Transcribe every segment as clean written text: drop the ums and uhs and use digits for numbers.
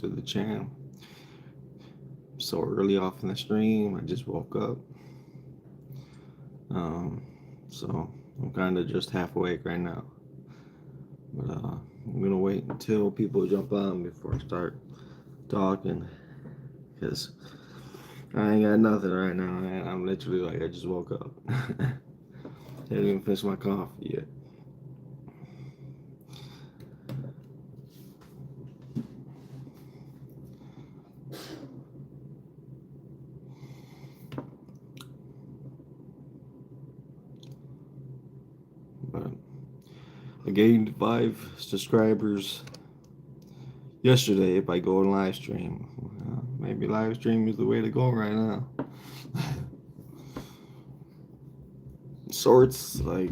to the channel. So early off in the stream, I just woke up. So I'm kind of just half awake right now. But I'm gonna wait until people jump on before I start talking, because I ain't got nothing right now, man. I'm literally like, I just woke up. Haven't even finished my coffee yet. But I gained 5 subscribers yesterday by going live stream. Maybe live stream is the way to go right now. Shorts, like,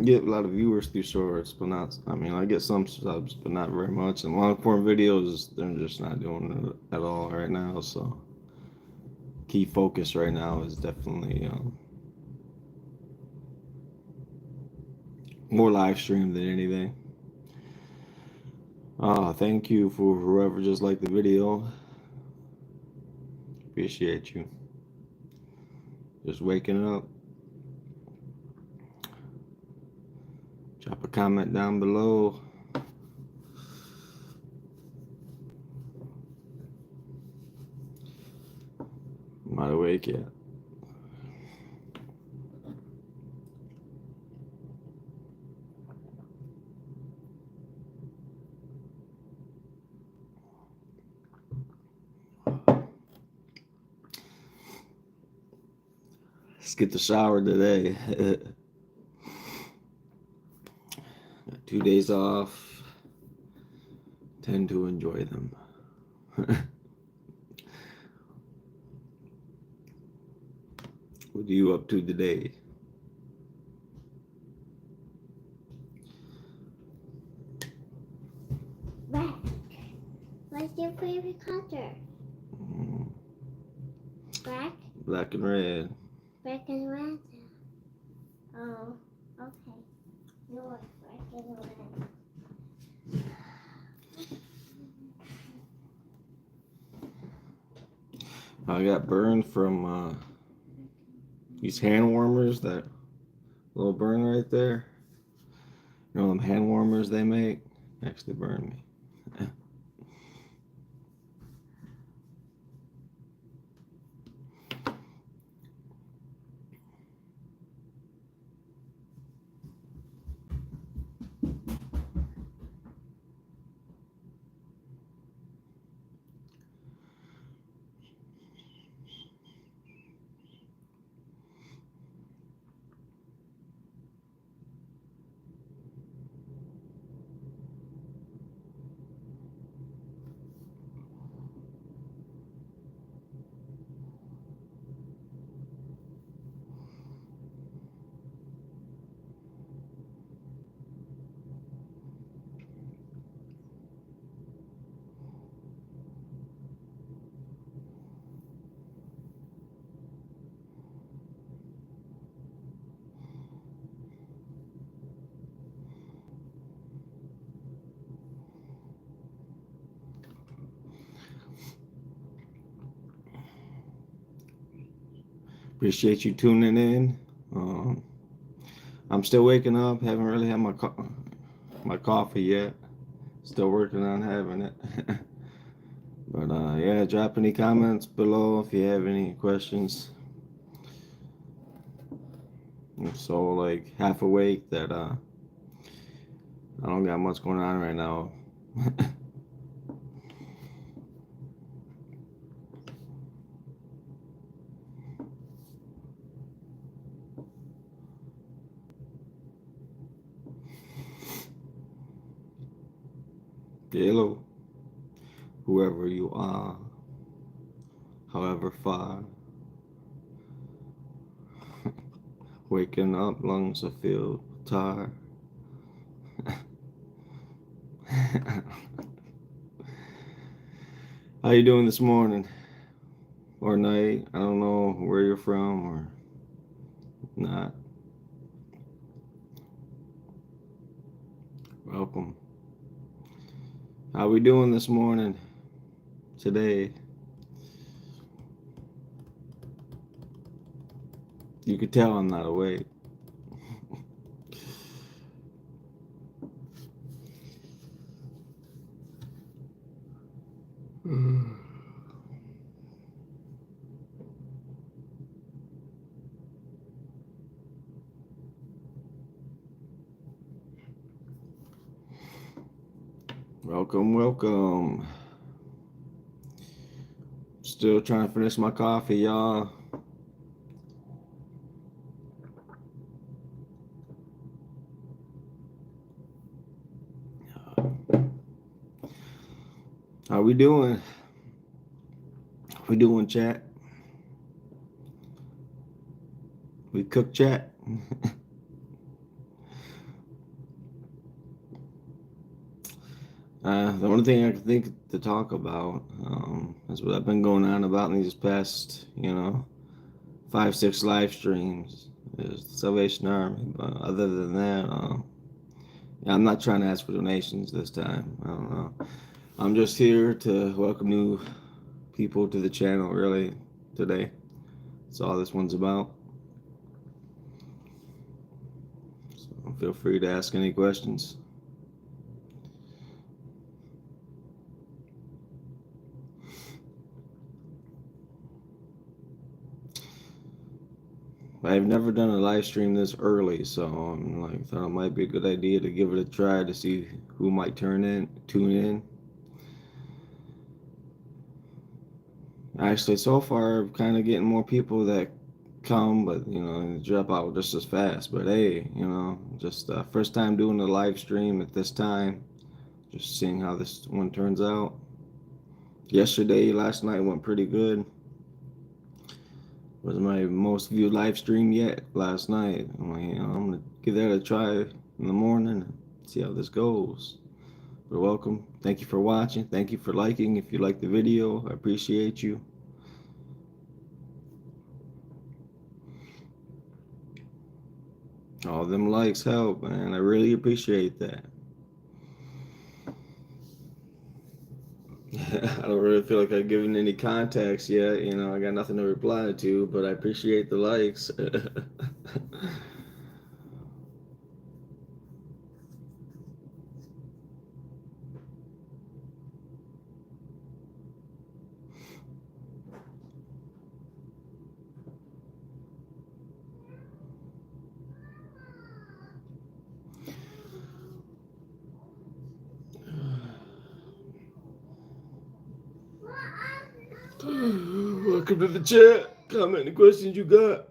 get a lot of viewers through shorts, but not, I mean, I get some subs, but not very much. And long form videos, they're just not doing it at all right now. So key focus right now is definitely more live stream than anything. Thank you for whoever just liked the video. Appreciate you. Just waking up. Drop a comment down below. I'm not awake yet. Let's get the shower today. Got 2 days off. Tend to enjoy them. What are you up to today? Black. What's your favorite color? Black? Black and red. Black and red? Oh, okay. Yours, black and red. I got burned from these hand warmers, that little burn right there. You know them hand warmers they make? Actually burned me. Appreciate you tuning in. I'm still waking up. Haven't really had my coffee yet. Still working on having it. But yeah, drop any comments below if you have any questions. I'm so like half awake that I don't got much going on right now. Hello, whoever you are, however far. Waking up, lungs are filled with tar. How you doing this morning or night? I don't know where you're from or not. Welcome. How we doing this morning? today. You could tell I'm not awake. Welcome, welcome. Still trying to finish my coffee, y'all. How we doing? We doing, chat? We cook, chat? The only thing I can think to talk about is what I've been going on about in these past, 5-6 live streams is the Salvation Army. But other than that, yeah, I'm not trying to ask for donations this time. I don't know. I'm just here to welcome new people to the channel, really, today. That's all this one's about. So feel free to ask any questions. I've never done a live stream this early, so I'm thought it might be a good idea to give it a try to see who might tune in. Actually, so far, I'm kind of getting more people that come, but they drop out just as fast. But hey, just first time doing a live stream at this time, just seeing how this one turns out. Last night went pretty good. Was my most viewed live stream yet last night. I'm gonna give that a try in the morning and see how this goes. You're welcome. Thank you for watching. Thank you for liking. If you like the video, I appreciate you. All them likes help, man. I really appreciate that. I don't really feel like I've given any context yet. I got nothing to reply to, but I appreciate the likes. Welcome to the chat. Comment any questions you got.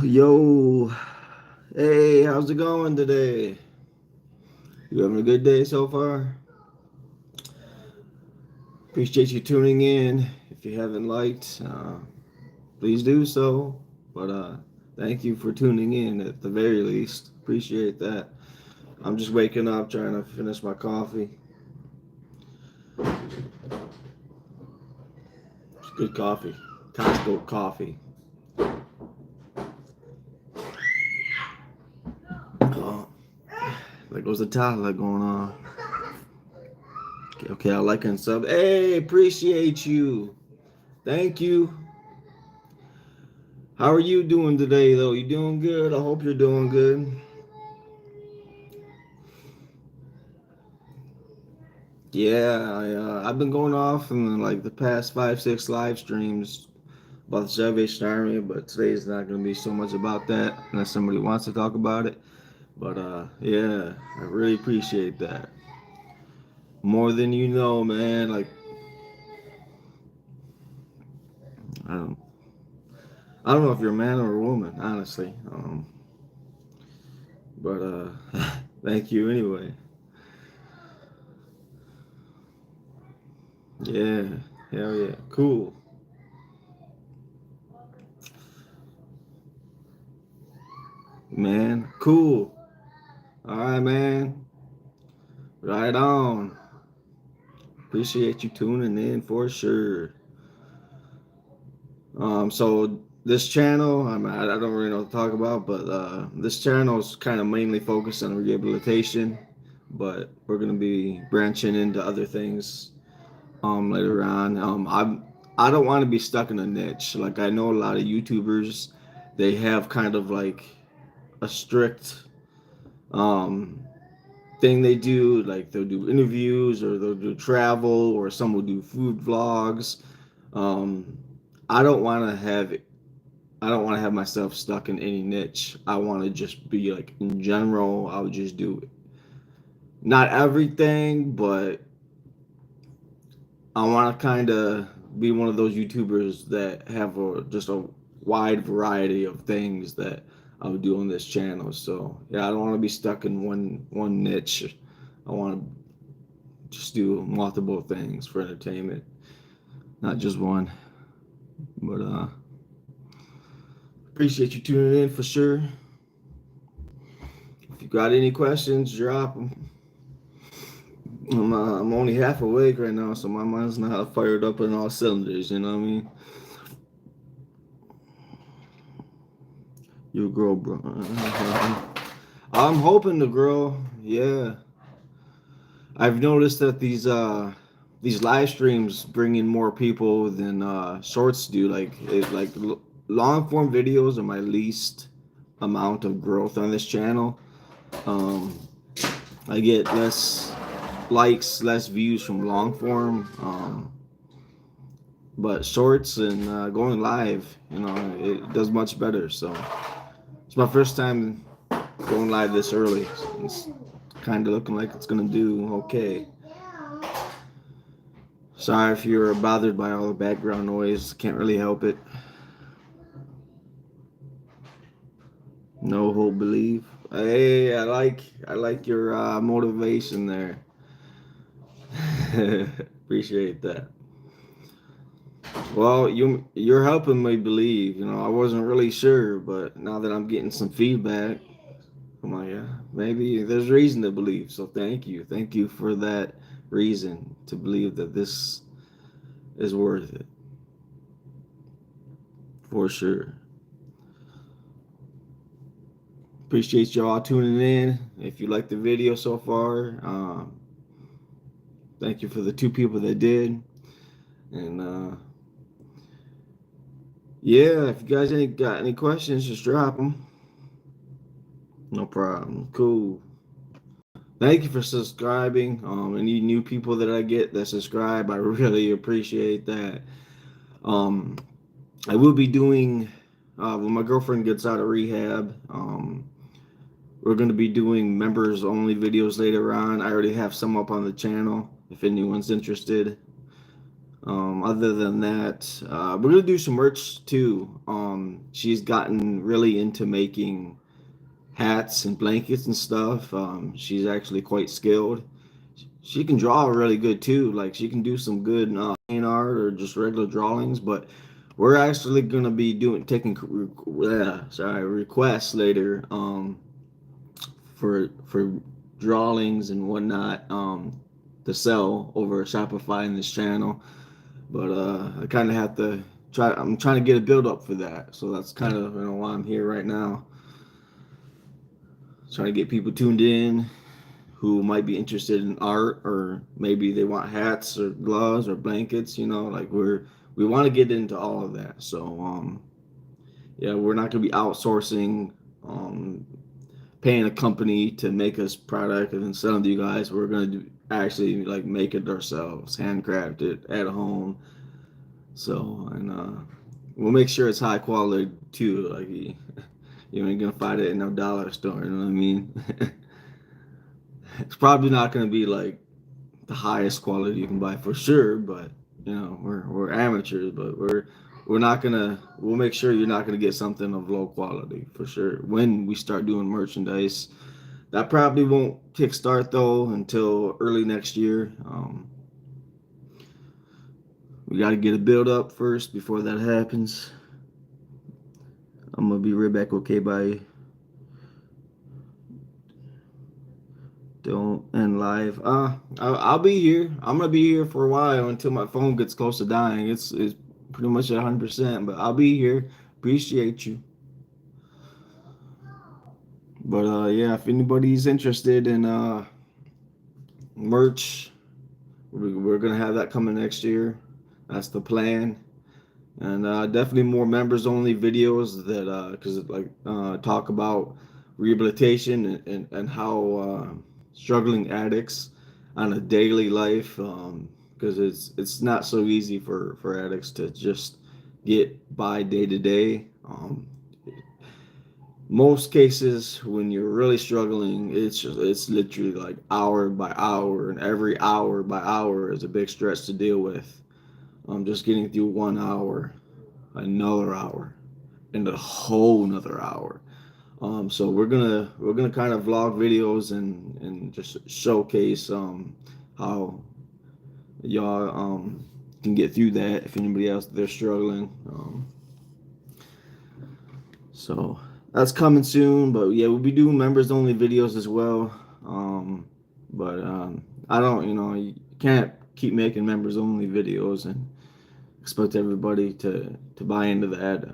Yo, hey, how's it going today? You having a good day so far? Appreciate you tuning in. If you haven't liked, please do so. But thank you for tuning in at the very least. Appreciate that. I'm just waking up, trying to finish my coffee. It's good coffee. Costco coffee. Oh, there goes the toddler going on. Okay, I like and sub. Hey, appreciate you. Thank you. How are you doing today, though? You doing good? I hope you're doing good. Yeah, I've been going off in the past 5-6 live streams about the Salvation Army, but today's not going to be so much about that unless somebody wants to talk about it. But yeah, I really appreciate that. More than you know, man. I don't know if you're a man or a woman, honestly. But thank you anyway. Yeah, hell yeah, cool. Man, cool. All right, man. Right on. Appreciate you tuning in for sure. So this channel, I don't really know what to talk about, but this channel is kind of mainly focused on rehabilitation, but we're gonna be branching into other things later on. I don't want to be stuck in a niche. Like I know a lot of YouTubers, they have kind of like a strict um thing they do. Like they'll do interviews or they'll do travel or some will do food vlogs. Um, I don't want to have I don't want to have myself stuck in any niche. I want to just be like in general. I would just do not everything, but I want to kind of be one of those YouTubers that have just a wide variety of things that I would do on this channel. So yeah, I don't want to be stuck in one niche. I want to just do multiple things for entertainment, not just one. But appreciate you tuning in for sure. If you got any questions, drop them. I'm only half awake right now, so my mind's not fired up in all cylinders. You know what I mean? You grow, bro. I'm hoping to grow. Yeah, I've noticed that these live streams bring in more people than shorts do. Long form videos are my least amount of growth on this channel. Um, I get less likes, less views from long form. But shorts and going live, it does much better. So it's my first time going live this early. So it's kind of looking like it's gonna do okay. Sorry if you're bothered by all the background noise. Can't really help it. No hope, believe. Hey, I like your motivation there. Appreciate that. Well, you're helping me believe. I wasn't really sure, but now that I'm getting some feedback, I'm like, yeah, maybe there's reason to believe. So thank you for that reason to believe that this is worth it for sure. Appreciate y'all tuning in. If you like the video so far, thank you for the two people that did, and yeah, if you guys got any questions, just drop them. No problem. Cool. Thank you for subscribing. Any new people that I get that subscribe, I really appreciate that. Um, I will be doing when my girlfriend gets out of rehab. We're going to be doing members only videos later on. I already have some up on the channel if anyone's interested. Other than that, we're going to do some merch too. She's gotten really into making hats and blankets and stuff. She's actually quite skilled. She can draw really good too. Like she can do some good paint art or just regular drawings. But we're actually gonna be taking requests later for drawings and whatnot to sell over Shopify in this channel. But I kind of have to try. I'm trying to get a build up for that. So that's kind of why I'm here right now. Trying to get people tuned in who might be interested in art or maybe they want hats or gloves or blankets. Like we want to get into all of that. So yeah, we're not going to be outsourcing, paying a company to make us product and then sell them to you guys. We're going to actually like make it ourselves, handcraft it at home. So and we'll make sure it's high quality too. Like you ain't gonna find it in no dollar store. You know what I mean? It's probably not gonna be like the highest quality you can buy for sure, but we're amateurs, but we're not gonna we'll make sure you're not gonna get something of low quality for sure when we start doing merchandise. That probably won't kickstart though until early next year. We got to get a build up first before that happens. I'm gonna be right back. Okay, bye. Don't end live. I'll be here. I'm gonna be here for a while until my phone gets close to dying. It's pretty much at 100%, but I'll be here. Appreciate you. But yeah, if anybody's interested in merch. We're gonna have that coming next year. That's the plan. And definitely more members only videos that because talk about rehabilitation and how struggling addicts on a daily life, because it's not so easy for addicts to just get by day to day. Most cases when you're really struggling, it's literally like hour by hour, and every hour by hour is a big stress to deal with. Just getting through 1 hour, another hour, and a whole another hour. So we're gonna kind of vlog videos and just showcase how y'all can get through that if anybody else they're struggling. So that's coming soon, but yeah, we'll be doing members only videos as well. But I don't, you can't keep making members only videos and expect everybody to buy into that.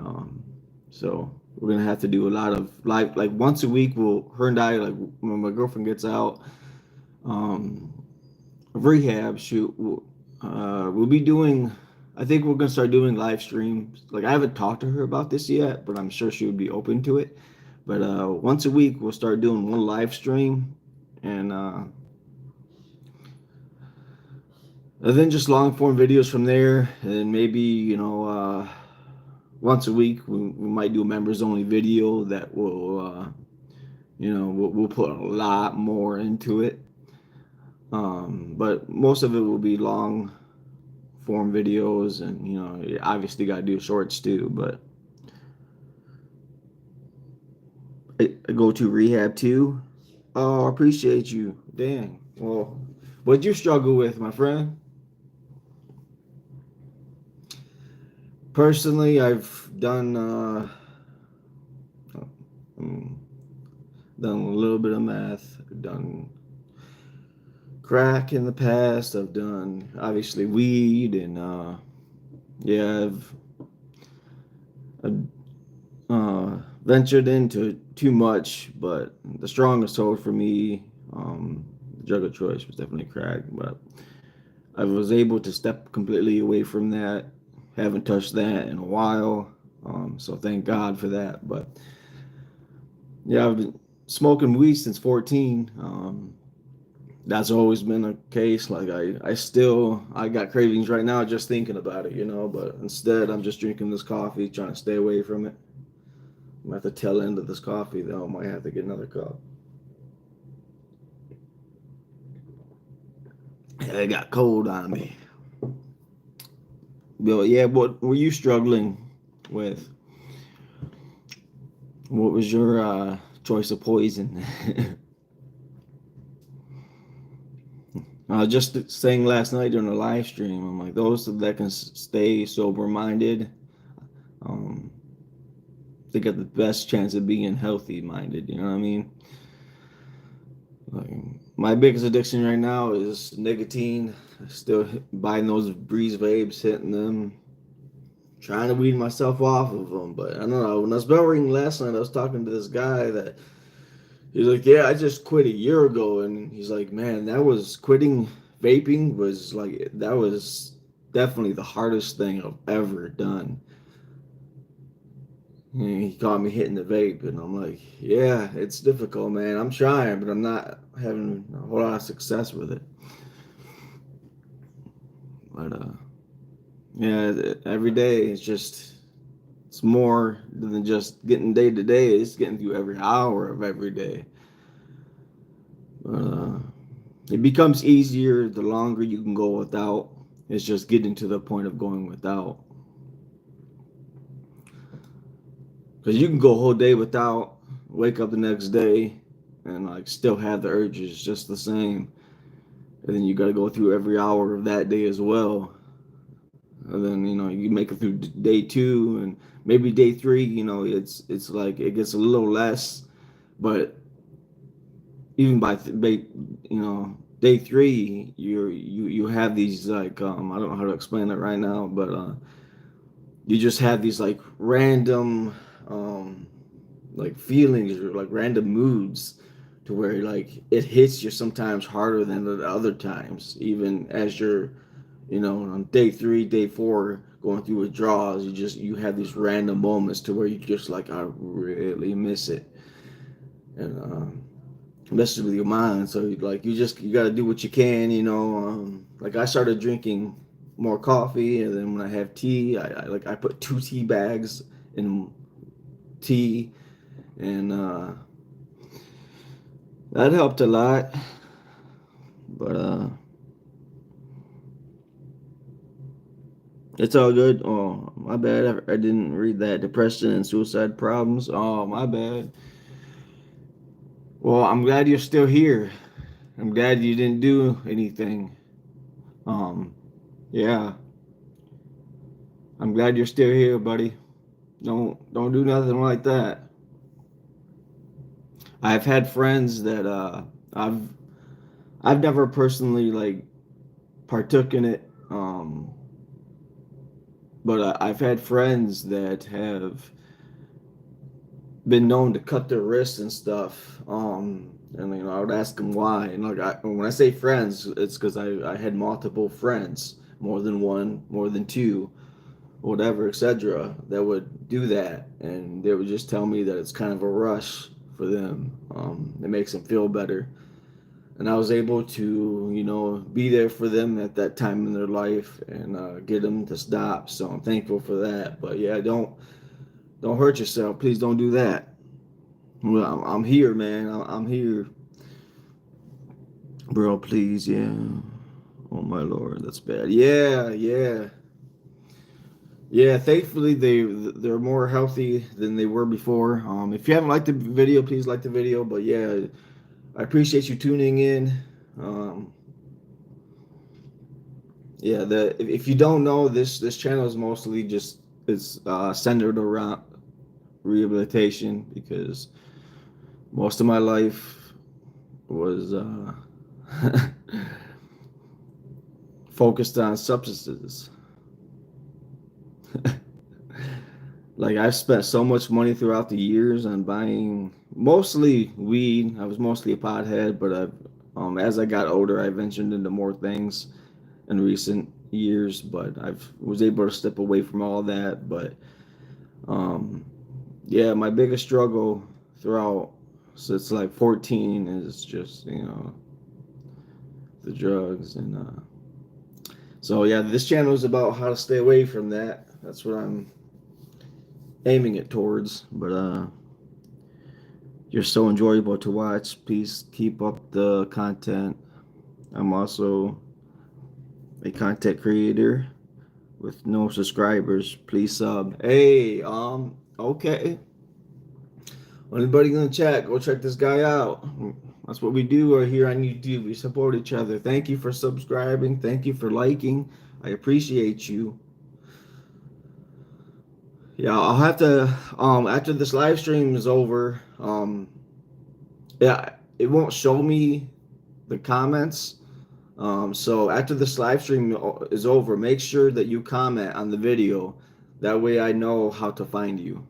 So we're gonna have to do a lot of like once a week. Her and I, like when my girlfriend gets out um, of rehab, we'll be doing. I think we're gonna start doing live streams. Like I haven't talked to her about this yet, but I'm sure she would be open to it. But once a week we'll start doing one live stream, and then just long form videos from there, and maybe once a week we might do a members only video that will we'll put a lot more into it, but most of it will be long form videos, and you obviously got to do shorts too. But I go to rehab too. Oh, I appreciate you. Dang. Well, what'd you struggle with, my friend? Personally, I've um, done a little bit of meth. I've done crack in the past. I've done obviously weed, and yeah, I've ventured into too much. But the strongest hold for me, the drug of choice was definitely crack. But I was able to step completely away from that. Haven't touched that in a while. So thank God for that. But yeah, I've been smoking weed since 14. That's always been a case. Like I got cravings right now just thinking about it, but instead I'm just drinking this coffee, trying to stay away from it. I'm at the tail end of this coffee though. I might have to get another cup. Yeah, it got cold on me. But yeah, what were you struggling with? What was your choice of poison? Just saying last night during the live stream, I'm like, those that can stay sober minded, um, they got the best chance of being healthy minded. You know what I mean? Like, my biggest addiction right now is nicotine. Still buying those Breeze vapes, hitting them, trying to wean myself off of them. But I don't know. When I was bell ringing last night, I was talking to this guy that he's like, "Yeah, I just quit a year ago," and he's like, "Man, that was quitting vaping was like that was definitely the hardest thing I've ever done." And he caught me hitting the vape, and I'm like, "Yeah, it's difficult, man. I'm trying, but I'm not having a whole lot of success with it." But yeah, every day it's more than just getting day to day. It's getting through every hour of every day. But it becomes easier the longer you can go without. It's just getting to the point of going without. Because you can go a whole day without, wake up the next day, and like still have the urges just the same. And then you got to go through every hour of that day as well. And then you make it through day two, and maybe day three. It's like it gets a little less, but even day three, you have these like I don't know how to explain it right now, but you just have these like random like feelings or like random moods to where like it hits you sometimes harder than the other times, even as you're, on day 3, day 4, going through withdrawals. You have these random moments to where you just like, I really miss it, and messes with your mind. So like you got to do what you can. Like I started drinking more coffee, and then when I have tea, I put 2 tea bags in tea, and that helped a lot. But it's all good. Oh, my bad. I didn't read that. Depression and suicide problems. Oh, my bad. Well, I'm glad you're still here. I'm glad you didn't do anything. Um, yeah. I'm glad you're still here, buddy. Don't do nothing like that. I've had friends that I've I've never personally like partook in it. But I've had friends that have been known to cut their wrists and stuff. And I would ask them why. And like when I say friends, it's because I had multiple friends, more than one, more than two, whatever, etc., that would do that, and they would just tell me that it's kind of a rush for them. It makes them feel better, and I was able to, be there for them at that time in their life and get them to stop. So I'm thankful for that. But yeah, don't hurt yourself. Please don't do that. Well, I'm here, man. I'm here, bro. Please, yeah. Oh my lord, that's bad. Yeah, yeah. Yeah, thankfully they're more healthy than they were before. If you haven't liked the video, please like the video. But yeah, I appreciate you tuning in. Um, yeah, the if you don't know, this channel is mostly just it's centered around rehabilitation, because most of my life was focused on substances. Like I've spent so much money throughout the years on buying mostly weed. I was mostly a pothead, but as I got older, I ventured into more things in recent years. But I was able to step away from all that. But um, yeah, my biggest struggle throughout since like 14 is just the drugs, and so yeah, this channel is about how to stay away from that. That's what I'm aiming it towards. But you're so enjoyable to watch. Please keep up the content. I'm also a content creator with no subscribers. Please sub. Hey, okay. Anybody in the chat, go check this guy out. That's what we do right here on YouTube. We support each other. Thank you for subscribing. Thank you for liking. I appreciate you. Yeah, I'll have to after this live stream is over, yeah, it won't show me the comments. So after this live stream is over, make sure that you comment on the video. That way I know how to find you.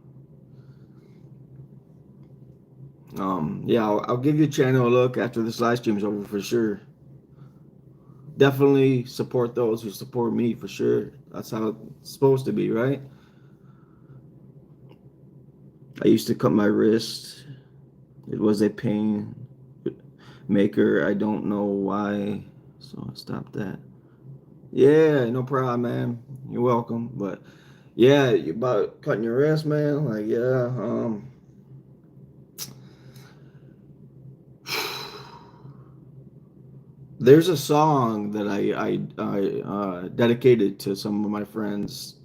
Yeah, I'll give your channel a look after this live stream is over for sure. Definitely support those who support me for sure. That's how it's supposed to be, right? I used to cut my wrist. It was a pain maker. I don't know why. So I stopped that. Yeah, no problem, man. You're welcome. But yeah, about cutting your wrist, man. Like, yeah, there's a song that I dedicated to some of my friends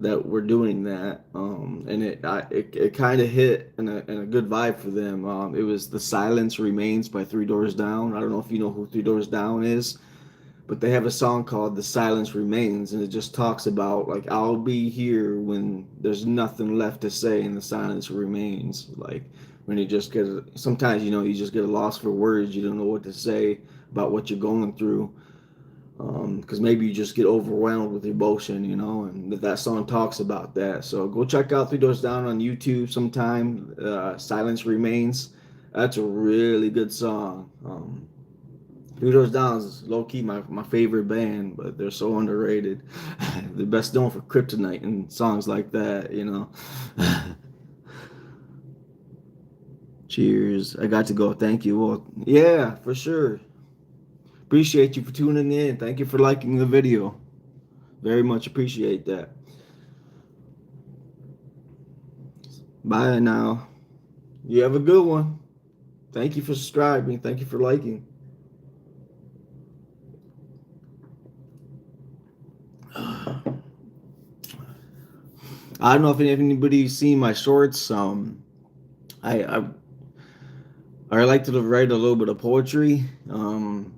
that were doing that, and it kind of hit in a good vibe for them. It was "The Silence Remains" by Three Doors Down. I don't know if you know who Three Doors Down is, but they have a song called "The Silence Remains," and it just talks about like I'll be here when there's nothing left to say and the silence remains. Like when you just get sometimes you just get a loss for words. You don't know what to say about what you're going through, because maybe you just get overwhelmed with emotion, and that song talks about that. So go check out Three Doors Down on YouTube sometime. Silence Remains. That's a really good song. Three Doors Down is low key my favorite band, but they're so underrated. They're best known for Kryptonite and songs like that, you know. Cheers. I got to go. Thank you. Well, yeah, for sure. Appreciate you for tuning in. Thank you for liking the video. Very much appreciate that. Bye now. You have a good one. Thank you for subscribing. Thank you for liking. I don't know if anybody's seen my shorts. I, I I like to write a little bit of poetry. And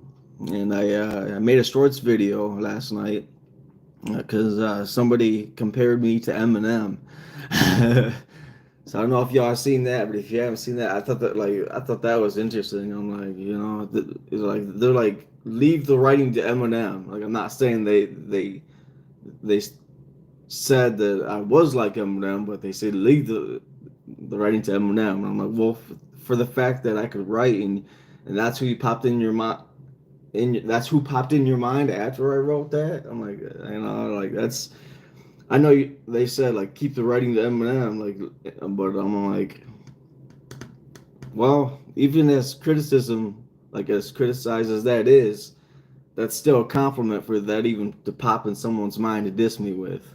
I made a shorts video last night because somebody compared me to Eminem. So I don't know if y'all seen that, but if you haven't seen that, I thought that was interesting. I'm like, it's like they're like leave the writing to Eminem. Like I'm not saying they said that I was like Eminem, but they said leave the writing to Eminem. And I'm like, well, for the fact that I could write and that's who popped in your mind. That's who popped in your mind after I wrote that. I'm like, like that's. I know they said like keep the writing to Eminem, like, but I'm like, well, even as criticism, like as criticized as that is, that's still a compliment for that even to pop in someone's mind to diss me with.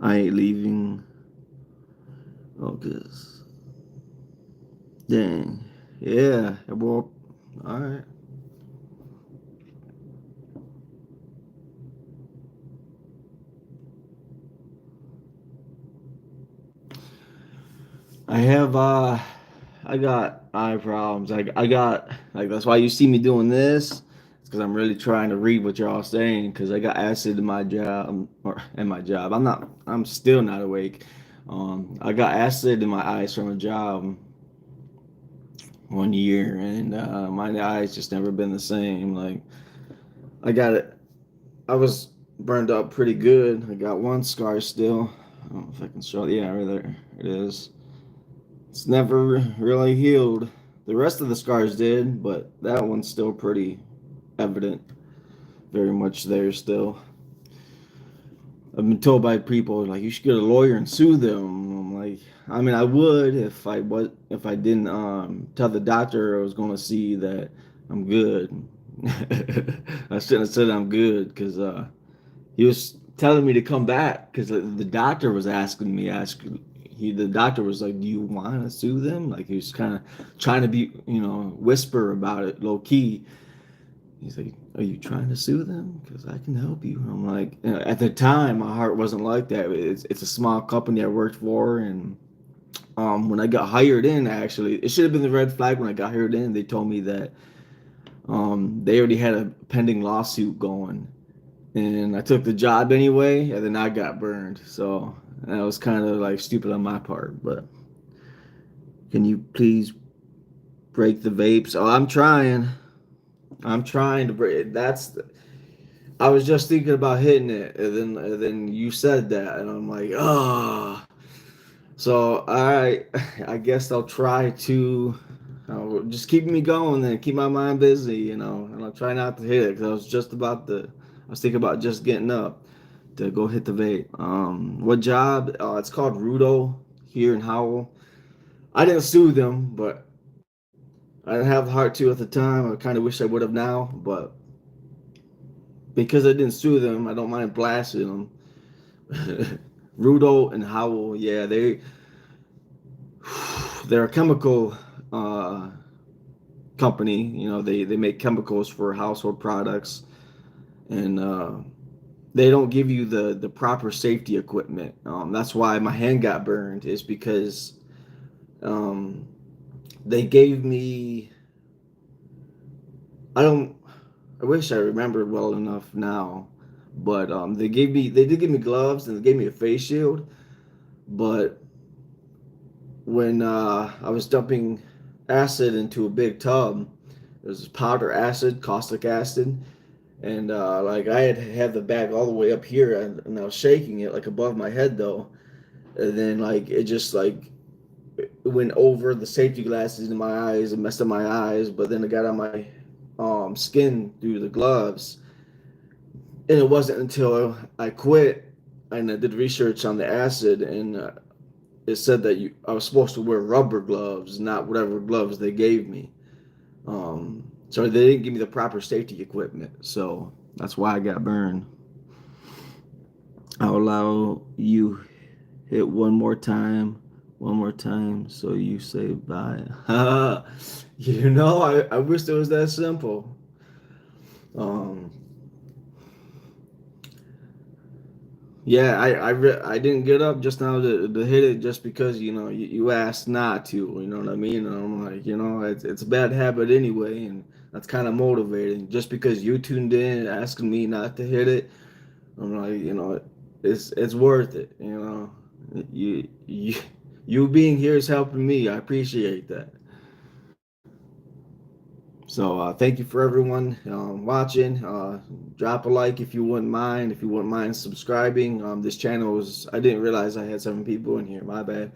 I ain't leaving. Oh, cause dang, yeah, well, all right. I have I got eye problems. I got like that's why you see me doing this. It's because I'm really trying to read what y'all saying. Because I got acid in my job or in my job. I'm still not awake. I got acid in my eyes from a job 1 year, and my eyes just never been the same. Like I got it. I was burned up pretty good. I got one scar still. I don't know if I can show it. Yeah, right there. It is. It's never really healed. The rest of the scars did, but that one's still pretty evident. Very much there still. I've been told by people like you should get a lawyer and sue them. I'm like, I mean, I would if I didn't tell the doctor I was going to see that I'm good. I shouldn't have said I'm good because he was telling me to come back because the doctor was asking me. The doctor was like, "Do you want to sue them?" Like he was kind of trying to be, whisper about it, low key. He's like, "Are you trying to sue them? Because I can help you." And I'm like, at the time, my heart wasn't like that. It's a small company I worked for, and when I got hired in, actually, it should have been the red flag when I got hired in. They told me that they already had a pending lawsuit going, and I took the job anyway, and then I got burned. So that was kind of like stupid on my part. But can you please break the vapes? Oh, I'm trying. I'm trying to break. I was just thinking about hitting it, and then you said that, and I'm like, oh. So all right, I guess I'll try to just keep me going and keep my mind busy, and I'll try not to hit it because I was thinking about just getting up to go hit the vape. What job? It's called Rudo here in Howell. I didn't sue them, but I didn't have the heart to at the time. I kind of wish I would have now, but because I didn't sue them, I don't mind blasting them. Rudo and Howell, yeah, they're a chemical uh, company. They make chemicals for household products, and they don't give you the proper safety equipment. That's why my hand got burned. Is because um, they gave me. I don't. I wish I remembered well enough now, but they did give me gloves and they gave me a face shield. But when I was dumping acid into a big tub, it was powder acid, caustic acid, and like I had the bag all the way up here, and I was shaking it like above my head though, and then like it just like it went over the safety glasses in my eyes and messed up my eyes. But then it got on my skin through the gloves, and it wasn't until I quit and I did research on the acid, and it said that I was supposed to wear rubber gloves, not whatever gloves they gave me. So they didn't give me the proper safety equipment. So that's why I got burned. I'll allow you hit one more time, so you say bye. I wish it was that simple. Um, Yeah, I didn't get up just now to hit it just because you asked not to, you know what I mean? And I'm like, it's a bad habit anyway, and that's kind of motivating. Just because you tuned in asking me not to hit it, I'm like, it's worth it, you you being here is helping me. I appreciate that. So thank you for everyone watching. Drop a like if you wouldn't mind. If you wouldn't mind subscribing. This channel is, I didn't realize I had 7 people in here. My bad.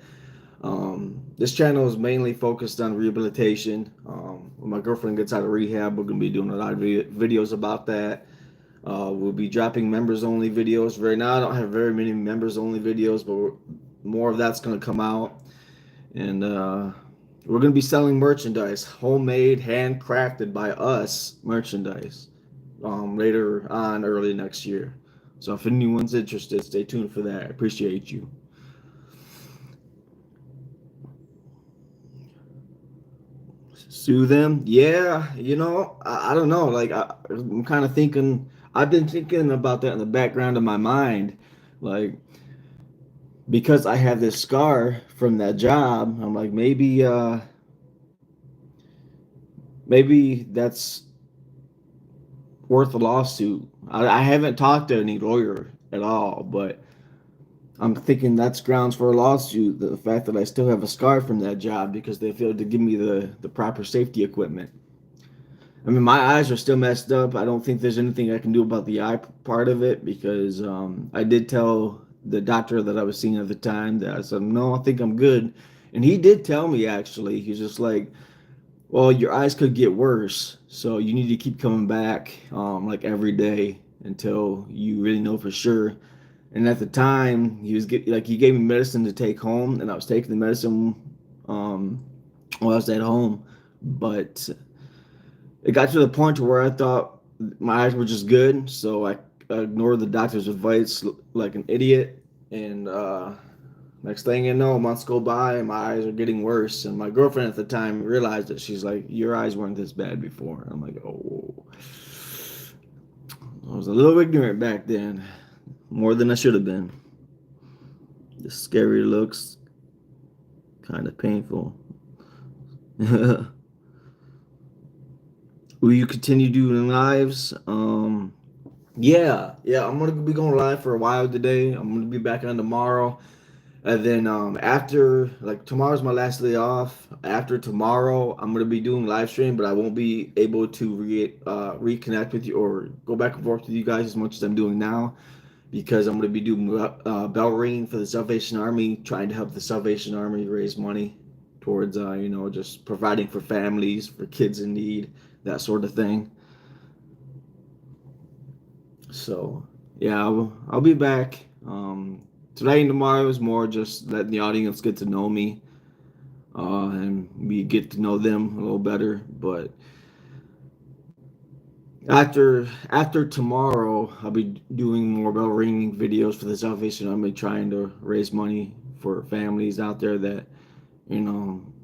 This channel is mainly focused on rehabilitation. When my girlfriend gets out of rehab, we're going to be doing a lot of videos about that. We'll be dropping members only videos. Right now, I don't have very many members only videos, but more of that's going to come out. And we're going to be selling merchandise, homemade, handcrafted by us merchandise later on early next year. So if anyone's interested, stay tuned for that. I appreciate you. Sue them? Yeah, I don't know. Like, I'm kind of thinking, I've been thinking about that in the background of my mind. Like, because I have this scar from that job, I'm like, maybe that's worth a lawsuit. I haven't talked to any lawyer at all, but I'm thinking that's grounds for a lawsuit. The fact that I still have a scar from that job because they failed to give me the proper safety equipment. I mean, my eyes are still messed up. I don't think there's anything I can do about the eye part of it because I did tell the doctor that I was seeing at the time that I said, no, I think I'm good. And he did tell me actually, he's just like, well, your eyes could get worse, so you need to keep coming back like every day until you really know for sure. And at the time, he gave me medicine to take home, and I was taking the medicine um, while I was at home. But it got to the point where I thought my eyes were just good, so I ignored the doctor's advice like an idiot. And next thing you know, months go by and my eyes are getting worse. And my girlfriend at the time realized it. She's like, "Your eyes weren't this bad before." I'm like, "Oh, I was a little ignorant back then, more than I should have been." The scary looks, kind of painful. Will you continue doing lives? Yeah, I'm gonna be going live for a while today. I'm gonna be back on tomorrow. And then after, like, tomorrow's my last day off. After tomorrow, I'm gonna be doing live stream, but I won't be able to reconnect with you or go back and forth with you guys as much as I'm doing now because I'm gonna be doing bell ringing for the Salvation Army, trying to help the Salvation Army raise money towards just providing for families, for kids in need, that sort of thing. So yeah, I'll be back. Today and tomorrow is more just letting the audience get to know me, and we get to know them a little better. But after tomorrow, I'll be doing more bell ringing videos for the Salvation Army, trying to raise money for families out there that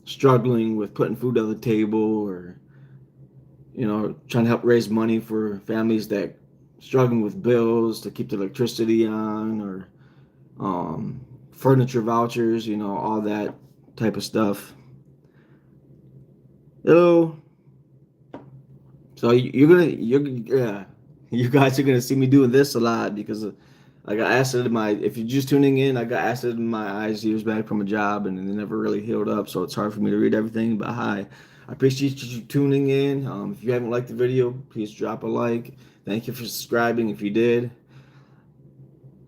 struggling with putting food on the table, or trying to help raise money for families that struggling with bills to keep the electricity on, or furniture vouchers, all that type of stuff. Hello. So yeah, you guys are gonna see me doing this a lot because I got acid in my. If you're just tuning in, I got acid in my eyes years back from a job, and it never really healed up, so it's hard for me to read everything. But hi, I appreciate you tuning in. If you haven't liked the video, please drop a like. Thank you for subscribing if you did.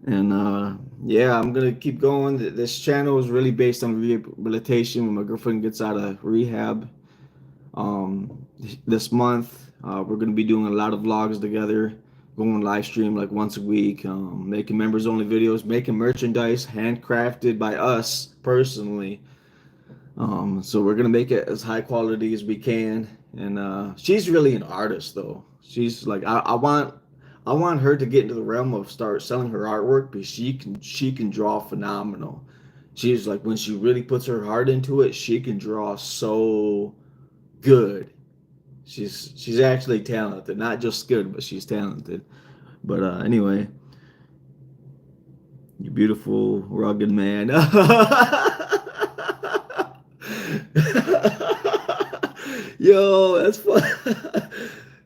And yeah, I'm gonna keep going. This channel is really based on rehabilitation. When my girlfriend gets out of rehab, this month, we're gonna be doing a lot of vlogs together, going live stream like once a week, making members only videos, making merchandise handcrafted by us personally. So we're gonna make it as high quality as we can. And she's really an artist, though. She's like I want her to get into the realm of start selling her artwork because she can draw phenomenal. She's like when she really puts her heart into it, she can draw so good. She's actually talented, not just good, but she's talented. But anyway, you beautiful, rugged man. Yo, that's fun.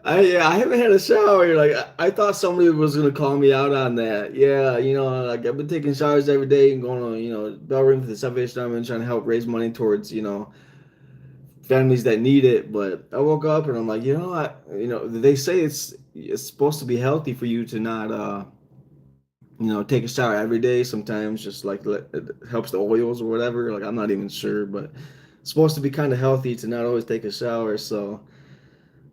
I haven't had a shower. Like I thought somebody was gonna call me out on that. Yeah, like I've been taking showers every day and going on, bell ring for the Salvation Army and trying to help raise money towards, families that need it. But I woke up and I'm like, they say it's supposed to be healthy for you to not take a shower every day. Sometimes just like it helps the oils or whatever. Like I'm not even sure, but it's supposed to be kind of healthy to not always take a shower. So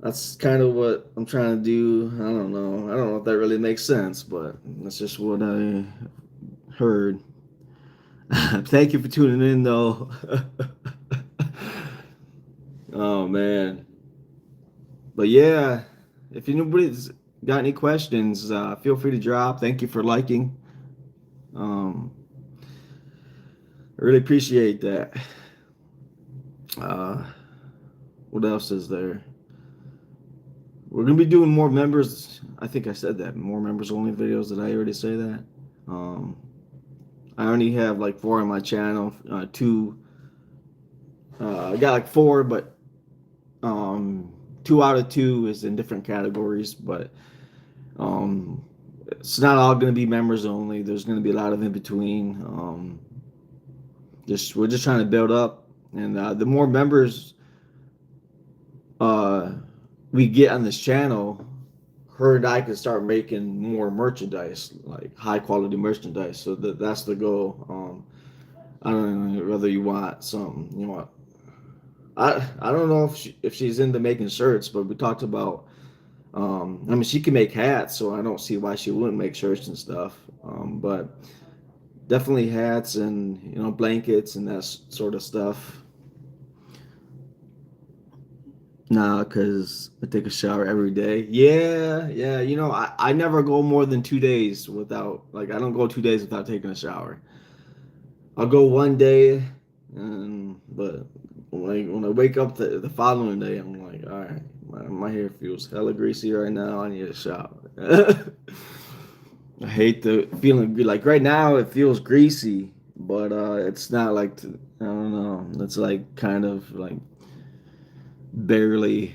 that's kind of what I'm trying to do. I don't know. I don't know if that really makes sense, but that's just what I heard. Thank you for tuning in, though. Oh man, but yeah, if anybody's got any questions, feel free to drop. Thank you for liking. Um, I really appreciate that. Uh, what else is there? We're gonna be doing more members. I think I said that more members only videos. Did I already say that? Um, I only have like four on my channel. Two. I got like four, but um, two out of two is in different categories. But um, it's not all gonna be members only. There's gonna be a lot of in between. Just we're just trying to build up, and the more members uh, we get on this channel, her and I can start making more merchandise, like high quality merchandise. So that's the goal. I don't know whether you want some, I don't know if she's into making shirts, but we talked about. I mean, she can make hats, so I don't see why she wouldn't make shirts and stuff. But definitely hats and blankets and that sort of stuff. Nah, cause I take a shower every day. Yeah, yeah. I never go more than 2 days without like I don't go 2 days without taking a shower. I'll go one day, but when I wake up the following day, I'm like, all right, my hair feels hella greasy right now. I need a shower. I hate the feeling like right now it feels greasy, but it's not like I don't know. It's like kind of like barely.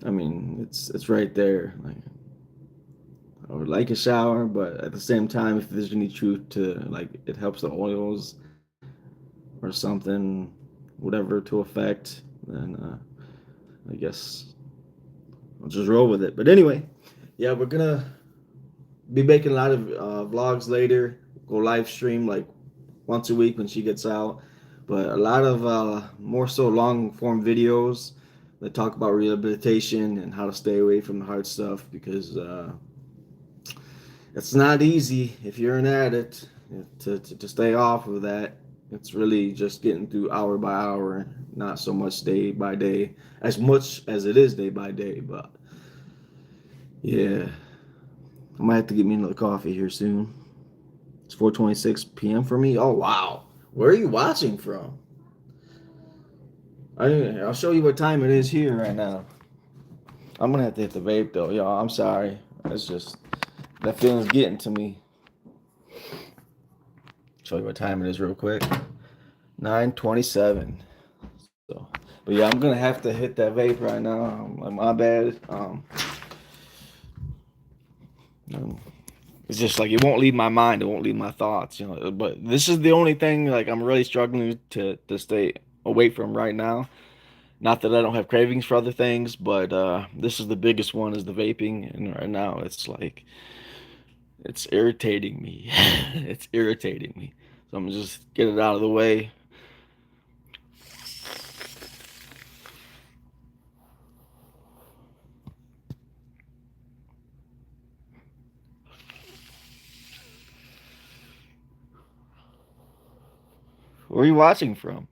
I mean, it's right there. Like I would like a shower, but at the same time, if there's any truth to like it helps the oils or something, whatever to affect, then I guess I'll just roll with it. But anyway, yeah, we're gonna be making a lot of vlogs later. Go live stream like once a week when she gets out, but a lot of more so long form videos that talk about rehabilitation and how to stay away from the hard stuff because it's not easy if you're an addict to stay off of that. It's really just getting through hour by hour, not so much day by day, as much as it is day by day. But yeah, I might have to get me another coffee here soon. It's 4:26 p.m. for me. Oh wow, where are you watching from? I'll show you what time it is here right now. I'm gonna have to hit the vape though, y'all. I'm sorry. It's just that feeling's getting to me. Show you what time it is real quick. 9:27. So, but yeah, I'm gonna have to hit that vape right now. Like my bad. It's just like it won't leave my mind. It won't leave my thoughts. But this is the only thing like I'm really struggling to stay away from right now. Not that I don't have cravings for other things, but this is the biggest one is the vaping, and right now it's like It's irritating me. It's irritating me. So I'm gonna just get it out of the way. Where are you watching from?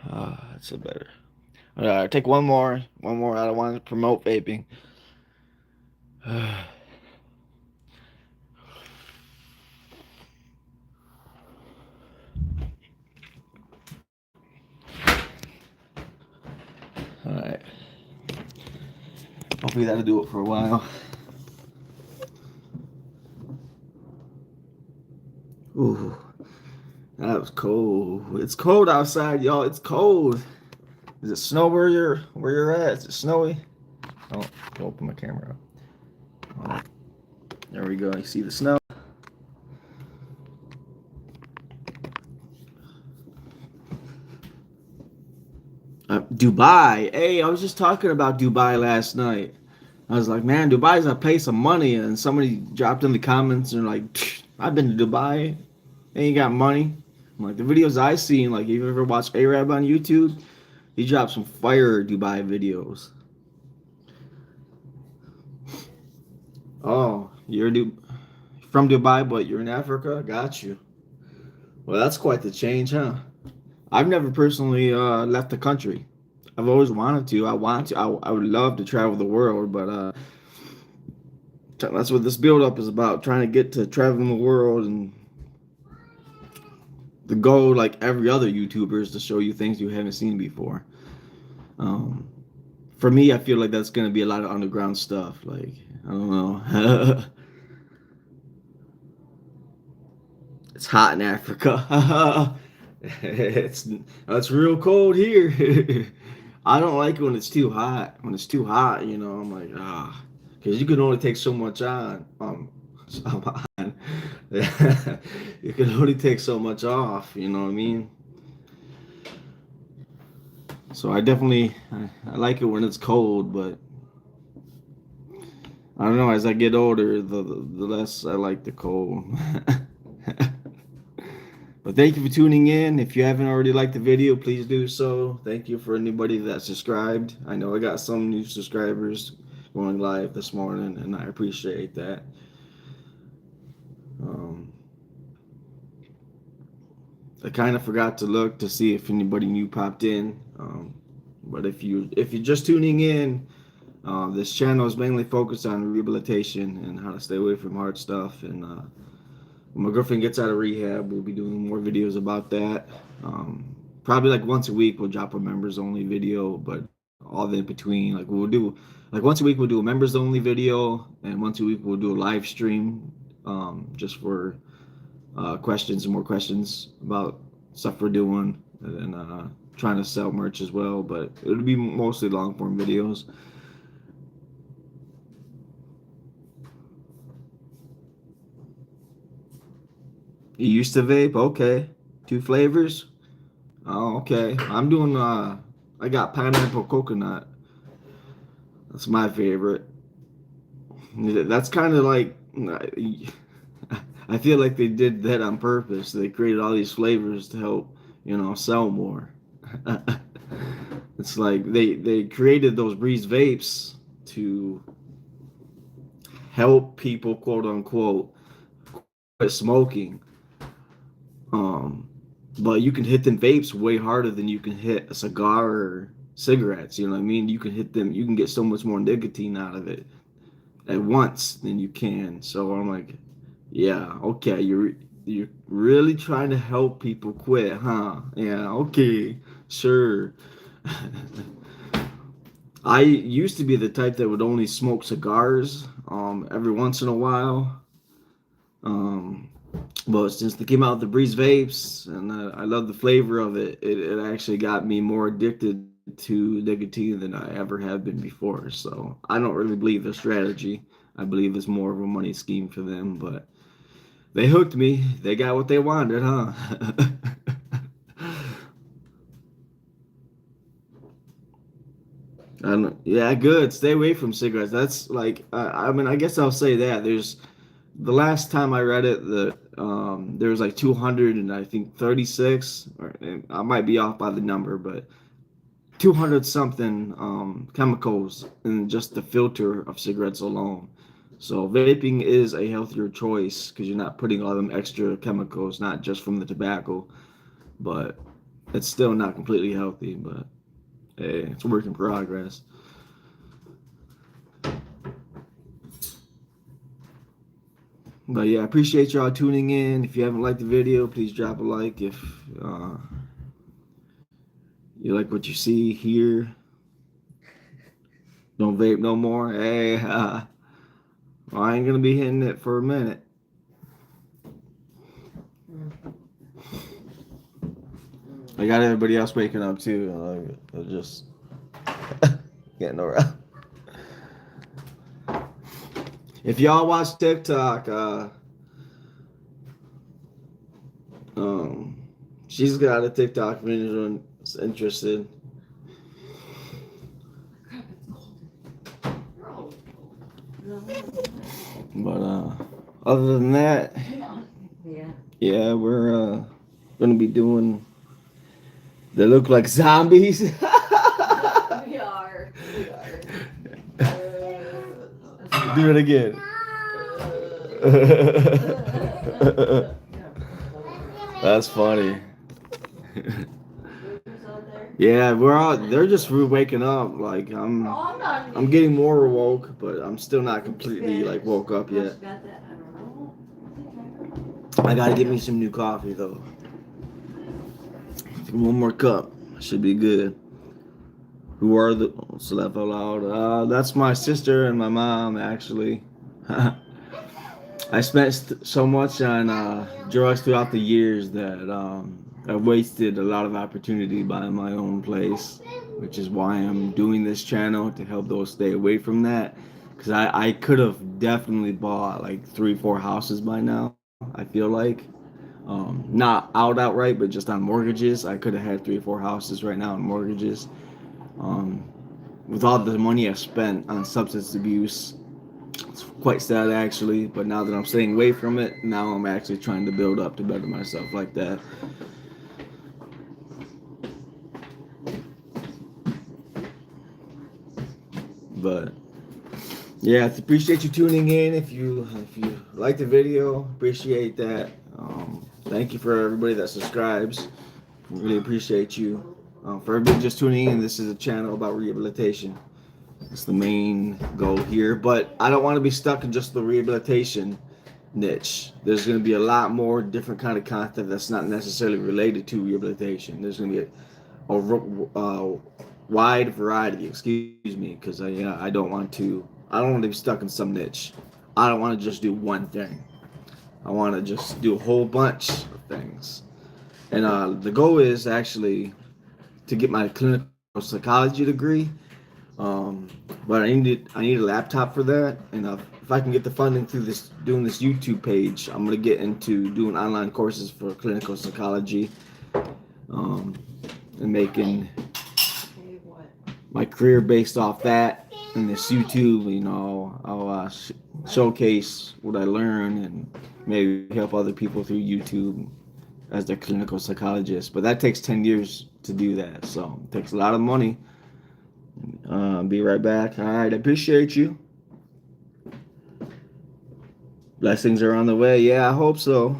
That's a better. All right, take one more. One more. I don't want to promote vaping. All right. Hopefully that'll do it for a while. Ooh, that was cold. It's cold outside, y'all. It's cold. Is it snow where you're at? Is it snowy? Oh, I'll open my camera up. Oh, there we go. You see the snow? Dubai. Hey, I was just talking about Dubai last night. I was like, man, Dubai's a place of money, and somebody dropped in the comments and like, I've been to Dubai. They ain't got money. I'm like the videos I seen, like, you ever watched Arab on YouTube? He dropped some fire Dubai videos. Oh, from Dubai, but you're in Africa? Got you. Well, that's quite the change, huh? I've never personally left the country. I've always wanted to. I want to. I would love to travel the world, but that's what this build up is about. Trying to get to traveling the world, and the goal, like every other YouTuber, is to show you things you haven't seen before. Um, for me, I feel like that's gonna be a lot of underground stuff. Like I don't know. It's hot in Africa. It's real cold here. I don't like it when it's too hot. When it's too hot, I'm like because you can only take so much on. On. You can only take so much off. You know what I mean? So I like it when it's cold, but I don't know. As I get older, the less I like the cold. But thank you for tuning in. If you haven't already liked the video, please do so. Thank you for anybody that subscribed. I know I got some new subscribers going live this morning, and I appreciate that. Um, I kind of forgot to look to see if anybody new popped in. But if you're just tuning in, this channel is mainly focused on rehabilitation and how to stay away from hard stuff. And when my girlfriend gets out of rehab, we'll be doing more videos about that. Probably like once a week we'll drop a members only video, but all in between, like we'll do like once a week we'll do a members only video, and once a week we'll do a live stream, just for questions and more questions about stuff we're doing, and trying to sell merch as well. But it'll be mostly long form videos. You used to vape? Okay. Two flavors? Oh, okay. I'm doing I got pineapple coconut. That's my favorite. That's kind of like I feel like they did that on purpose. They created all these flavors to help, sell more. It's like they created those Breeze vapes to help people, quote unquote, quit smoking. Um, but you can hit them vapes way harder than you can hit a cigar or cigarettes. You know what I mean? You can hit them. You can get so much more nicotine out of it at once than you can. So I'm like, yeah, okay, you're really trying to help people quit, huh? Yeah, okay, sure. I used to be the type that would only smoke cigars every once in a while. Um, but since they came out with the Breeze vapes, and I love the flavor of it, it actually got me more addicted to nicotine than I ever have been before. So I don't really believe the strategy. I believe it's more of a money scheme for them, but they hooked me. They got what they wanted, huh? I don't, yeah, good. Stay away from cigarettes. That's like, I mean, I guess I'll say that. There's the last time I read it, there was like 200 and I think 36, or and I might be off by the number, but 200 something chemicals in just the filter of cigarettes alone. So vaping is a healthier choice because you're not putting all them extra chemicals, not just from the tobacco, but it's still not completely healthy. But hey, it's a work in progress. But yeah, I appreciate y'all tuning in. If you haven't liked the video, please drop a like. If uh, you like what you see here, don't vape no more. Hey, well, I ain't gonna be hitting it for a minute. I got everybody else waking up too. Just getting around. If y'all watch TikTok, um, she's got a TikTok if anyone's interested. But other than that, yeah, we're gonna be doing. They look like zombies. We are. Do it again. That's funny. Yeah, we're all. They're just waking up. Like I'm getting more awoke, but I'm still not completely like woke up yet. I gotta get me some new coffee though. One more cup should be good. Who are the so laugh out loud? That's my sister and my mom actually. I spent so much on drugs throughout the years that I wasted a lot of opportunity buying my own place, which is why I'm doing this channel to help those stay away from that. Because I could have definitely bought like 3-4 houses by now. I feel like. Not outright, but just on mortgages. I could have had 3 or 4 houses right now on mortgages. With all the money I spent on substance abuse, it's quite sad actually. But now that I'm staying away from it, now I'm actually trying to build up to better myself like that. But yeah, I appreciate you tuning in. If you like the video, appreciate that. Thank you for everybody that subscribes. Really appreciate you. For everybody just tuning in, this is a channel about rehabilitation. That's the main goal here. But I don't want to be stuck in just the rehabilitation niche. There's going to be a lot more different kind of content that's not necessarily related to rehabilitation. There's going to be a wide variety. Excuse me, because I don't want to. I don't want to be stuck in some niche. I don't want to just do one thing. I want to just do a whole bunch of things. And the goal is actually to get my clinical psychology degree. But I need a laptop for that. And if I can get the funding through doing this YouTube page, I'm gonna get into doing online courses for clinical psychology. And making my career based off that. And this YouTube, I'll showcase what I learn and maybe help other people through YouTube as their clinical psychologist. But that takes 10 years to do that, so it takes a lot of money. Be right back. All right, I appreciate you. Blessings are on the way. Yeah, I hope so.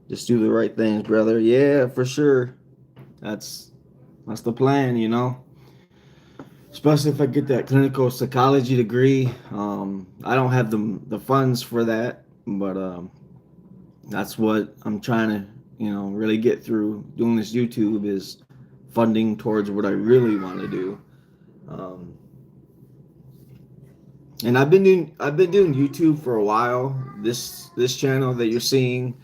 Just do the right things, brother. Yeah, for sure. That's the plan, Especially if I get that clinical psychology degree. I don't have the funds for that, but that's what I'm trying to, really get through doing this YouTube is funding towards what I really want to do. And I've been doing YouTube for a while. This channel that you're seeing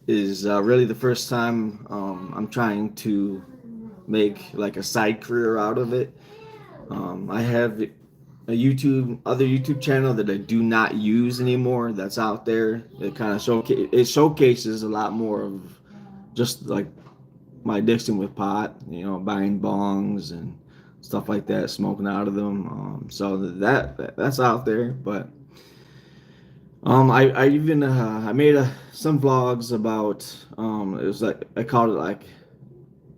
is really the first time I'm trying to make like a side career out of it. I have a other YouTube channel that I do not use anymore. That's out there. It kind of showcases a lot more of just like my addiction with pot. Buying bongs and stuff like that, smoking out of them. So that's out there. But I even I made some vlogs about it was like I called it like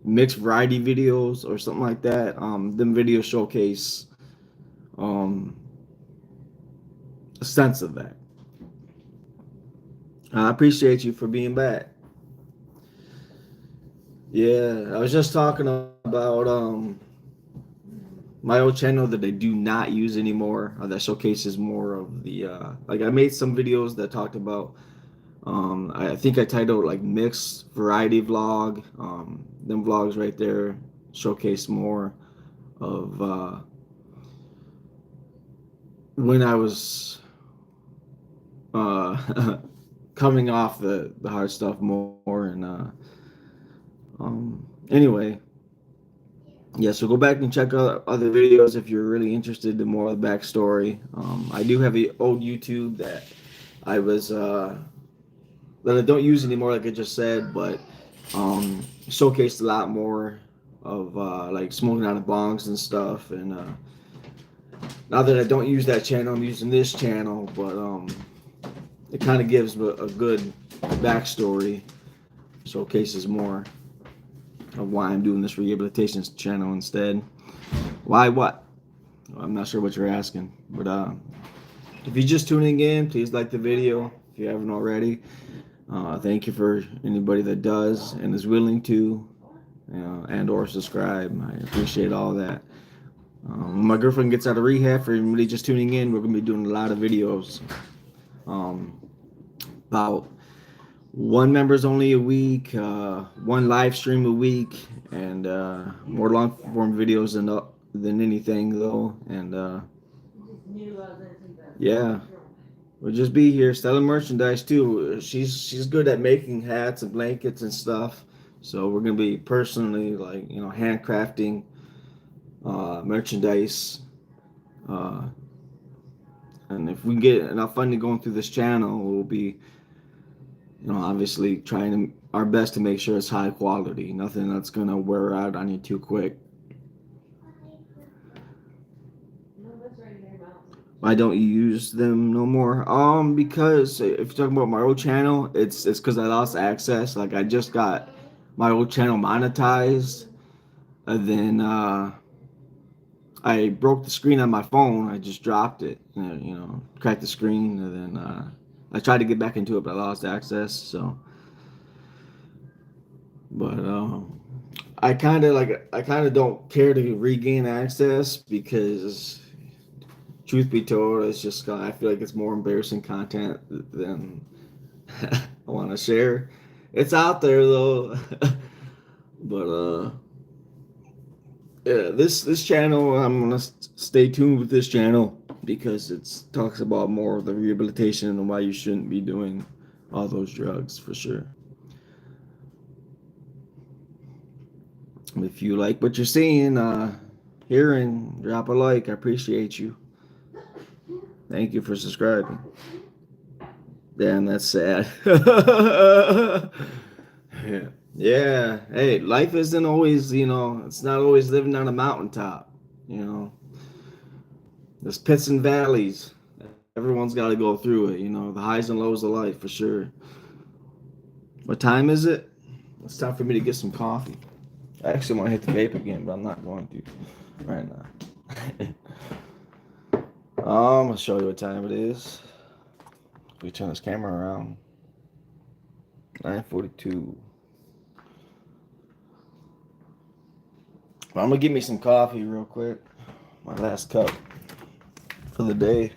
mixed variety videos or something like that. Them videos showcase um a sense of that. I appreciate you for being back. Yeah, I was just talking about my old channel that I do not use anymore. That showcases more of the like I made some videos that talked about I think I titled like mixed variety vlog. Them vlogs right there showcase more of when I was coming off the hard stuff more and anyway, yeah, so go back and check out other videos if you're really interested in more of the backstory. I do have an old YouTube that I was that I don't use anymore, like I just said, but showcased a lot more of like smoking out of bongs and stuff. And now that I don't use that channel, I'm using this channel, but it kind of gives a good backstory, showcases more of why I'm doing this rehabilitation channel instead. Why what? I'm not sure what you're asking, but if you're just tuning in, please like the video if you haven't already. Thank you for anybody that does and is willing to, and or subscribe. I appreciate all that. When my girlfriend gets out of rehab, for anybody just tuning in, we're gonna be doing a lot of videos. About one members only a week, one live stream a week, and more long form videos than anything though. And yeah. We'll just be here selling merchandise too. She's good at making hats and blankets and stuff. So we're gonna be personally like handcrafting merchandise. And if we get enough funding going through this channel, we'll be obviously trying our best to make sure it's high quality. Nothing that's gonna wear out on you too quick. I don't use them no more. Because if you're talking about my old channel, it's because I lost access. Like I just got my old channel monetized, and then I broke the screen on my phone. I just dropped it, cracked the screen, and then I tried to get back into it, but I lost access. So, but I kind of don't care to regain access because truth be told, it's just I feel like it's more embarrassing content than I want to share. It's out there though, but yeah, this channel I'm gonna stay tuned with this channel because it talks about more of the rehabilitation and why you shouldn't be doing all those drugs for sure. If you like what you're seeing, hearing, drop a like. I appreciate you. Thank you for subscribing. Damn, that's sad. Yeah. Yeah. Hey, life isn't always, it's not always living on a mountaintop. There's pits and valleys. Everyone's got to go through it, the highs and lows of life for sure. What time is it? It's time for me to get some coffee. I actually want to hit the vape again, but I'm not going to right now. I'll show you what time it is. We turn this camera around. 9:42. I'm gonna get me some coffee real quick. My last cup for the day.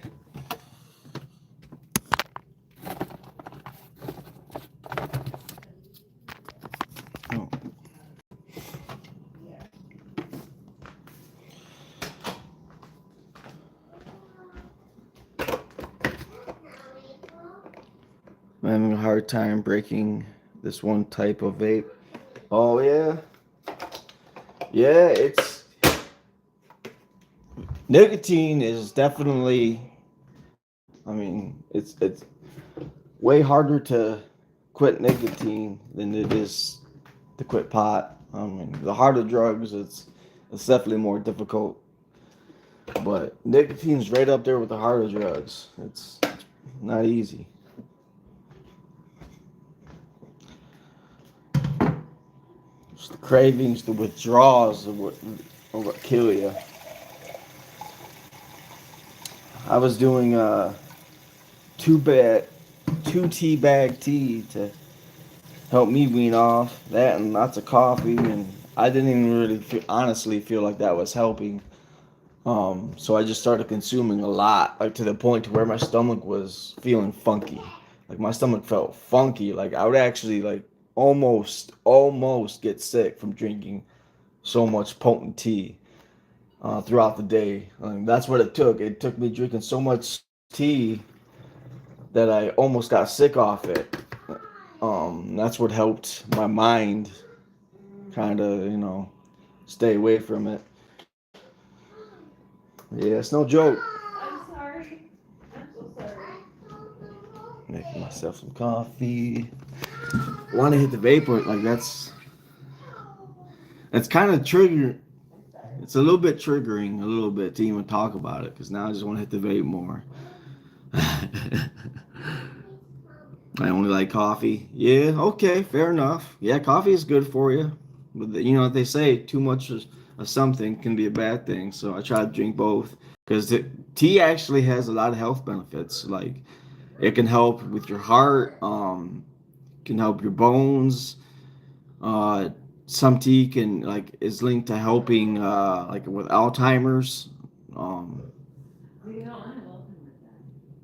Oh. I'm having a hard time breaking this one type of vape. Oh yeah. Yeah, nicotine is definitely, it's way harder to quit nicotine than it is to quit pot. The harder drugs, it's It's definitely more difficult. But nicotine's right up there with the harder drugs. It's not easy. It's the cravings, the withdrawals are what kill you. I was doing two bag, two tea bag tea to help me wean off that, and lots of coffee, and I didn't even really honestly feel like that was helping. So I just started consuming a lot, like to the point to where my stomach was feeling funky. Like my stomach felt funky. Like I would actually like almost get sick from drinking so much potent tea throughout the day. That's what it took. It took me drinking so much tea that I almost got sick off it. That's what helped my mind kind of, stay away from it. Yeah, it's no joke. I'm sorry. I'm so sorry. Making myself some coffee. Want to hit the vapor? Like that's kind of trigger. It's a little bit triggering, a little bit to even talk about it because now I just want to hit the vape more. I only like coffee. Yeah, okay, fair enough. Yeah, coffee is good for you, but they say too much of something can be a bad thing. So I try to drink both because tea actually has a lot of health benefits. Like it can help with your heart, can help your bones. Uh, some tea can like is linked to helping like with Alzheimer's. Um,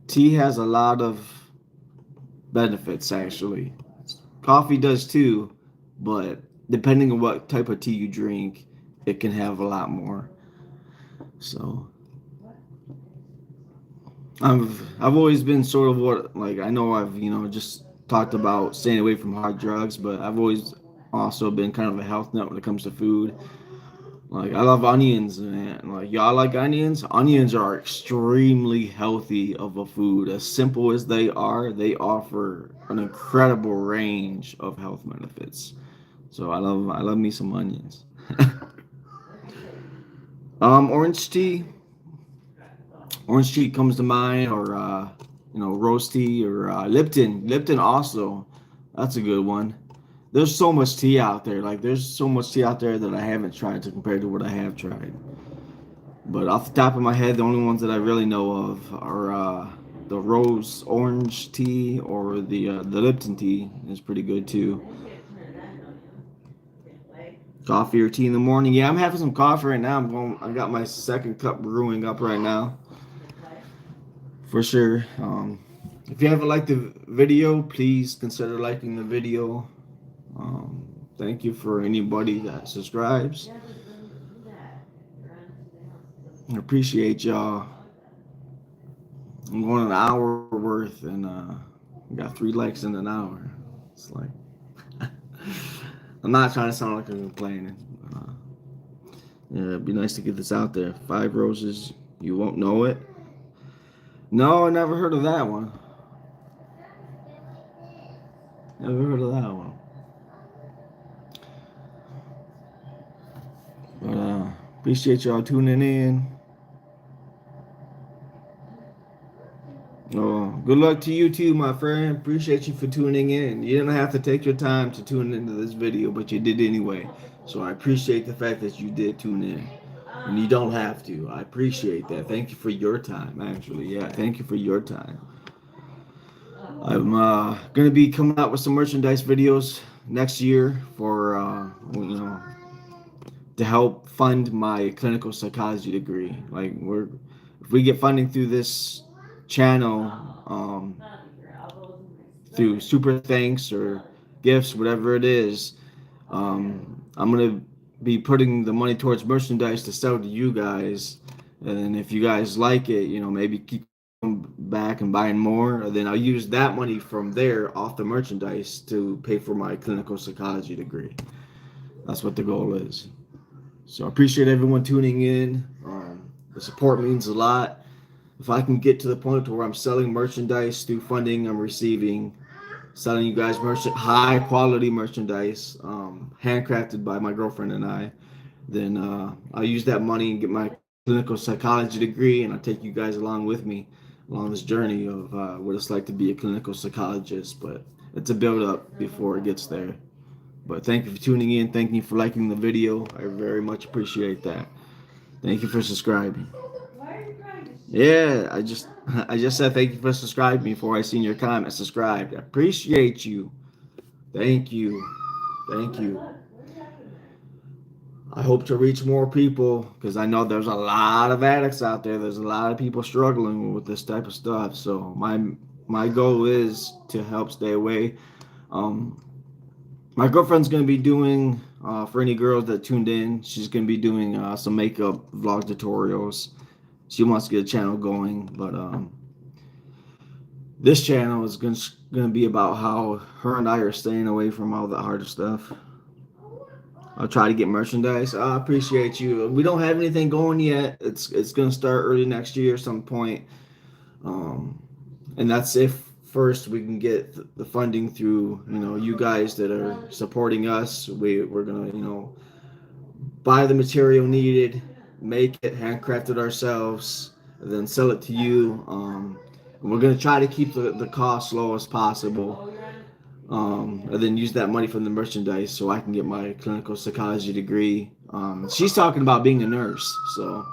tea has a lot of benefits actually. Coffee does too, but depending on what type of tea you drink, it can have a lot more. So I've always been sort of what like I know I've just talked about staying away from hard drugs, but I've always also been kind of a health nut when it comes to food. Like I love onions, man. Like y'all like onions. Onions are extremely healthy of a food. As simple as they offer an incredible range of health benefits. So I love me some onions. Orange tea. Orange tea comes to mind, or rose tea, or Lipton. Lipton also, that's a good one. There's so much tea out there. Like there's so much tea out there that I haven't tried to compare to what I have tried. But off the top of my head, the only ones that I really know of are the rose orange tea or the Lipton tea is pretty good too. Coffee or tea in the morning. Yeah, I'm having some coffee right now. I got my second cup brewing up right now, for sure. If you haven't liked the video, please consider liking the video. Thank you for anybody that subscribes. I appreciate y'all. I'm going an hour worth, and got 3 likes in an hour. It's like I'm not trying to sound like I'm complaining. Yeah, it'd be nice to get this out there. 5 roses, you won't know it. No, I never heard of that one. Never heard of that one. But appreciate y'all tuning in. Oh, good luck to you too, my friend. Appreciate you for tuning in. You didn't have to take your time to tune into this video, but you did anyway. So I appreciate the fact that you did tune in. And you don't have to. I appreciate that. Thank you for your time, actually. Yeah, thank you for your time. I'm going to be coming out with some merchandise videos next year for, to help fund my clinical psychology degree. Like, if we get funding through this channel, through super thanks or gifts, whatever it is, I'm gonna be putting the money towards merchandise to sell to you guys. And if you guys like it, maybe keep coming back and buying more. Then I'll use that money from there off the merchandise to pay for my clinical psychology degree. That's what the goal is. So I appreciate everyone tuning in. The support means a lot. If I can get to the point where I'm selling merchandise through funding I'm receiving, selling you guys high quality merchandise, handcrafted by my girlfriend and I, then I'll use that money and get my clinical psychology degree, and I'll take you guys along with me along this journey of what it's like to be a clinical psychologist. But it's a build up before it gets there. But thank you for tuning in. Thank you for liking the video. I very much appreciate that. Thank you for subscribing. Why are you crying? Yeah, I just said thank you for subscribing before I seen your comment. Subscribed. I appreciate you. Thank you. Thank you. Look, what happened there? I hope to reach more people because I know there's a lot of addicts out there. There's a lot of people struggling with this type of stuff. So my goal is to help stay away. Um, my girlfriend's gonna be doing for any girls that tuned in. She's gonna be doing some makeup vlog tutorials. She wants to get a channel going, but this channel is gonna be about how her and I are staying away from all the harder stuff. I'll try to get merchandise. I appreciate you. We don't have anything going yet. It's gonna start early next year, some point, and that's if first we can get the funding through you guys that are supporting us. We're gonna buy the material needed, make it handcrafted ourselves, and then sell it to you. And we're gonna try to keep the cost low as possible. And then use that money from the merchandise so I can get my clinical psychology degree. She's talking about being a nurse, so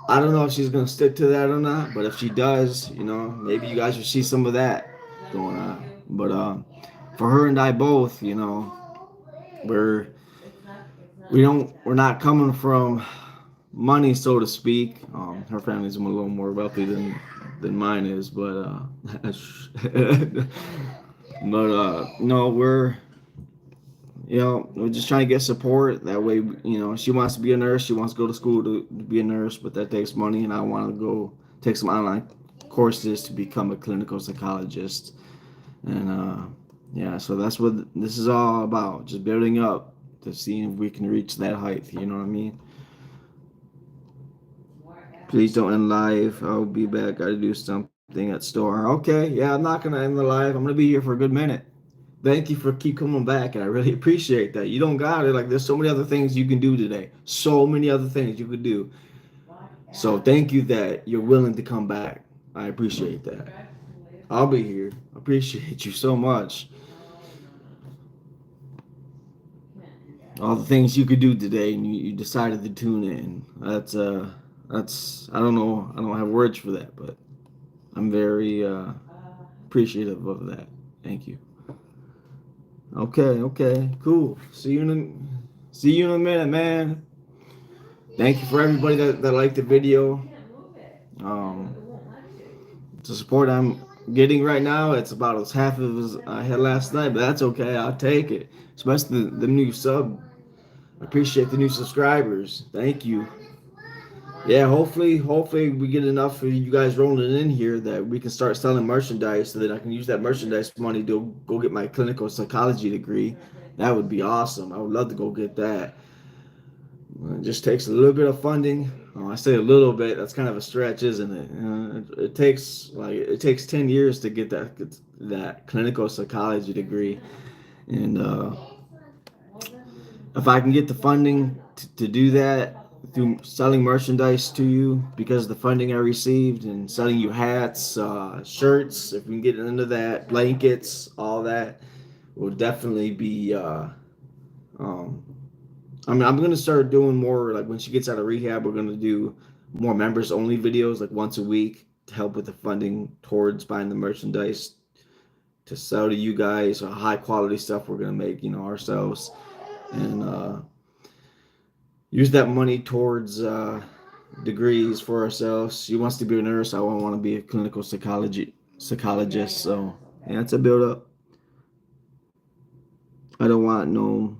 I don't know if she's gonna stick to that or not. But if she does, maybe you guys will see some of that going on. But for her and I both, we're we're not coming from money, so to speak. Her family's a little more wealthy than mine is, but no, we're just trying to get support. That way, she wants to be a nurse. She wants to go to school to be a nurse, but that takes money, and I want to go take some online courses to become a clinical psychologist. And yeah, so that's what this is all about. Just building up to see if we can reach that height. You know what I mean? Please don't end live. I'll be back. Got to do something at store. Okay, yeah, I'm not gonna end the live. I'm gonna be here for a good minute. Thank you for keep coming back, and I really appreciate that. You don't got it. Like there's so many other things you can do today. So many other things you could do. So thank you that you're willing to come back. I appreciate that. I'll be here. Appreciate you so much. All the things you could do today, and you decided to tune in. That's I don't know. I don't have words for that, but I'm very appreciative of that. Thank you. Okay, cool. See you in a minute, man. Thank you for everybody that liked the video. The support I'm getting right now, it's about as half as I had last night, but that's okay. I'll take it. Especially the new sub. I appreciate the new subscribers. Thank you. Yeah, hopefully we get enough of you guys rolling in here that we can start selling merchandise so that I can use that merchandise money to go get my clinical psychology degree. That would be awesome. I would love to go get that. It just takes a little bit of funding. I say a little bit. That's kind of a stretch, isn't it? It takes 10 years to get that clinical psychology degree, and if I can get the funding to do that through selling merchandise to you because of the funding I received and selling you hats, shirts, if we can get into that, blankets, all that will definitely be. I'm going to start doing more like when she gets out of rehab, we're going to do more members only videos like once a week to help with the funding towards buying the merchandise to sell to you guys, high quality stuff we're going to make, ourselves. And use that money towards degrees for ourselves. She wants to be a nurse. I want to be a clinical psychologist. So yeah, it's a build up. I don't want no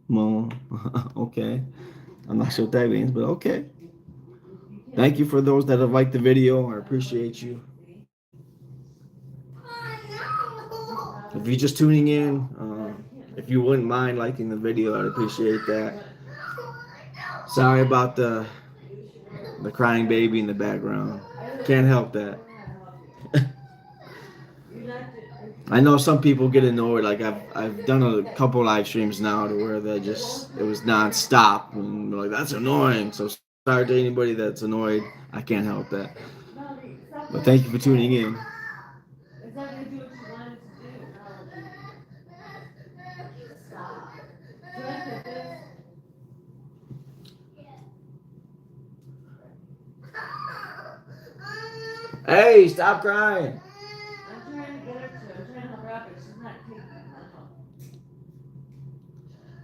more. Okay, I'm not sure what that means, but okay. Thank you for those that have liked the video. I appreciate you. If you're just tuning in, if you wouldn't mind liking the video, I'd appreciate that. Sorry about the crying baby in the background. Can't help that. I know some people get annoyed. Like I've done a couple live streams now to where they just it was nonstop, and they're like that's annoying. So sorry to anybody that's annoyed. I can't help that. Melody, stop But thank you for pushing tuning it. in. It's not gonna do what you want it to do, Melody. Stop. Do you want to put this? Hey, stop crying. I'm trying to get her to. I'm trying to help her out, but she's not taking my help.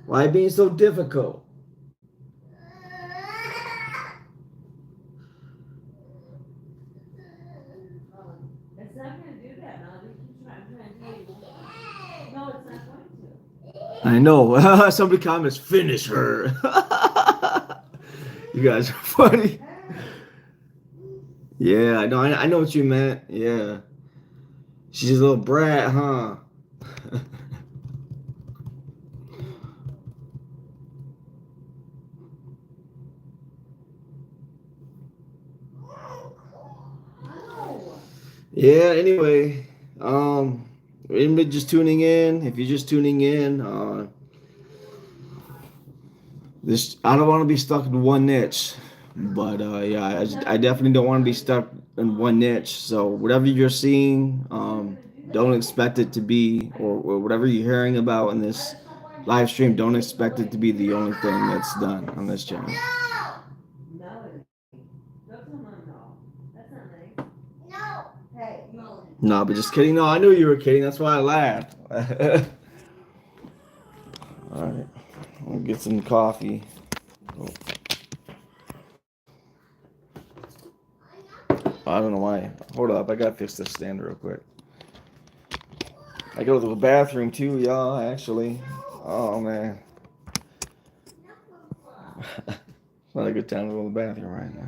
Why being so difficult? It's not gonna do that, Melody. Keep trying. I'm trying to tell you. No, it's not going to. I know. Somebody comments, finish her. You guys are funny. Yeah, I know. I know what you meant. Yeah, she's a little brat, huh? No. Yeah. Anyway, anybody just tuning in? If you're just tuning in, this I don't want to be stuck in one niche, but yeah, I definitely don't want to be stuck in one niche. So whatever you're seeing, don't expect it to be, or whatever you're hearing about in this live stream, don't expect it to be the only thing that's done on this channel. Melody. Don't tell Mom no. That's not nice. No. Hey, Melody. No, but just kidding. No, I knew you were kidding. That's why I laughed. All right, I'll get some coffee. Oh, I don't know why. Hold up, I gotta fix this stand real quick. I go to the bathroom too, y'all. Actually, oh man, it's not a good time to go to the bathroom right now.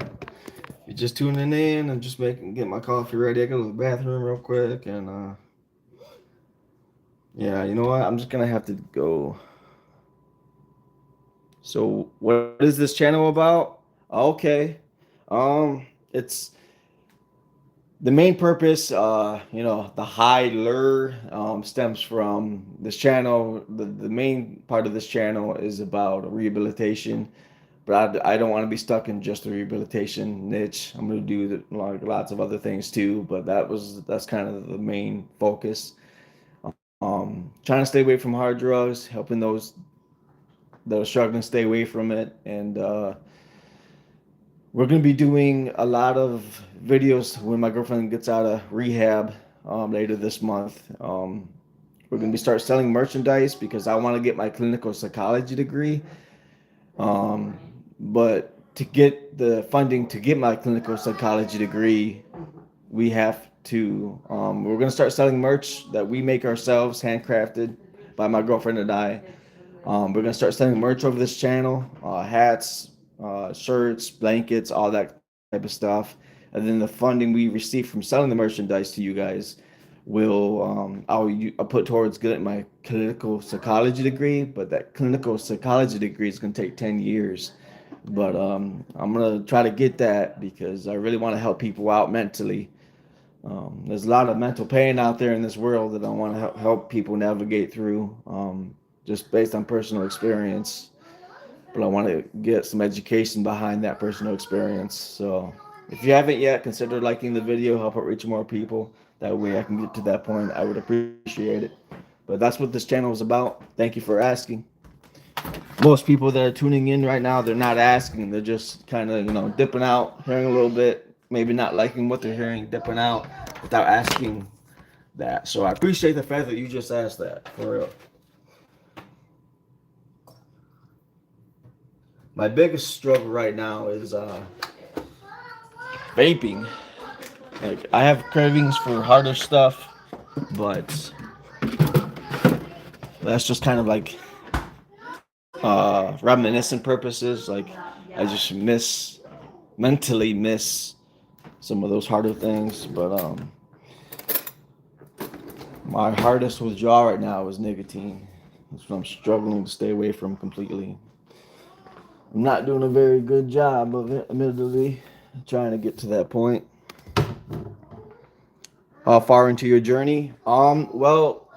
If you're just tuning in, I'm just get my coffee ready. I go to the bathroom real quick, and yeah, you know what? I'm just gonna have to go. So, what is this channel about? Okay, it's the main purpose, the Highlure stems from this channel. The main part of this channel is about rehabilitation, but I don't want to be stuck in just the rehabilitation niche. I'm going to do like lots of other things too, but that's kind of the main focus. Trying to stay away from hard drugs, helping those that are struggling stay away from it, and we're going to be doing a lot of videos when my girlfriend gets out of rehab later this month. We're going to be start selling merchandise because I want to get my clinical psychology degree. Um, but to get the funding to get my clinical psychology degree, we have to, we're going to start selling merch that we make ourselves, handcrafted by my girlfriend and I. We're gonna start selling merch over this channel, hats, shirts, blankets, all that type of stuff. And then the funding we receive from selling the merchandise to you guys will I'll put towards getting my clinical psychology degree. But that clinical psychology degree is gonna take 10 years. But I'm gonna try to get that because I really want to help people out mentally. There's a lot of mental pain out there in this world that I want to help people navigate through, just based on personal experience. But I want to get some education behind that personal experience. So if you haven't yet, consider liking the video, help it reach more people. That way I can get to that point. I would appreciate it. But that's what this channel is about. Thank you for asking. Most people that are tuning in right now, they're not asking. They're just kind of, dipping out, hearing a little bit, maybe not liking what they're hearing, dipping out without asking that. So I appreciate the fact that you just asked that, for real. My biggest struggle right now is vaping. Like I have cravings for harder stuff, but that's just kind of like reminiscent purposes. Like I just mentally miss some of those harder things. But my hardest withdrawal right now is nicotine. That's what I'm struggling to stay away from completely. I'm not doing a very good job of it, admittedly, trying to get to that point. How far into your journey? Well,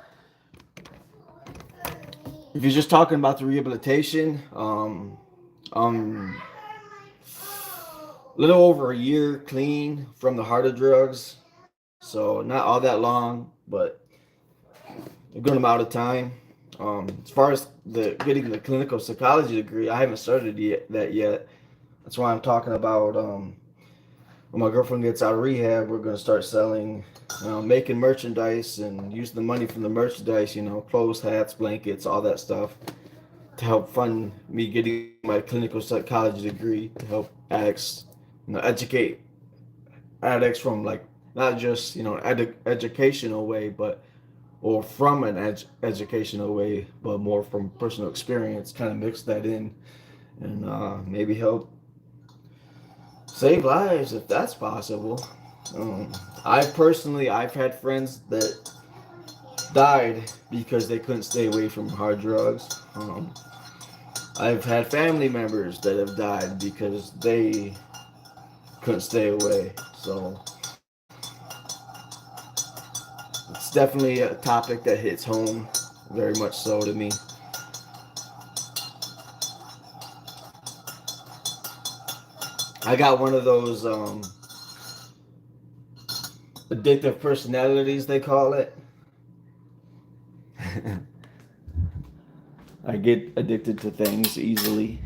if you're just talking about the rehabilitation, um, a little over a year clean from the harder drugs, so not all that long, but a good amount of time. As far as the getting the clinical psychology degree, I haven't started that yet. That's why I'm talking about when my girlfriend gets out of rehab, we're gonna start selling, making merchandise and use the money from the merchandise, clothes, hats, blankets, all that stuff, to help fund me getting my clinical psychology degree to help addicts, educate addicts from like not just educational way, but or from an educational way, but more from personal experience. Kind of mix that in and maybe help save lives if that's possible. Um, I've had friends that died because they couldn't stay away from hard drugs. I've had family members that have died because they couldn't stay away. So it's definitely a topic that hits home very much so to me. I got one of those addictive personalities, they call it. I get addicted to things easily.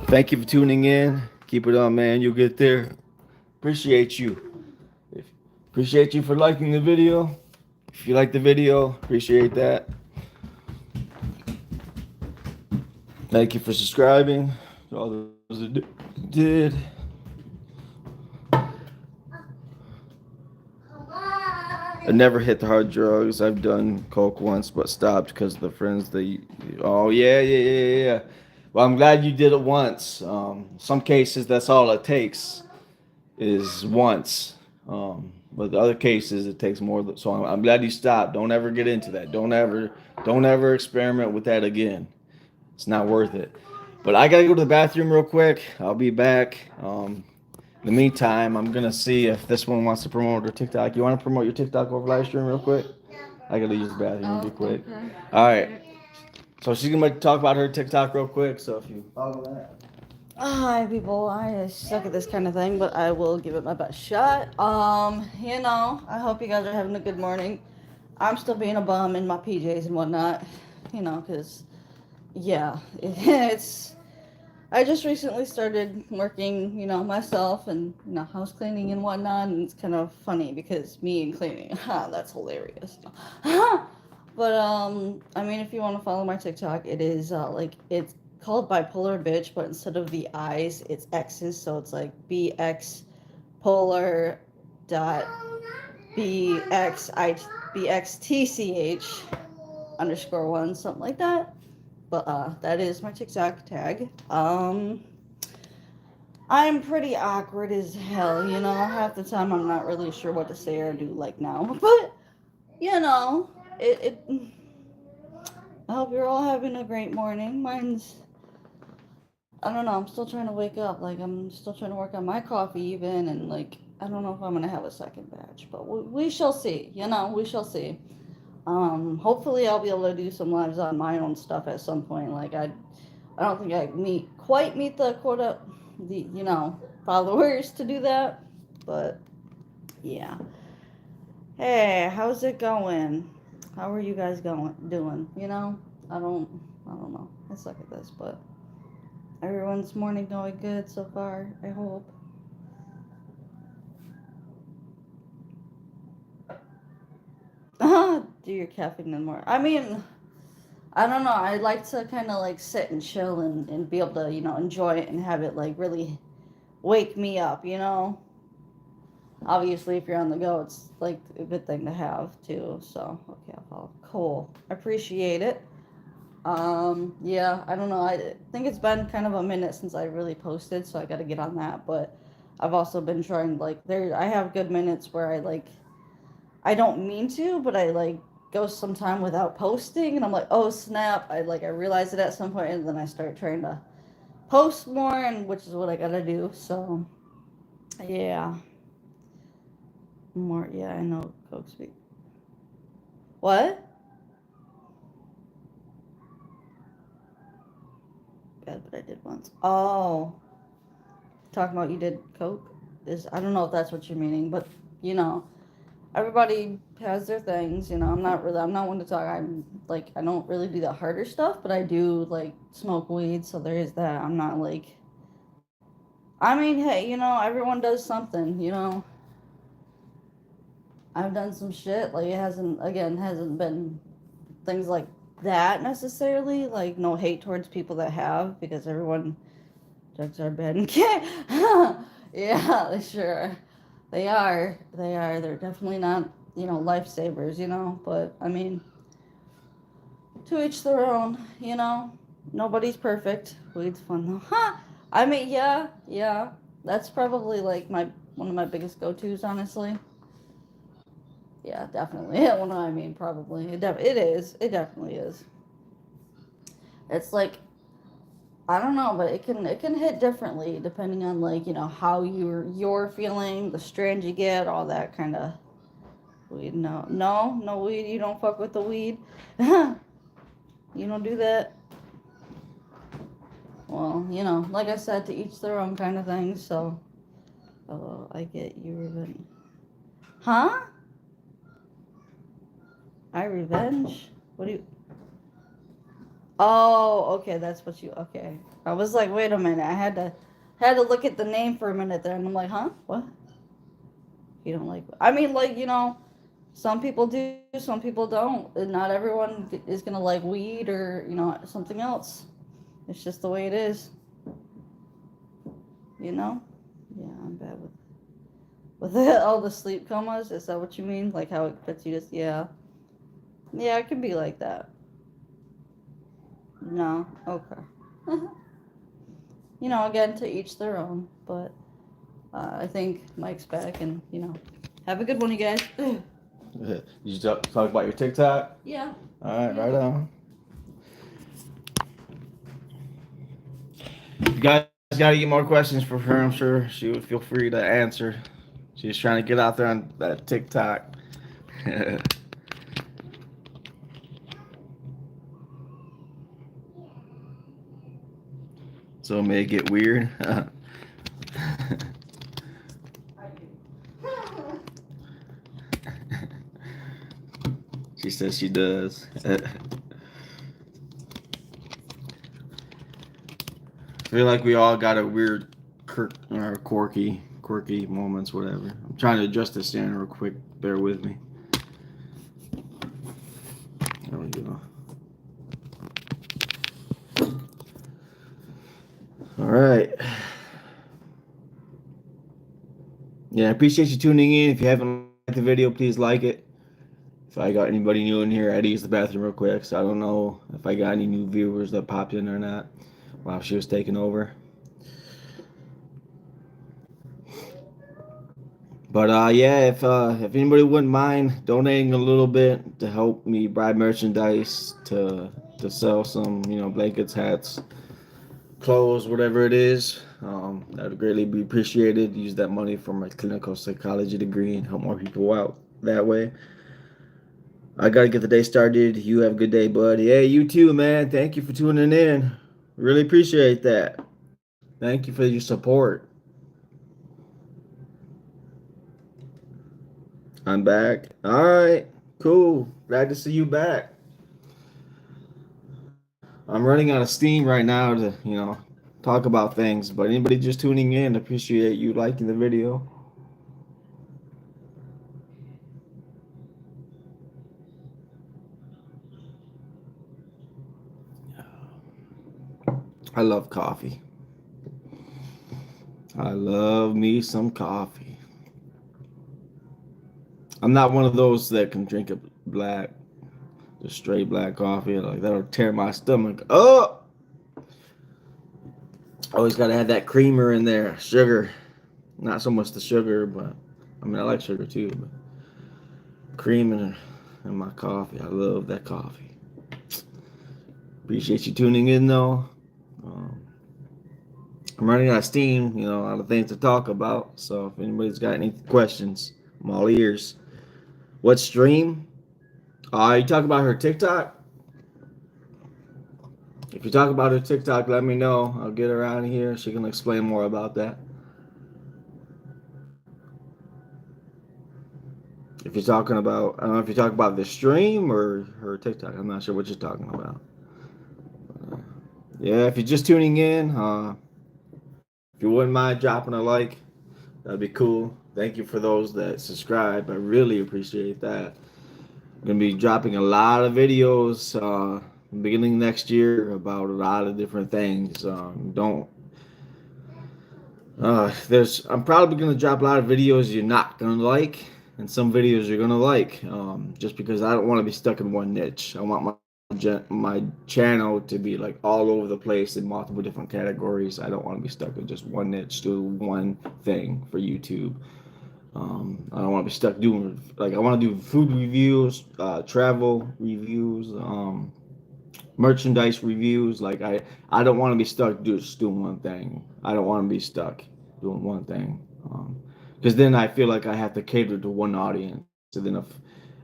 Thank you for tuning in. Keep it on, man. You'll get there. Appreciate you. Appreciate you for liking the video. If you like the video, appreciate that. Thank you for subscribing. To all those that did. I never hit the hard drugs. I've done coke once, but stopped because of the friends that. Oh yeah. Well, I'm glad you did it once. Some cases, that's all it takes is once. But the other cases, it takes more. So I'm glad you stopped. Don't ever get into that. Don't ever experiment with that again. It's not worth it. But I gotta go to the bathroom real quick. I'll be back. In the meantime, I'm gonna see if this one wants to promote her TikTok. You want to promote your TikTok over live stream real quick? I gotta use the bathroom real quick. Okay. All right. So she's gonna talk about her TikTok real quick. So if you follow that. Hi people, I suck at this kind of thing, but I will give it my best shot. I hope you guys are having a good morning. I'm still being a bum in my PJs and whatnot, because, yeah, it's, I just recently started working, myself and, house cleaning and whatnot, and it's kind of funny because me and cleaning, that's hilarious. But, if you want to follow my TikTok, it is, it's called bipolar bitch, but instead of the I's, it's X's, so it's like BX polar dot BXTCH underscore one, something like that. But that is my TikTok tag. I'm pretty awkward as hell, half the time I'm not really sure what to say or do like now. But it I hope you're all having a great morning. I don't know, I'm still trying to wake up. Like, I'm still trying to work on my coffee, even, and, like, I don't know if I'm gonna have a second batch, but we shall see, we shall see. Hopefully I'll be able to do some lives on my own stuff at some point. Like, I don't think I quite meet the quota, followers to do that, but, yeah. Hey, how's it going? How are you guys doing? I don't know. I suck at this, but everyone's morning going good so far, I hope. Do your caffeine in more. I don't know. I like to kind of like sit and chill and be able to, enjoy it and have it like really wake me up. Obviously, if you're on the go, it's like a good thing to have too. So, okay, I'll follow. Cool. Appreciate it. Yeah, I don't know. I think it's been kind of a minute since I really posted, so I got to get on that. But I've also been trying, like, I have good minutes where I don't mean to, but I, like, go some time without posting, and I'm like, oh, snap. I realize it at some point, and then I start trying to post more, and which is what I got to do. So, Yeah. More. Yeah, I know. Coke speak. What? Bad, but I did once. Oh, talking about you did Coke? Is I don't know if that's what you're meaning, but you know, everybody has their things. You know, I'm not one to talk. I'm like, I don't really do the harder stuff, but I do like smoke weed, so there is that. I'm not like, I mean, hey, you know, everyone does something. You know, I've done some shit. Like hasn't been things like that necessarily. Like no hate towards people that have, because everyone drugs are bad and yeah, they sure are. They are. They are. They're definitely not, you know, lifesavers, you know. But I mean, to each their own, you know. Nobody's perfect. Weed's fun though. Huh. I mean, yeah, yeah. That's probably like my one of my biggest go tos, honestly. Yeah, definitely. Yeah, well, no, I mean, probably. It is. It definitely is. It's like I don't know, but it can hit differently depending on like you know how you're feeling, the strand you get, all that kind of weed. No weed. You don't fuck with the weed. You don't do that. Well, you know, like I said, to each their own kind of thing. So, oh, I get you revenge. Huh? I revenge? What do you? Oh, okay, that's what you. Okay, I was like, wait a minute. I had to look at the name for a minute there, and I'm like, huh? What? You don't like? I mean, like you know, some people do, some people don't. And not everyone is gonna like weed or you know something else. It's just the way it is. You know? Yeah, I'm bad with all the sleep comas. Is that what you mean? Like how it puts you just yeah. Yeah, it can be like that. No, okay. You know, again, to each their own. But I think Mike's back, and you know, have a good one, you guys. You talk about your TikTok? Yeah. All right, right on. You guys got to get more questions for her. I'm sure she would feel free to answer. She's trying to get out there on that TikTok. So it may get weird. She says she does. I feel like we all got a weird, or quirky moments, whatever. I'm trying to adjust the stand real quick. Bear with me. There we go. All right. Yeah, I appreciate you tuning in. If you haven't liked the video, please like it. If I got anybody new in here, I had to use the bathroom real quick, so I don't know if I got any new viewers that popped in or not while she was taking over. But yeah, if anybody wouldn't mind donating a little bit to help me buy merchandise to sell some, you know, blankets, hats, clothes, whatever it is, that would greatly be appreciated. Use that money for my clinical psychology degree and help more people out that way. I gotta get the day started. You have a good day, buddy. Hey, you too, man. Thank you for tuning in. Really appreciate that. Thank you for your support. I'm back. All right, cool. Glad to see you back. I'm running out of steam right now to, you know, talk about things. But anybody just tuning in, appreciate you liking the video. I love coffee. I love me some coffee. I'm not one of those that can drink it black, just straight black coffee. Like that'll tear my stomach up. Always gotta have that creamer in there, sugar. Not so much the sugar, but I mean I like sugar too. But cream in my coffee. I love that coffee. Appreciate you tuning in though. Um, I'm running out of steam, a lot of things to talk about. So if anybody's got any questions, I'm all ears. What stream? You talk about her TikTok? If you talk about her TikTok, let me know. I'll get her out of here. She can explain more about that. If you're talking about, I don't know if you're talking about the stream or her TikTok. I'm not sure what you're talking about. Uh, yeah, if you're just tuning in, if you wouldn't mind dropping a like, that'd be cool. Thank you for those that subscribe. I really appreciate that. I'm gonna be dropping a lot of videos beginning next year about a lot of different things. Don't there's I'm probably gonna drop a lot of videos you're not gonna like, and some videos you're gonna like. Just because I don't want to be stuck in one niche. I want my channel to be like all over the place in multiple different categories. I don't want to be stuck in just one niche, do one thing for YouTube. I don't want to be stuck doing like I want to do food reviews, travel reviews, merchandise reviews. Like I don't want to be stuck just doing one thing. I don't want to be stuck doing one thing, because then I feel like I have to cater to one audience. So then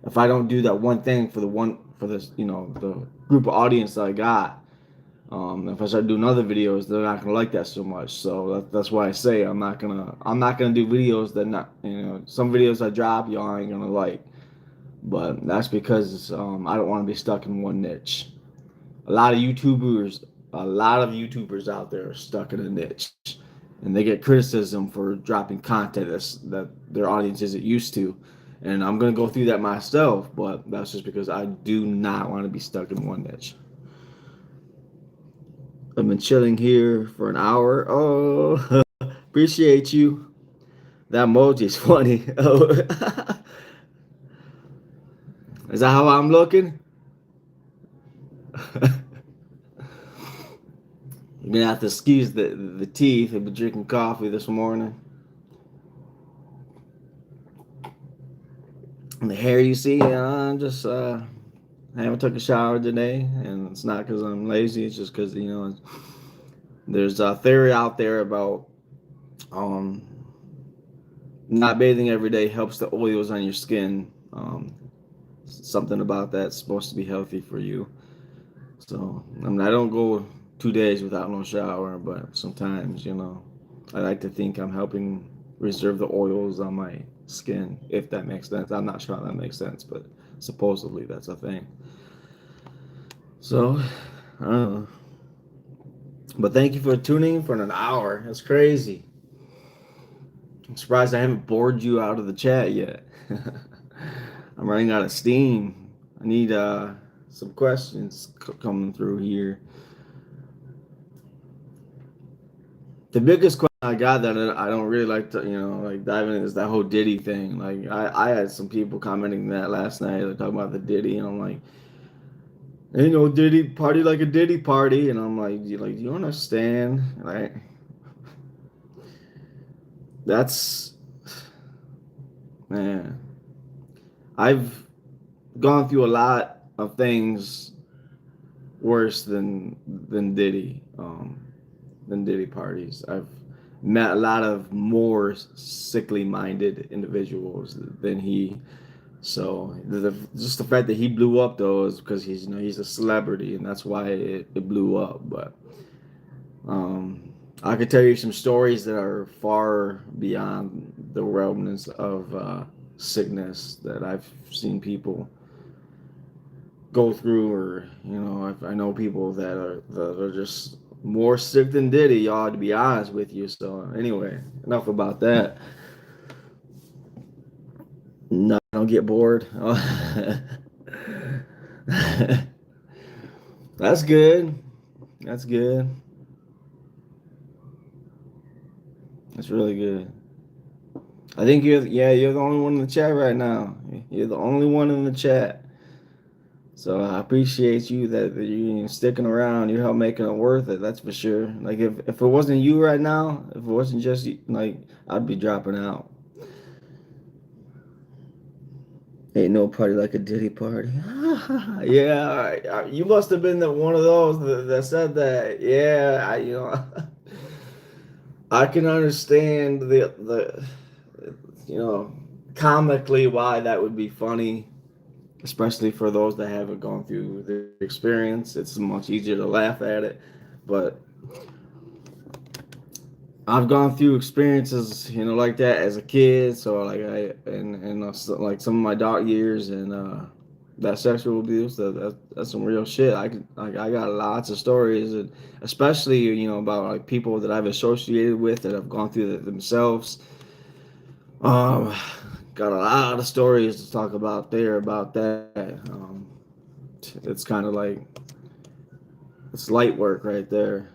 if I don't do that one thing for this the group of audience that I got, if I start doing other videos, they're not gonna like that so much. So that's why I say I'm not gonna do videos that not some videos I drop y'all ain't gonna like, but that's because I don't want to be stuck in one niche. A lot of YouTubers, a lot of YouTubers out there are stuck in a niche, and they get criticism for dropping content that their audience isn't used to. And I'm gonna go through that myself, but that's just because I do not want to be stuck in one niche. I've been chilling here for an hour. Oh, appreciate you. That emoji's funny. Oh, is that how I'm looking? You're gonna have to excuse the teeth. I've been drinking coffee this morning. And the hair you see, I'm just I haven't took a shower today, and it's not because I'm lazy. It's just because there's a theory out there about um not bathing every day helps the oils on your skin. Something about that's supposed to be healthy for you. So I mean, I don't go 2 days without no shower, but sometimes I like to think I'm helping reserve the oils on my skin, if that makes sense. I'm not sure how that makes sense, but supposedly that's a thing. So, I don't know. But thank you for tuning in for an hour. That's crazy. I'm surprised I haven't bored you out of the chat yet. I'm running out of steam. I need some questions coming through here. The biggest question I got that I don't really like to, like diving in is that whole Diddy thing. Like I had some people commenting that last night. They're talking about the Diddy, and I'm like, ain't no Diddy party like a Diddy party, and I'm like, do you understand? Like, that's man. I've gone through a lot of things worse than Diddy, than Diddy parties. I've met a lot of more sickly minded individuals than he. So just the fact that he blew up though is because he's a celebrity, and that's why it blew up. But I could tell you some stories that are far beyond the realms of sickness that I've seen people go through, or I know people that are just more sick than Diddy, y'all. To be honest with you. So anyway, enough about that. No, don't get bored. That's good. That's good. That's really good. I think you're the only one in the chat right now. You're the only one in the chat. So I appreciate you that you're sticking around. You help making it worth it. That's for sure. Like if it wasn't you right now, if it wasn't just you, like I'd be dropping out. Ain't no party like a Diddy party. Yeah, you must have been one of those that said that. Yeah, I can understand the you know, comically why that would be funny, especially for those that haven't gone through the experience. It's much easier to laugh at it, but I've gone through experiences, like that as a kid. So like like some of my dark years and that sexual abuse. That's some real shit. I got lots of stories, and especially about like people that I've associated with that have gone through it themselves. Um, got a lot of stories to talk about there about that. It's kind of like it's light work right there.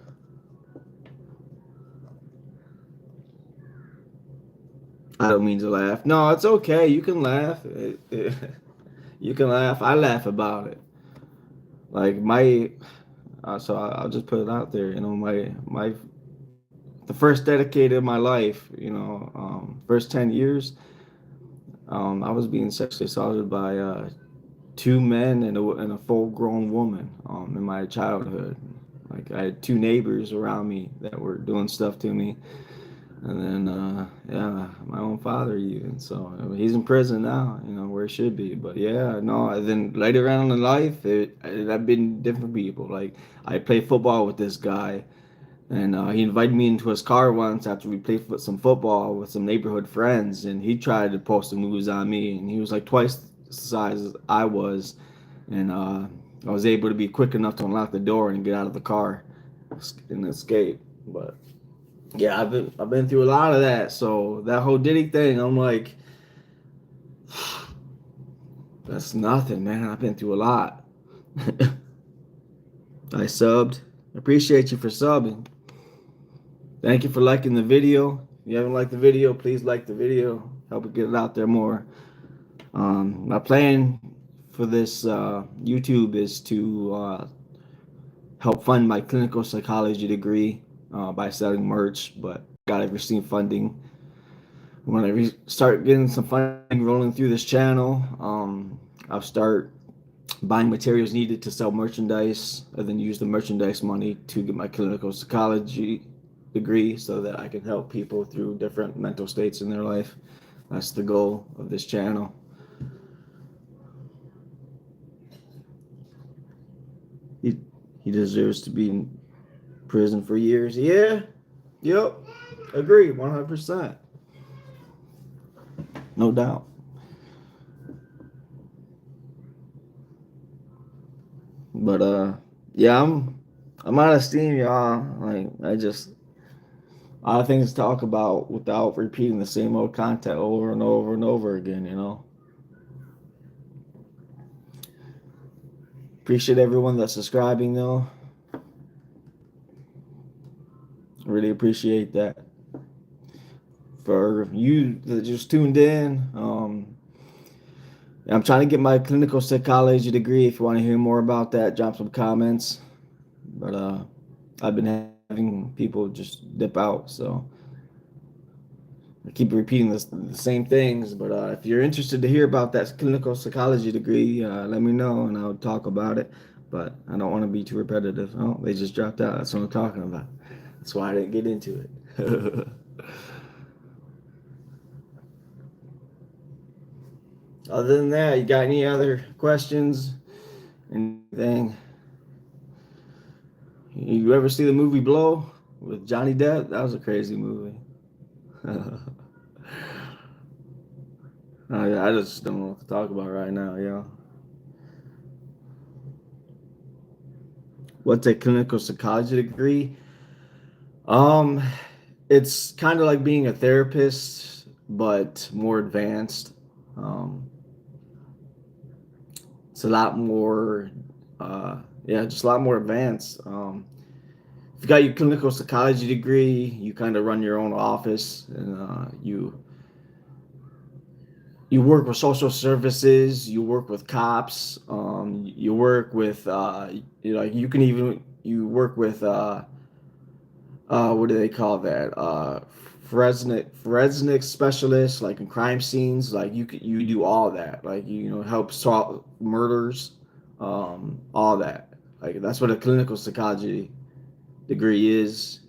I don't mean to laugh. No, it's okay. You can laugh. You can laugh. I laugh about it. Like so I'll just put it out there. The first decade of my life. First 10 years, I was being sexually assaulted by two men and a full-grown woman in my childhood. Like I had two neighbors around me that were doing stuff to me, and then yeah, my own father even. So he's in prison now, where he should be. But yeah, no. And then later on in life, I've been different people. Like I played football with this guy, and he invited me into his car once after we played some football with some neighborhood friends, and he tried to post some moves on me, and he was like twice the size as I was, and I was able to be quick enough to unlock the door and get out of the car and escape. But yeah, I've been through a lot of that. So that whole Diddy thing, I'm like, that's nothing, man. I've been through a lot. I subbed. Appreciate you for subbing. Thank you for liking the video. If you haven't liked the video, please like the video. Help it get it out there more. My plan for this YouTube is to help fund my clinical psychology degree by selling merch, but got to receive funding. When I start getting some funding rolling through this channel, I'll start buying materials needed to sell merchandise, and then use the merchandise money to get my clinical psychology degree so that I can help people through different mental states in their life. That's the goal of this channel. He deserves to be in prison for years. Yeah. Yep. Agree. 100%. No doubt. But yeah, I'm out of steam, y'all. Like I just a lot of things to talk about without repeating the same old content over and over and over again. Appreciate everyone that's subscribing though. Really appreciate that. For you that just tuned in, I'm trying to get my clinical psychology degree. If you want to hear more about that, drop some comments. But I've been having people just dip out, so I keep repeating the same things. But if you're interested to hear about that clinical psychology degree, let me know and I'll talk about it. But I don't want to be too repetitive. Oh, they just dropped out. That's what I'm talking about. That's why I didn't get into it. Other than that, you got any other questions? Anything? You ever see the movie Blow with Johnny Depp? That was a crazy movie. I just don't know what to talk about right now, yo. What's a clinical psychology degree? Um, it's kind of like being a therapist, but more advanced. Um, it's a lot more, yeah, just a lot more advanced. If you got your clinical psychology degree, you kind of run your own office, and you work with social services, you work with cops, you work with you can even you work with what do they call that, forensic specialists, like in crime scenes. Like you do all that, like help solve murders, all that. Like that's what a clinical psychology degree is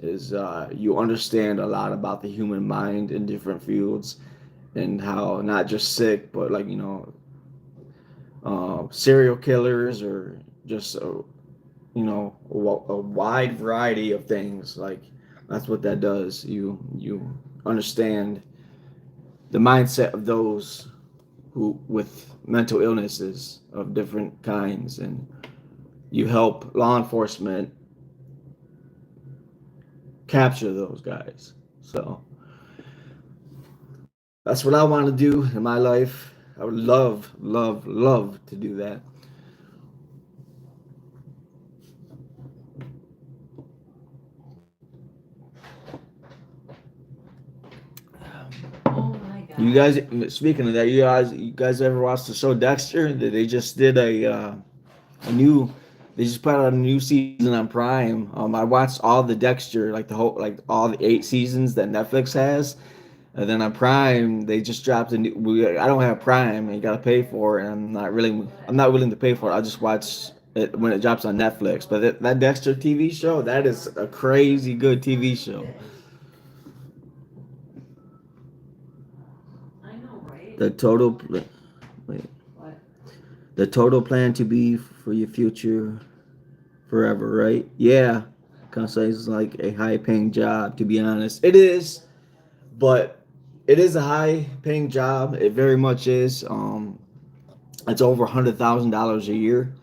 you understand a lot about the human mind in different fields, and how not just sick, but like serial killers, or just a wide variety of things. Like that's what that does. You understand the mindset of those who with mental illnesses of different kinds, and you help law enforcement capture those guys. So that's what I want to do in my life. I would love, love, love to do that. Oh my god. You guys, speaking of that, you guys ever watched the show Dexter? They just did a new, they just put out a new season on Prime. I watched all the Dexter, like the whole, like all the 8 seasons that Netflix has. And then on Prime, they just dropped a new. I don't have Prime, and you gotta pay for it. And I'm not willing to pay for it. I'll just watch it when it drops on Netflix. But that Dexter TV show, that is a crazy good TV show. I know, right? The total, wait, What? the total plan to be for your future forever, right? Yeah, kind of sounds like a high-paying job. To be honest, it is, but it is a high-paying job. It very much is. It's over $100,000 a year,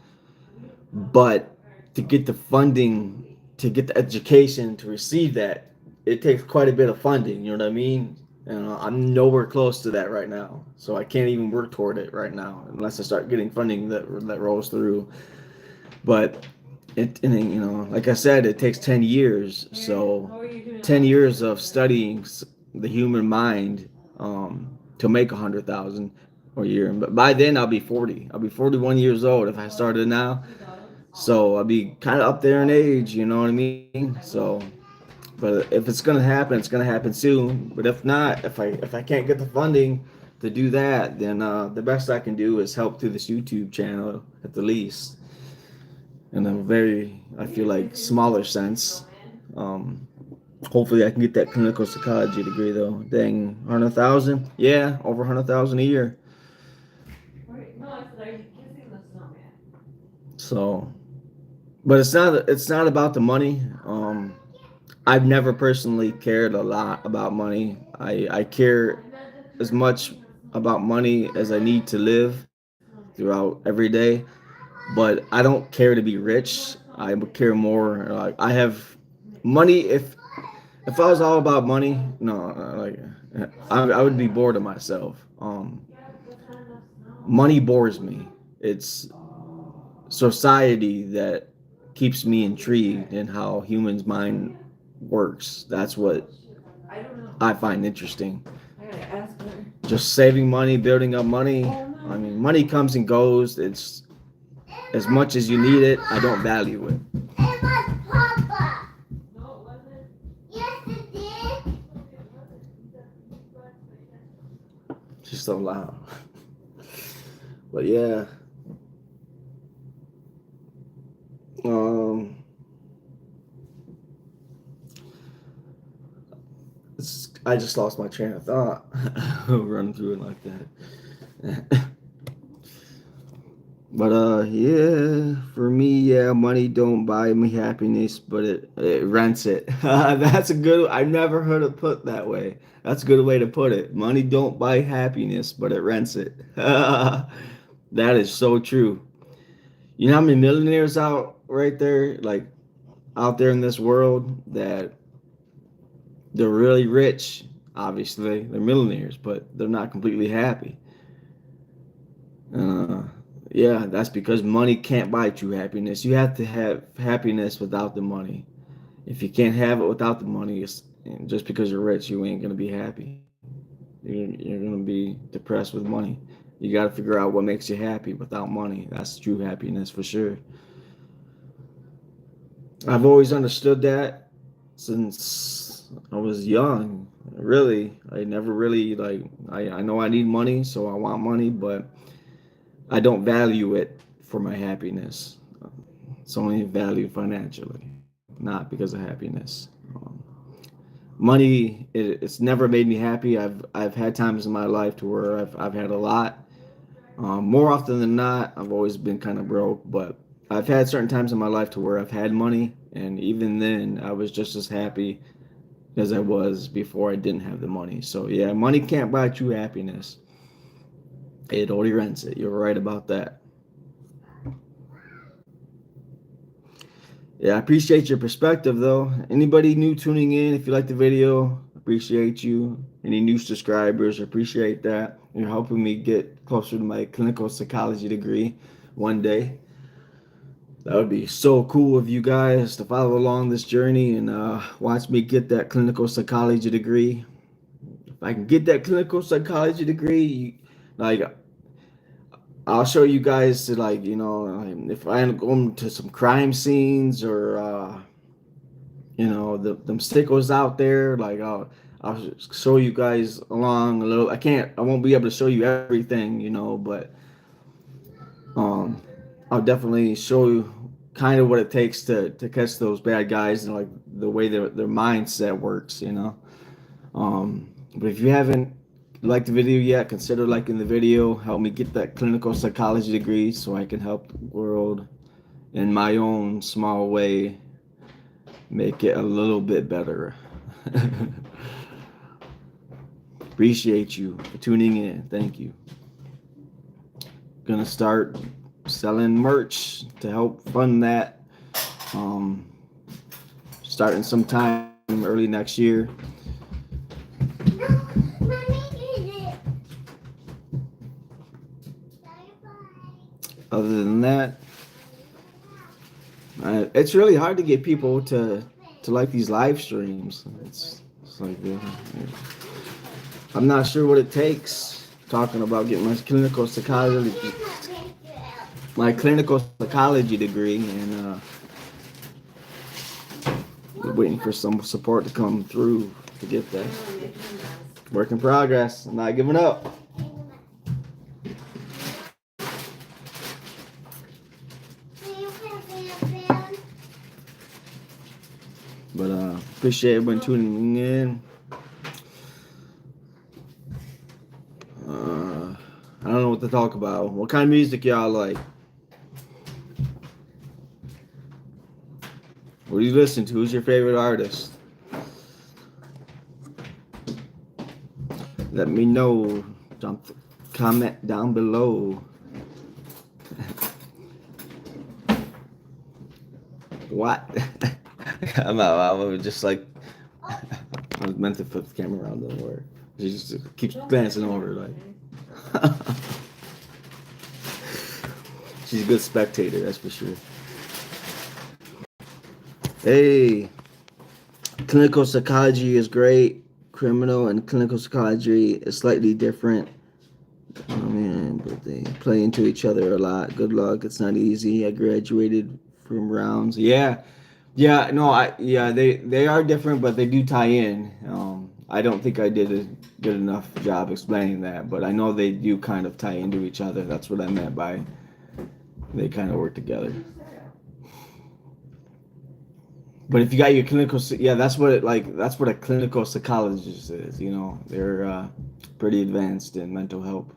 but to get the funding, to get the education to receive that, it takes quite a bit of funding. You know what I mean? And I'm nowhere close to that right now, so I can't even work toward it right now unless I start getting funding that rolls through. But like I said, it takes 10 years. So How are you doing? 10 years of studying the human mind, to make 100,000 a year. But by then I'll be 40. I'll be 41 years old if I started now. So I'll be kind of up there in age. You know what I mean? So, but if it's gonna happen, it's gonna happen soon. But if not, if I can't get the funding to do that, then the best I can do is help through this YouTube channel at the least, in a very, I feel like, smaller sense. Um, Hopefully, I can get that clinical psychology degree though. Dang, 100,000? Yeah, over 100,000 a year. No, I said, are you kissing the snowman? So, but it's not about the money. I've never personally cared a lot about money. I care as much about money as I need to live throughout every day. But I don't care to be rich. I would care more. Like I have money. If I was all about money, no, like I would be bored of myself. Money bores me. It's society that keeps me intrigued in how humans' mind works. That's what I don't know. I find interesting. I gotta ask her. Just saving money, building up money. Oh, no. I mean, money comes and goes. It's as much as you need it. I don't value it. It was Papa. No, it wasn't. Yes, it did. She's so loud. But yeah. I just lost my train of thought. Running through it like that. But yeah, for me, yeah, money don't buy me happiness, but it rents it. That's a good. I never heard it put that way. That's a good way to put it. Money don't buy happiness, but it rents it. That is so true. You know how many millionaires out right there, like out there in this world, that they're really rich. Obviously, they're millionaires, but they're not completely happy. Uh, yeah, that's because money can't buy true happiness. You have to have happiness without the money. If you can't have it without the money, just because you're rich, you ain't gonna be happy. You're gonna be depressed with money. You got to figure out what makes you happy without money. That's true happiness for sure. I've always understood that since I was young. Really, I never really like. I know I need money, so I want money, but I don't value it for my happiness. It's only valued financially. not because of happiness. Money, it's never made me happy. I've had times in my life to where I've had a lot. More often than not, I've always been kind of broke, but I've had certain times in my life to where I've had money, and even then, I was just as happy as I was before I didn't have the money. So yeah, money can't buy true happiness. It only rents it. You're right about that. Yeah, I appreciate your perspective though. Anybody new tuning in, if you like the video, appreciate you. Any new subscribers, appreciate that. You're helping me get closer to my clinical psychology degree one day. That would be so cool of you guys to follow along this journey and watch me get that clinical psychology degree. If I can get that clinical psychology degree, like I'll show you guys to like if I end up going to some crime scenes or them stickers out there, like I'll show you guys along a little. I won't be able to show you everything, but um I'll definitely show you kind of what it takes to catch those bad guys and like the way their mindset works. But if you haven't liked the video yet, consider liking the video. Help me get that clinical psychology degree so I can help the world in my own small way make it a little bit better. Appreciate you for tuning in. Thank you. Gonna start selling merch to help fund that. Starting sometime early next year. No, Mommy did it. Bye-bye. Other than that, it's really hard to get people to like these live streams. It's like I'm not sure what it takes. Talking about getting my clinical psychology degree, and waiting for some support to come through to get that. Work in progress. I'm not giving up. But appreciate everyone tuning in. I don't know what to talk about. What kind of music y'all like? What do you listen to? Who's your favorite artist? Let me know. Comment down below. What? I'm out. I was just like, I was meant to flip the camera around. Don't worry. She just keeps glancing over like. She's a good spectator, that's for sure. Hey, clinical psychology is great. Criminal and clinical psychology is slightly different. Oh man, but they play into each other a lot. Good luck. It's not easy. I graduated from rounds. Yeah, no, they are different, but they do tie in. I don't think I did a good enough job explaining that, but I know they do kind of tie into each other. That's what I meant by they kind of work together. But if you got your clinical, that's what that's what a clinical psychologist is. They're pretty advanced in mental health.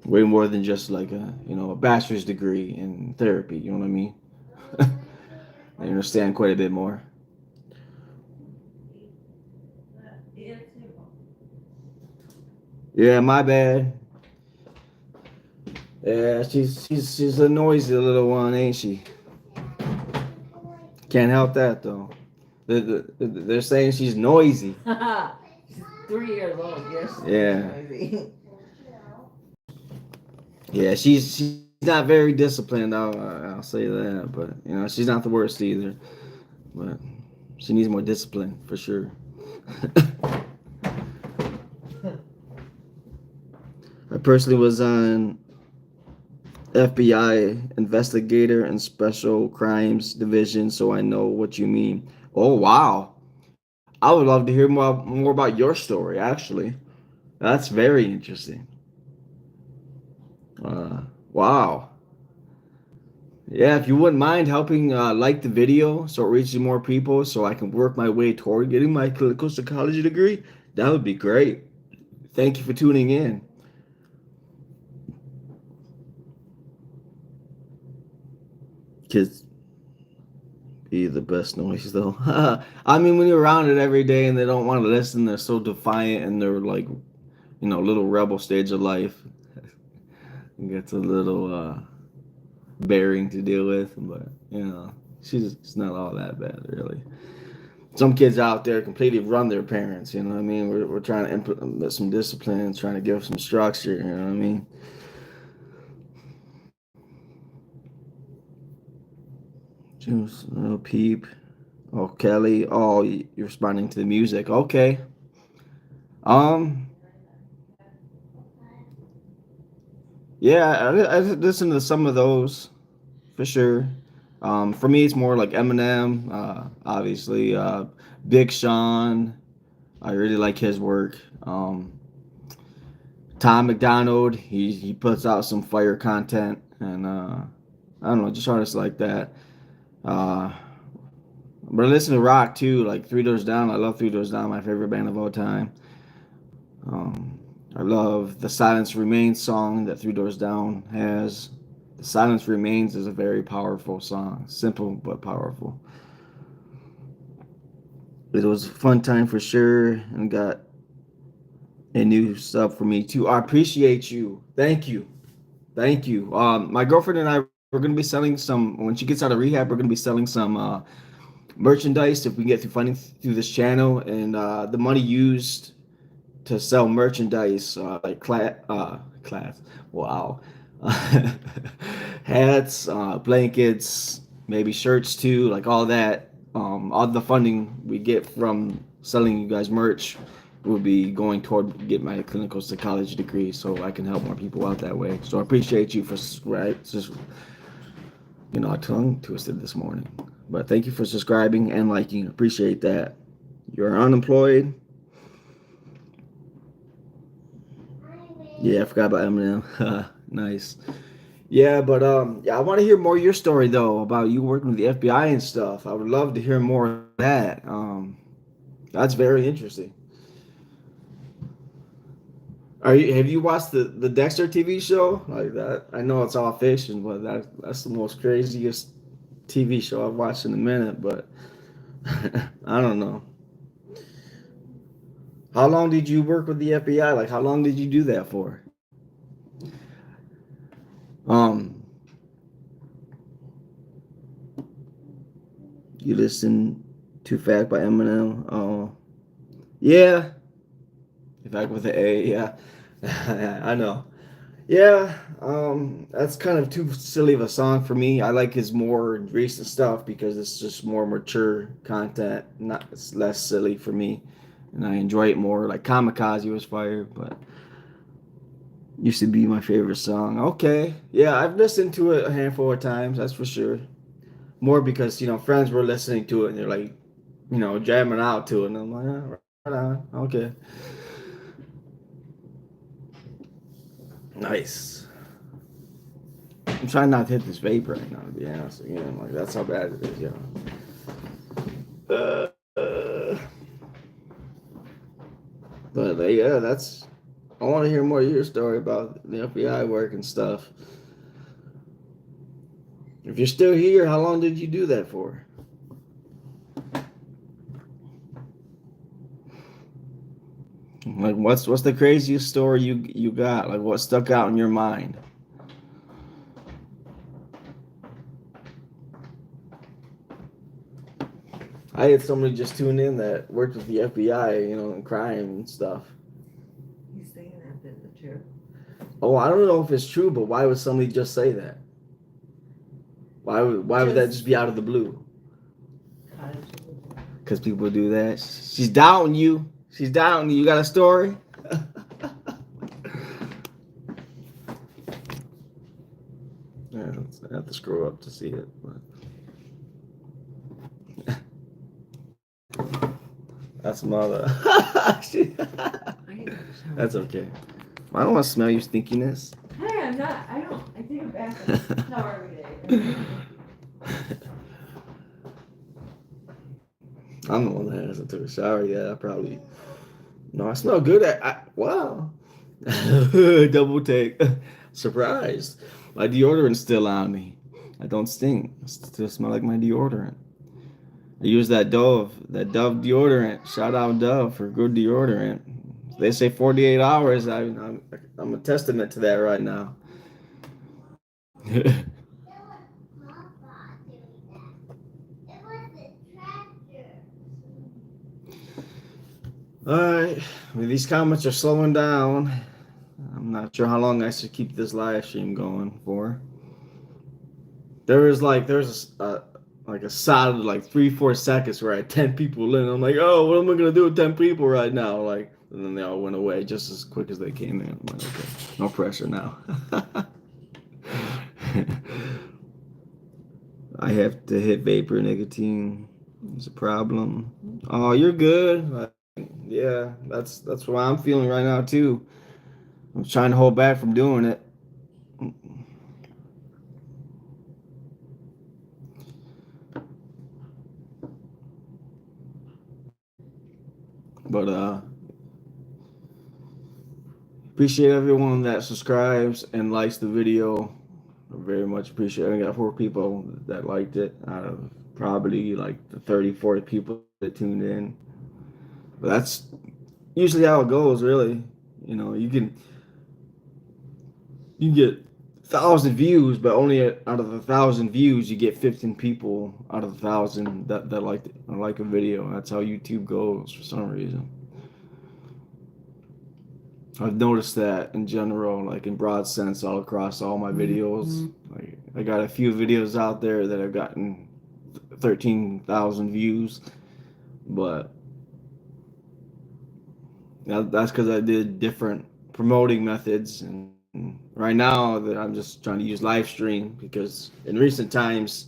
Way more than just like a bachelor's degree in therapy. You know what I mean? They understand quite a bit more. Yeah, my bad. Yeah, she's a noisy little one, ain't she? Can't help that though. They're saying she's noisy. She's 3 years old. Yes. Yeah. Yeah, she's not very disciplined. I'll say that, but she's not the worst either. But she needs more discipline for sure. I personally was on FBI investigator and special crimes division, so I know what you mean. Oh wow, I would love to hear more about your story. Actually, that's very interesting. Wow. Yeah, if you wouldn't mind helping like the video so it reaches more people so I can work my way toward getting my clinical psychology degree, that would be great. Thank you for tuning in. Kids be the best noise though. I mean, when you're around it every day and they don't want to listen, they're so defiant and they're like, little rebel stage of life. It gets a little bearing to deal with, but she's not all that bad really. Some kids out there completely run their parents. You know what I mean? We're trying to implement some discipline, trying to give some structure. You know what I mean? Juice, little peep. Oh, Kelly. Oh, you're responding to the music. Okay. Um. Yeah, I listen to some of those for sure. For me, it's more like Eminem. Obviously, Big Sean. I really like his work. Tom McDonald, he puts out some fire content, and I don't know, just artists like that. Uh, but I listen to rock too, like Three Doors Down. I love Three Doors Down, my favorite band of all time. Um, I love the Silence Remains song that Three Doors Down has. The Silence Remains is a very powerful song, simple but powerful. It was a fun time for sure, and got a new sub for me too. I appreciate you. Thank you. Thank you. My girlfriend and I we're gonna be selling some when she gets out of rehab. We're gonna be selling some merchandise if we can get through funding through this channel, and the money used to sell merchandise like class. Wow, hats, blankets, maybe shirts too, like all that. All the funding we get from selling you guys merch will be going toward get my clinical psychology degree, so I can help more people out that way. So I appreciate you for just I tongue twisted this morning, but thank you for subscribing and liking. Appreciate that. You're unemployed. Yeah, I forgot about Eminem. Nice. Yeah, but yeah, I want to hear more of your story though about you working with the FBI and stuff. I would love to hear more of that. That's very interesting. Have you watched the Dexter TV show like that? I know it's all fiction, but that's the most craziest TV show I've watched in a minute. But I don't know. How long did you work with the FBI? Like, how long did you do that for? Um, you listen to Fact by Eminem. Oh, yeah. Fact with the A. Yeah, I know. Yeah, that's kind of too silly of a song for me. I like his more recent stuff because it's just more mature content, not it's less silly for me, and I enjoy it more. Like Kamikaze was fire, but used to be my favorite song. Okay, yeah, I've listened to it a handful of times, that's for sure. More because friends were listening to it and they're like, jamming out to it, and I'm like, oh, right on, okay, nice. I'm trying not to hit this vape right now, to be honest. Again, like that's how bad it is, But yeah, that's. I want to hear more of your story about the FBI work and stuff. If you're still here, how long did you do that for? Like, what's the craziest story you got? Like, what stuck out in your mind? I had somebody just tune in that worked with the FBI, and crime and stuff. You saying that isn't true? Oh, I don't know if it's true, but why would somebody just say that? Why would that just be out of the blue? Because people do that. She's doubting you. She's doubting you. You got a story? Yeah, I have to scroll up to see it. But... That's mother. That's okay. I don't want to smell your stinkiness. Hey, I'm not. I don't. I take a bath and shower every day. I'm the one that hasn't took a shower yet. I probably. No, I smell good. Wow. Double take. Surprised. My deodorant's still on me. I don't stink. I still smell like my deodorant. I use that Dove deodorant. Shout out Dove for good deodorant. They say 48 hours. I'm a testament to that right now. All right, these comments are slowing down. I'm not sure how long I should keep this live stream going for. There's like a solid like 3-4 seconds where I had 10 people in. I'm like, oh, what am I gonna do with 10 people right now? Like, and then they all went away just as quick as they came in. I'm like, okay, no pressure now. I have to hit vapor nicotine. It's a problem. Oh, you're good. Yeah, that's what I'm feeling right now too. I'm trying to hold back from doing it. But appreciate everyone that subscribes and likes the video. I very much appreciate it. I got 4 people that liked it out of probably like the 30, 40 people that tuned in. But that's usually how it goes, really. You know, you get 1,000 views, but only out of the 1,000 views, you get 15 people out of 1,000 that like a video. That's how YouTube goes for some reason. I've noticed that in general, like in broad sense, all across all my videos. Like I got a few videos out there that have gotten 13,000 views, but that's because I did different promoting methods, and right now that I'm just trying to use live stream because in recent times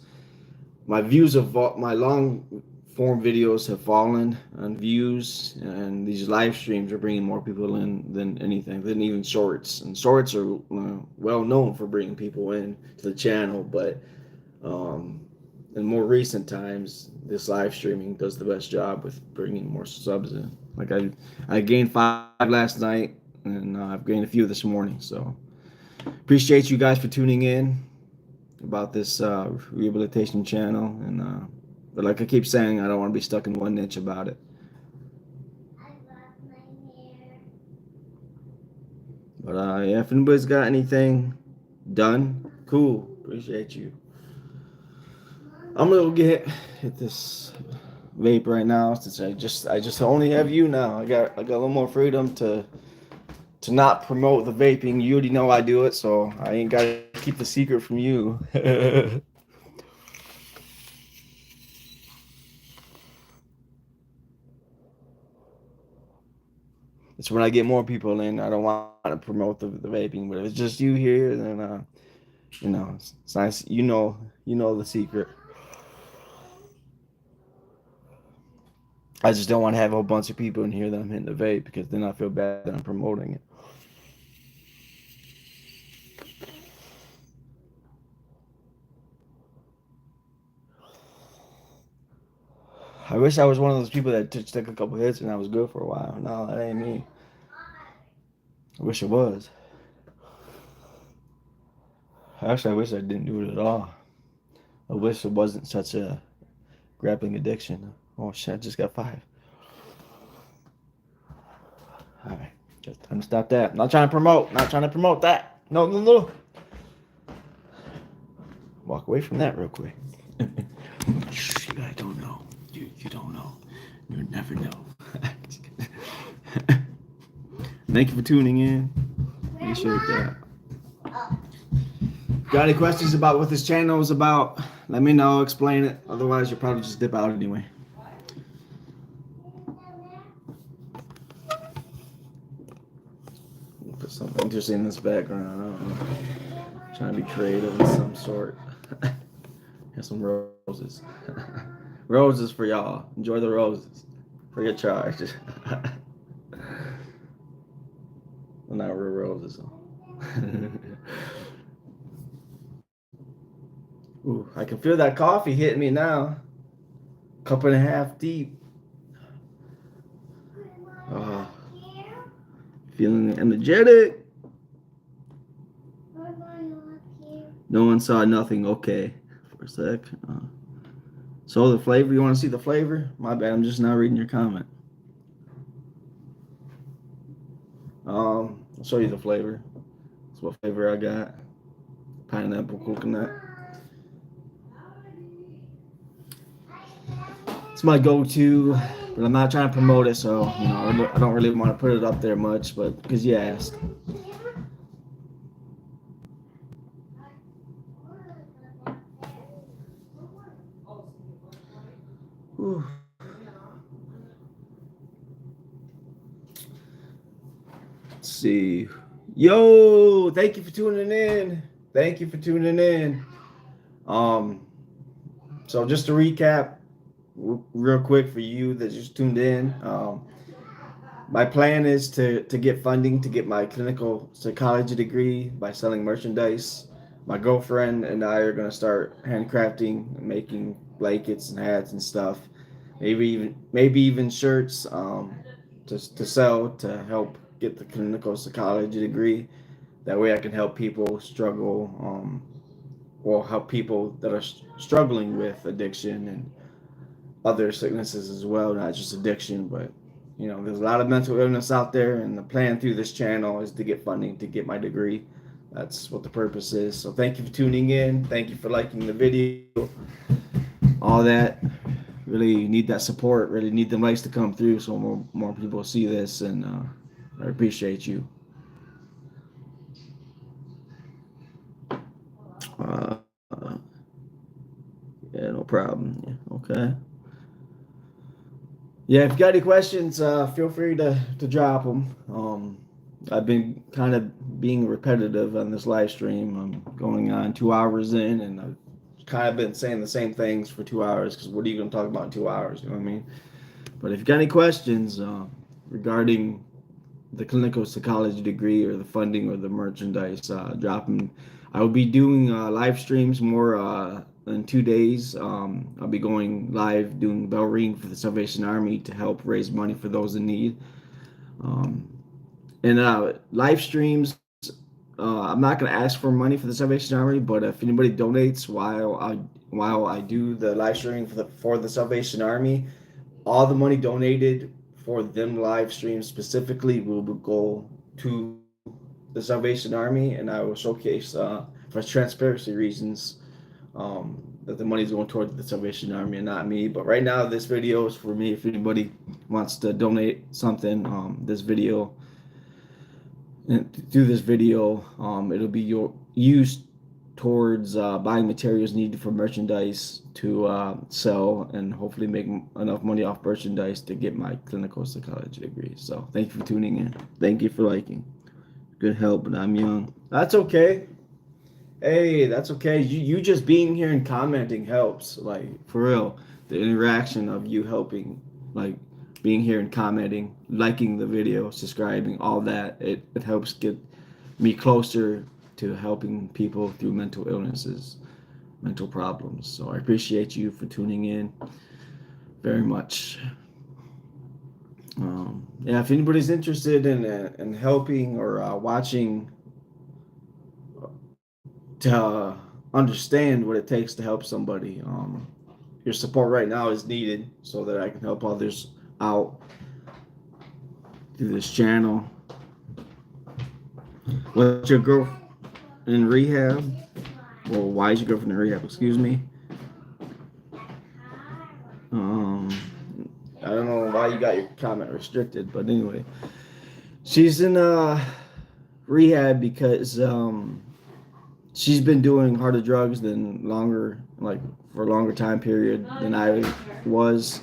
my views of my long form videos have fallen on views, and these live streams are bringing more people in than even shorts. And shorts are well known for bringing people in to the channel, but in more recent times, this live streaming does the best job with bringing more subs in. Like I gained 5 last night, and I've gained a few this morning. So appreciate you guys for tuning in about this rehabilitation channel, and but like I keep saying, I don't want to be stuck in one niche about it. I love my hair. But yeah, if anybody's got anything done, cool. Appreciate you. I'm gonna hit this vape right now since I just only have you now. I got a little more freedom to not promote the vaping. You already know I do it, so I ain't gotta keep the secret from you. It's when I get more people in, I don't want to promote the vaping. But if it's just you here, then you know, it's nice. You know the secret. I just don't want to have a whole bunch of people in here that I'm hitting the vape, because then I feel bad that I'm promoting it. I wish I was one of those people that took a couple hits and I was good for a while. No, that ain't me. I wish it was. Actually, I wish I didn't do it at all. I wish it wasn't such a grappling addiction. Oh shit, I just got 5. Alright, just time to stop that. Not trying to promote that. No. Walk away from that real quick. Shh, you guys don't know. You don't know. You'll never know. Thank you for tuning in. Appreciate that. Got any questions about what this channel is about? Let me know, explain it. Otherwise, you'll probably just dip out anyway. Put something interesting in this background. I don't know. Trying to be creative of some sort. Here's some roses. Roses for y'all. Enjoy the roses. Free of charge. Well, not real roses. Ooh, I can feel that coffee hitting me now. Cup and a half deep. Grandma, not here. Feeling energetic. Grandma, not here. No one saw nothing. Okay, for a sec. So the flavor. You want to see the flavor? My bad. I'm just not reading your comment. I'll show you the flavor. That's what flavor I got. Pineapple coconut. It's my go-to, but I'm not trying to promote it, so I don't really want to put it up there much, but because you asked. Whew. Let's see. Yo, thank you for tuning in. Thank you for tuning in. So just to recap, real quick for you that just tuned in. My plan is to get funding to get my clinical psychology degree by selling merchandise. My girlfriend and I are going to start handcrafting and making blankets and hats and stuff. Maybe even shirts to sell to help get the clinical psychology degree. That way I can help people struggle, or help people that are struggling with addiction and other sicknesses as well, not just addiction, but there's a lot of mental illness out there, and the plan through this channel is to get funding to get my degree. That's what the purpose is. So thank you for tuning in. Thank you for liking the video. All that. Really need that support. Really need the likes to come through so more people see this, and I appreciate you. Yeah, no problem. Yeah, okay. Yeah, if you got any questions, feel free to drop them. I've been kind of being repetitive on this live stream. I'm going on 2 hours in, and I've kind of been saying the same things for 2 hours, because what are you going to talk about in 2 hours? You know what I mean? But if you got any questions regarding the clinical psychology degree or the funding or the merchandise, drop them. I will be doing live streams more in 2 days. I'll be going live doing bell ring for the Salvation Army to help raise money for those in need. And live streams, I'm not going to ask for money for the Salvation Army, but if anybody donates while I do the live streaming for the Salvation Army, all the money donated for them live streams specifically will go to the Salvation Army, and I will showcase for transparency reasons that the money is going toward the Salvation Army and not me. But right now, this video is for me. If anybody wants to donate something, this video, through this video, it'll be used towards buying materials needed for merchandise to sell and hopefully make enough money off merchandise to get my clinical psychology degree. So thank you for tuning in. Thank you for liking. Good help, but I'm young. That's okay. Hey, that's okay. You just being here and commenting helps. Like, for real. The interaction of you helping, like being here and commenting, liking the video, subscribing, all that, it helps get me closer to helping people through mental illnesses, mental problems. So I appreciate you for tuning in very much. Yeah, if anybody's interested in helping or watching to understand what it takes to help somebody, your support right now is needed so that I can help others out through this channel. What's your girl in rehab? Well, why is your girlfriend in rehab? Excuse me. I don't know why you got your comment restricted, but anyway, she's in rehab because she's been doing harder drugs than for a longer time period than I was.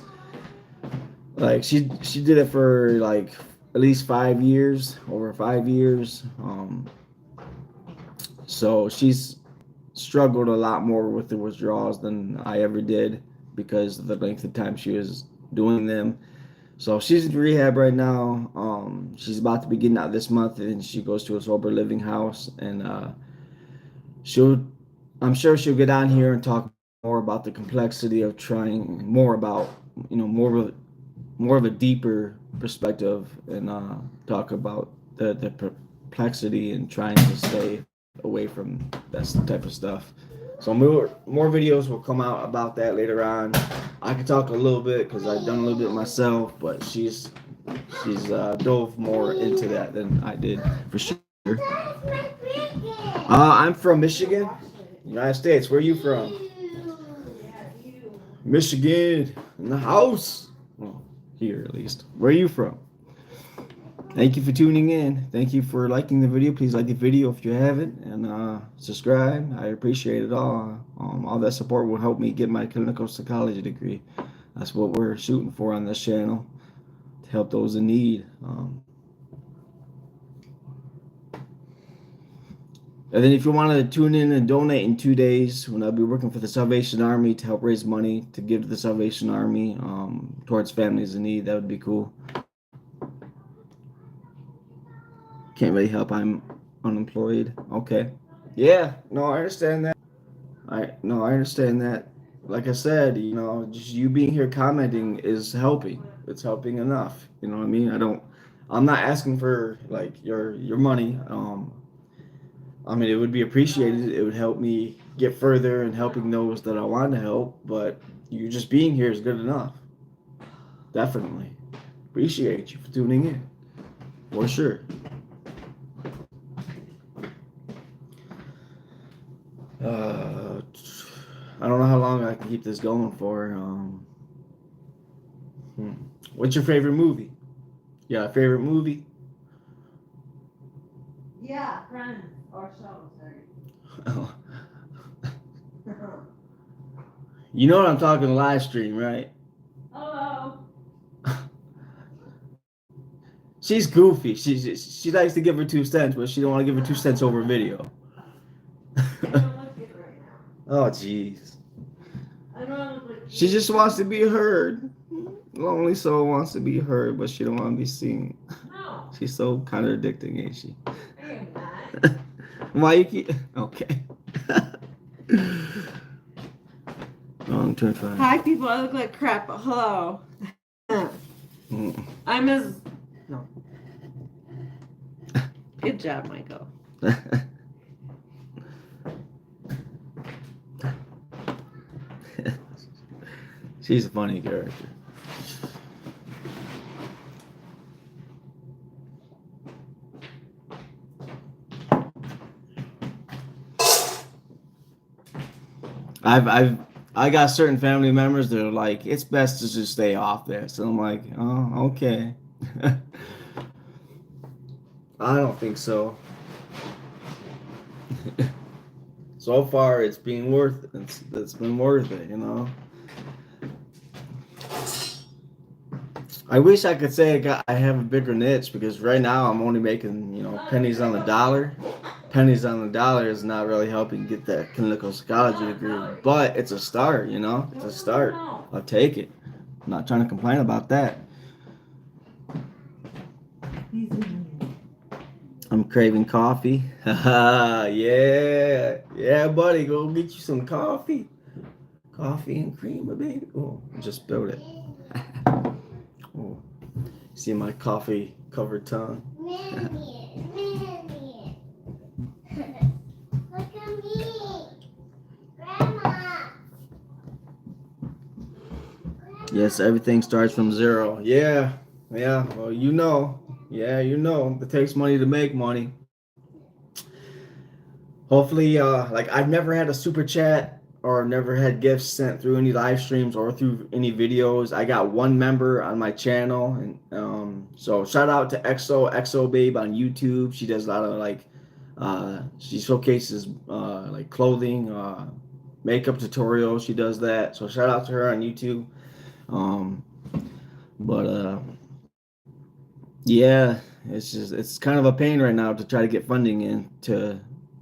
Like she did it for like at least 5 years, over 5 years. So she's struggled a lot more with the withdrawals than I ever did because of the length of time she was doing them. So she's in rehab right now. She's about to be getting out this month, and she goes to a sober living house, and she'll I'm sure she'll get on here and talk more about the complexity of trying more about, more of a deeper perspective, and talk about the perplexity and trying to stay away from that type of stuff. So more videos will come out about that later on. I can talk a little bit because I've done a little bit myself, but she's dove more into that than I did for sure. I'm from Michigan, United States. Where are you from? Michigan, in the house. Well, here at least. Where are you from? Thank you for tuning in. Thank you for liking the video. Please like the video if you haven't, and subscribe. I appreciate it all. All that support will help me get my clinical psychology degree. That's what we're shooting for on this channel, to help those in need. And then if you want to tune in and donate in 2 days, when I'll be working for the Salvation Army to help raise money to give to the Salvation Army towards families in need, that would be cool. Can't really help. I'm unemployed. Okay. Yeah. No, I understand that. I understand that. Like I said, just you being here commenting is helping. It's helping enough. You know what I mean? I'm not asking for like your money. I mean, it would be appreciated. It would help me get further and helping those that I want to help. But you just being here is good enough. Definitely. Appreciate you for tuning in. For sure. I don't know how long I can keep this going for. What's your favorite movie? Yeah, favorite movie? Yeah, friends or shows. Oh. You know what I'm talking live stream, right? Hello. She's goofy. She likes to give her 2 cents, but she don't want to give her 2 cents over video. I don't look good right now. Oh, jeez. I don't look like She just wants to be heard. Lonely soul wants to be heard, but she don't want to be seen. No, She's so contradicting, ain't she? I am not. Why you keep... Okay. Wrong turn five. Hi, people. I look like crap, but hello. I'm as. No. Good job, Michael. She's a funny character. I got certain family members that are like, it's best to just stay off this. And I'm like, oh, okay. I don't think so. So far, it's been worth it. It's been worth it, I wish I could say I have a bigger niche, because right now I'm only making, pennies on the dollar. Pennies on the dollar is not really helping get that clinical psychology degree, but it's a start, It's a start. I'll take it. I'm not trying to complain about that. I'm craving coffee. Yeah. Yeah, buddy, go get you some coffee. Coffee and creamer, baby. Oh, I just spilled it. Oh, see my coffee covered tongue. Look at me. Grandma. Yes, everything starts from zero. Yeah. Well, Yeah, it takes money to make money. Hopefully, I've never had a super chat or never had gifts sent through any live streams or through any videos. I got one member on my channel, and so shout out to XO Babe on YouTube. She does a lot of she showcases clothing, makeup tutorials. She does that. So shout out to her on YouTube. Yeah, it's kind of a pain right now to try to get funding in to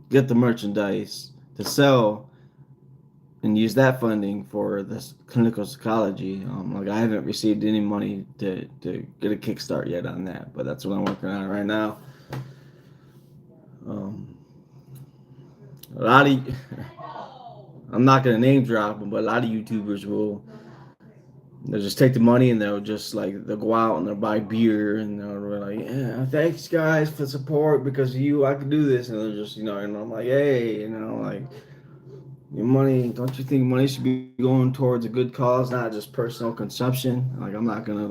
get the merchandise to sell and use that funding for this clinical psychology. I haven't received any money to get a kickstart yet on that, but that's what I'm working on right now. A I'm not gonna name drop them, but a lot of YouTubers will. They'll just take the money and they'll just like they'll go out and they'll buy beer and they'll be like, yeah, thanks guys for support because of you I can do this, and they're just and I'm like, hey, like your money, don't you think money should be going towards a good cause, not just personal consumption? Like I'm not gonna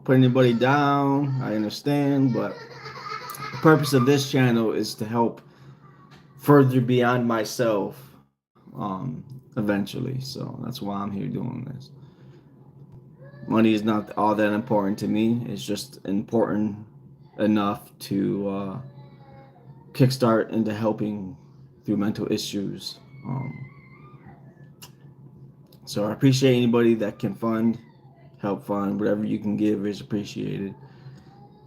put anybody down. I understand, but the purpose of this channel is to help further beyond myself eventually. So that's why I'm here doing this. Money is not all that important to me. It's just important enough to kickstart into helping through mental issues. So I appreciate anybody that can help fund, whatever you can give is appreciated.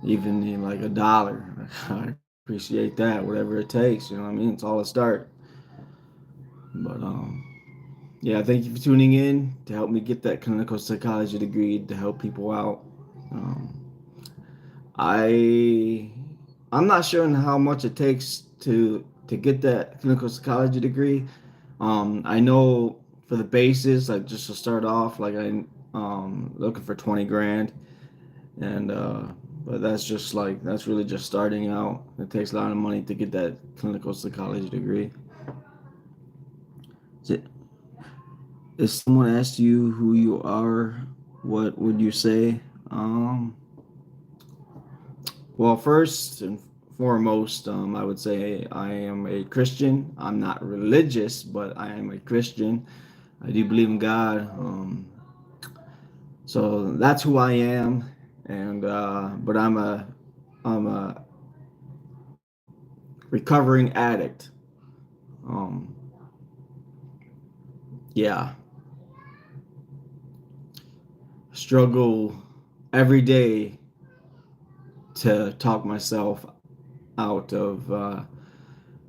Even in like $1, I appreciate that. Whatever it takes, you know what I mean. It's all a start. But yeah, thank you for tuning in to help me get that clinical psychology degree to help people out. I'm not sure how much it takes to get that clinical psychology degree. I know for the basis, like just to start off, like I looking for 20 grand, and but that's really just starting out. It takes a lot of money to get that clinical psychology degree. If someone asked you who you are, what would you say? Well, first and foremost, I would say I am a Christian. I'm not religious, but I am a Christian. I do believe in God. So that's who I am. And but I'm a recovering addict. Um, yeah, struggle every day to talk myself out of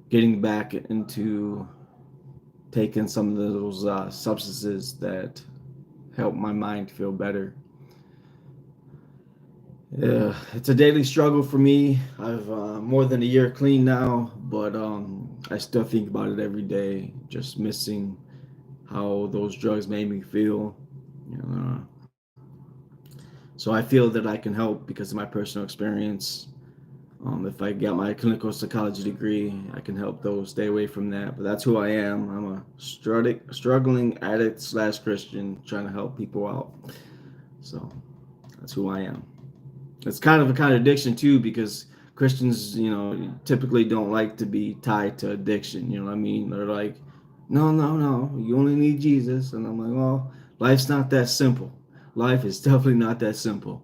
getting back into taking some of those substances that help my mind feel better. Yeah, it's a daily struggle for me. I've more than a year clean now, but I still think about it every day, just missing how those drugs made me feel. You know, so I feel that I can help because of my personal experience. If I get my clinical psychology degree, I can help those stay away from that. But that's who I am. I'm a struggling addict / Christian trying to help people out. So that's who I am. It's kind of a contradiction too, because Christians, typically don't like to be tied to addiction. You know what I mean? They're like, no, no, no, you only need Jesus. And I'm like, well, life's not that simple. Life is definitely not that simple.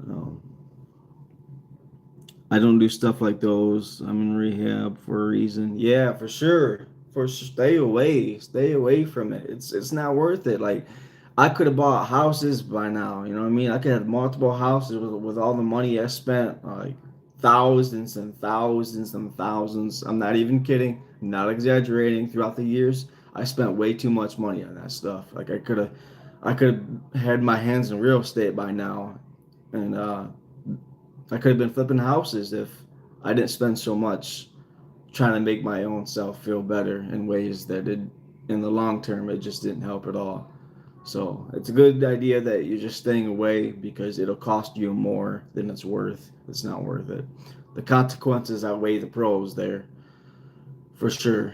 um, I don't do stuff like those. I'm in rehab for a reason. Yeah, for sure. Stay away from it. It's not worth it. Like I could have bought houses by now. You know what I mean? I could have multiple houses with all the money I spent, like thousands and thousands and thousands. I'm not even kidding. I'm not exaggerating. Throughout the years, I spent way too much money on that stuff. Like I could have had my hands in real estate by now, and I could have been flipping houses if I didn't spend so much trying to make my own self feel better in ways that in the long term, it just didn't help at all. So it's a good idea that you're just staying away because it'll cost you more than it's worth. It's not worth it. The consequences outweigh the pros there, for sure.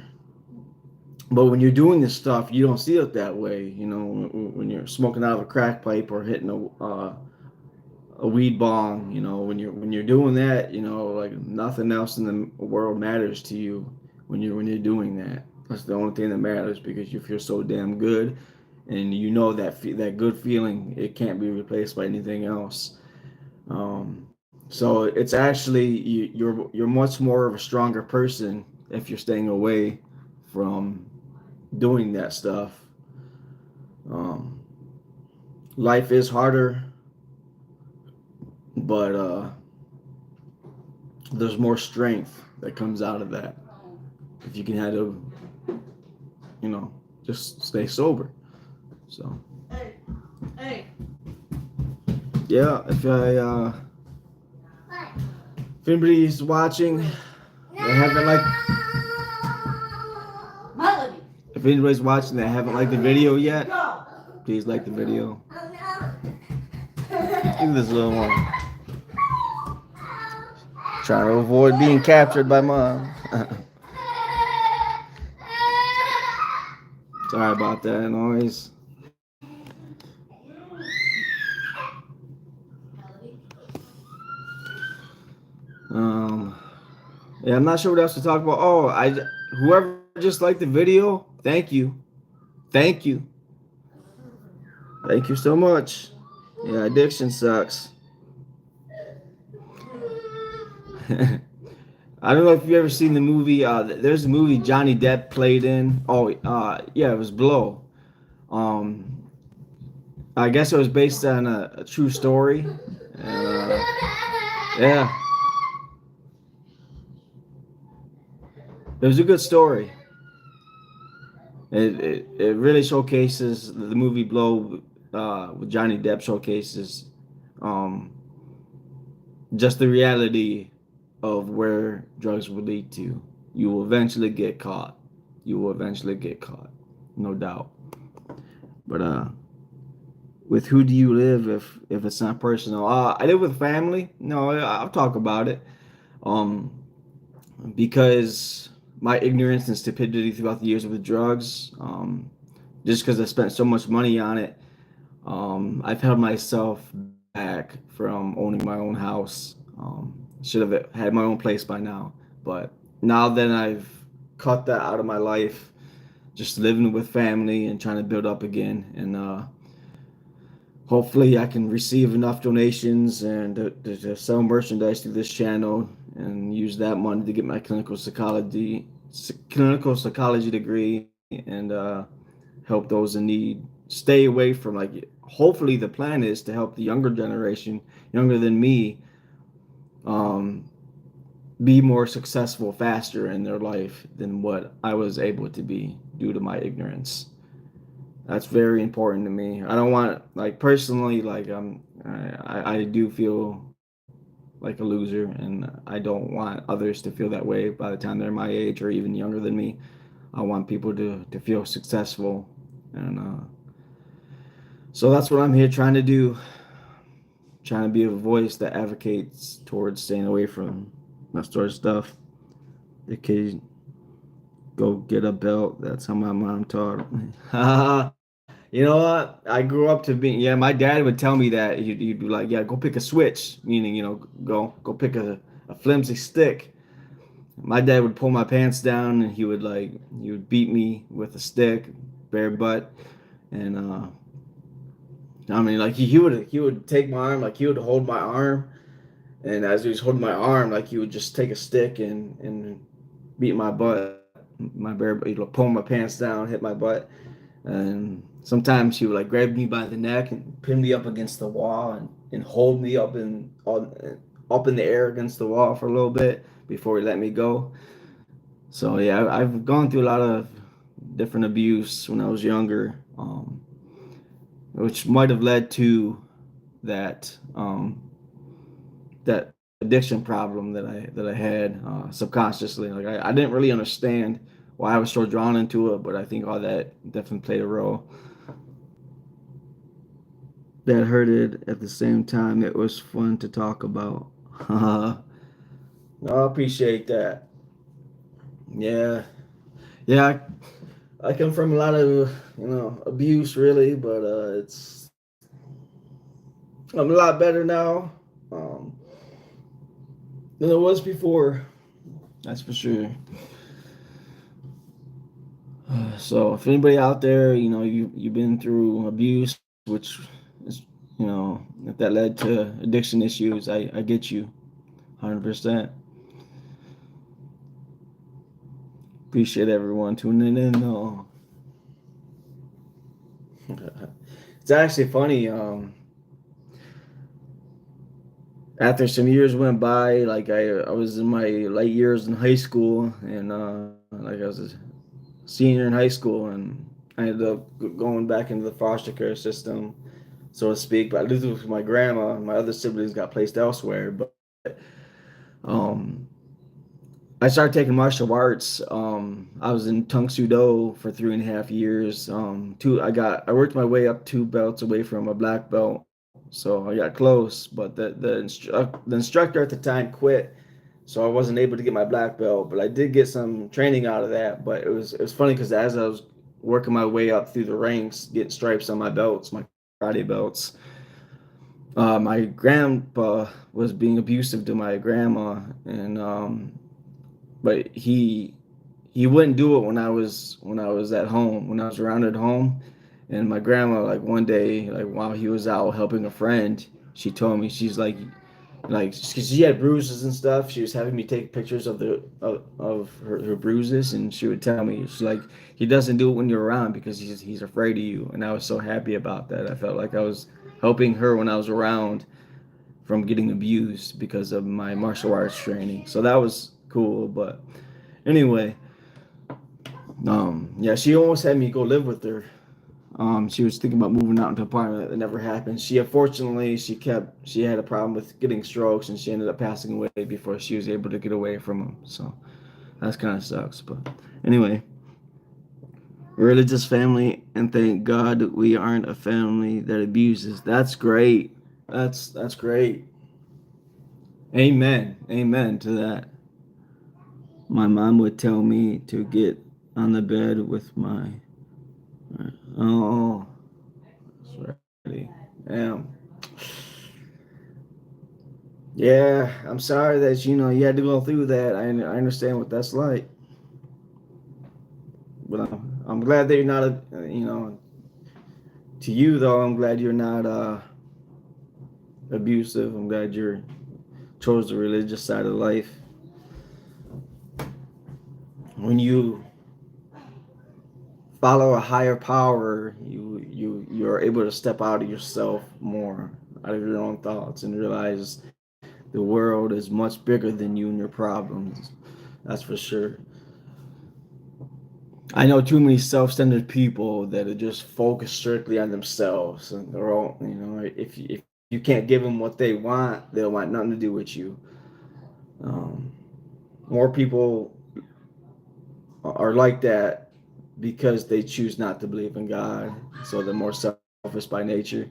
But when you're doing this stuff, you don't see it that way. When you're smoking out of a crack pipe or hitting a weed bong, when you're doing that, like nothing else in the world matters to you when you're doing that. That's the only thing that matters because you feel so damn good, and that good feeling, it can't be replaced by anything else. So it's actually you're much more of a stronger person if you're staying away from doing that stuff. Um, Life is harder, but there's more strength that comes out of that if you can handle, just stay sober. So Hey. yeah, if I What? If anybody's watching, they haven't liked. Melody, If anybody's watching, they haven't liked the video yet, go. please like the video. Oh no. Look at this little one. Trying to avoid being captured by mom. Sorry about that noise. Um, yeah, I'm not sure what else to talk about. Oh, whoever just liked the video, thank you, thank you, thank you so much. Yeah, addiction sucks. I don't know if you've ever seen the movie. There's a movie Johnny Depp played in. Oh, yeah, it was Blow. Um, I guess it was based on a true story. Yeah, it was a good story. It really showcases the movie Blow with Johnny Depp showcases um, just the reality of where drugs will lead to. You will eventually get caught. You will eventually get caught, no doubt. But with who do you live if it's not personal? I live with family. No, I'll talk about it. Um, because my ignorance and stupidity throughout the years with drugs, just because I spent so much money on it, I've held myself back from owning my own house. Should have had my own place by now, but now that I've cut that out of my life, just living with family and trying to build up again, and hopefully I can receive enough donations and to sell merchandise through this channel and use that money to get my clinical psychology degree and help those in need. Stay away from like. Hopefully, the plan is to help the younger generation, younger than me, um, be more successful faster in their life than what I was able to be due to my ignorance. That's very important to me. I don't want like personally like I do feel like a loser and I don't want others to feel that way by the time they're my age or even younger than me. I want people to feel successful and so that's what I'm here trying to do. Trying to be a voice that advocates towards staying away from that sort of stuff. The kids go get a belt. That's how my mom taught me. You know what? I grew up to be. Yeah, my dad would tell me that he'd be like, "Yeah, go pick a switch," meaning go pick a flimsy stick. My dad would pull my pants down and he would beat me with a stick, bare butt, and I mean like he would take my arm like he would hold my arm, and as he was holding my arm like he would just take a stick and beat my butt, my bare butt. He'd pull my pants down, hit my butt. And sometimes she would like grab me by the neck and pin me up against the wall and hold me up in the air against the wall for a little bit before he let me go. So yeah, I've gone through a lot of different abuse when I was younger, which might have led to that addiction problem that I had subconsciously. Like I didn't really understand why I was so drawn into it, but I think all that definitely played a role. That hurted at the same time. It was fun to talk about. I appreciate that. Yeah, yeah. I come from a lot of abuse, really, but I'm a lot better now than I was before. That's for sure. So if anybody out there, you've been through abuse, which is, if that led to addiction issues, I get you, 100%. Appreciate everyone tuning in. Though. It's actually funny. After some years went by, like I was in my late years in high school, and like I was a senior in high school, and I ended up going back into the foster care system, so to speak. But I lived with my grandma. My other siblings got placed elsewhere. But Um, I started taking martial arts. I was in Tung Sudo for 3.5 years. I worked my way up 2 belts away from a black belt, so I got close. But the instructor at the time quit, so I wasn't able to get my black belt. But I did get some training out of that. But it was funny because as I was working my way up through the ranks, getting stripes on my belts, my karate belts, my grandpa was being abusive to my grandma, and but he wouldn't do it when I was at home, when I was around at home. And my grandma, like one day, like while he was out helping a friend, she told me, she's like she had bruises and stuff. She was having me take pictures of her bruises, and she would tell me, she's like, he doesn't do it when you're around because he's afraid of you. And I was so happy about that. I felt like I was helping her when I was around from getting abused because of my martial arts training. So that was cool. But anyway, yeah, she almost had me go live with her. She was thinking about moving out into an apartment. It never happened. She had a problem with getting strokes, and she ended up passing away before she was able to get away from them. So that's kind of sucks. But anyway, religious family, and thank God we aren't a family that abuses. That's great. That's great. Amen. Amen to that. My mom would tell me to get on the bed with my. Oh, sorry. Damn. Yeah, I'm sorry that you had to go through that. I understand what that's like, but I'm glad that you're not to you though. I'm glad you're not abusive. I'm glad you chose the religious side of life. When you follow a higher power, you're able to step out of yourself more, out of your own thoughts, and realize the world is much bigger than you and your problems. That's for sure. I know too many self-centered people that are just focused strictly on themselves and their own. If you can't give them what they want, they'll want nothing to do with you. Um, More people are like that because they choose not to believe in God, so they're more selfish by nature.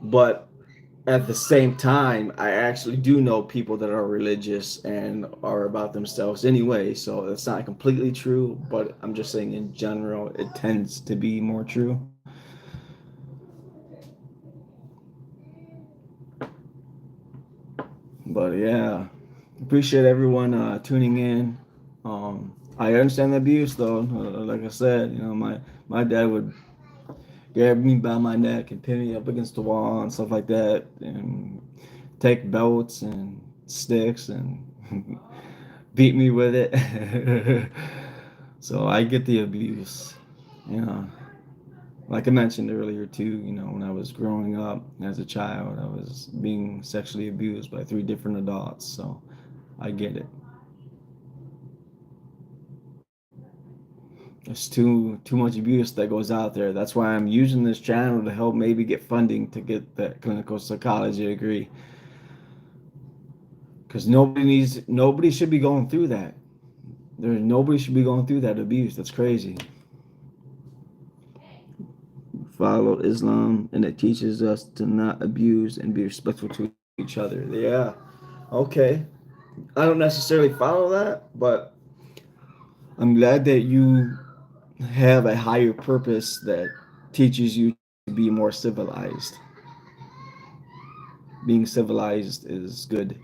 But at the same time, I actually do know people that are religious and are about themselves anyway, so it's not completely true, but I'm just saying in general, it tends to be more true. But yeah, appreciate everyone tuning in. I understand the abuse though. Like I said, my dad would grab me by my neck and pin me up against the wall and stuff like that, and take belts and sticks and beat me with it. So I get the abuse. You know, like I mentioned earlier too. When I was growing up as a child, I was being sexually abused by 3 different adults. So I get it. There's too much abuse that goes out there. That's why I'm using this channel to help maybe get funding to get that clinical psychology degree. Because nobody should be going through that. Nobody should be going through that abuse. That's crazy. Follow Islam, and it teaches us to not abuse and be respectful to each other. Yeah. Okay. I don't necessarily follow that, but I'm glad that you have a higher purpose that teaches you to be more civilized. Being civilized is good.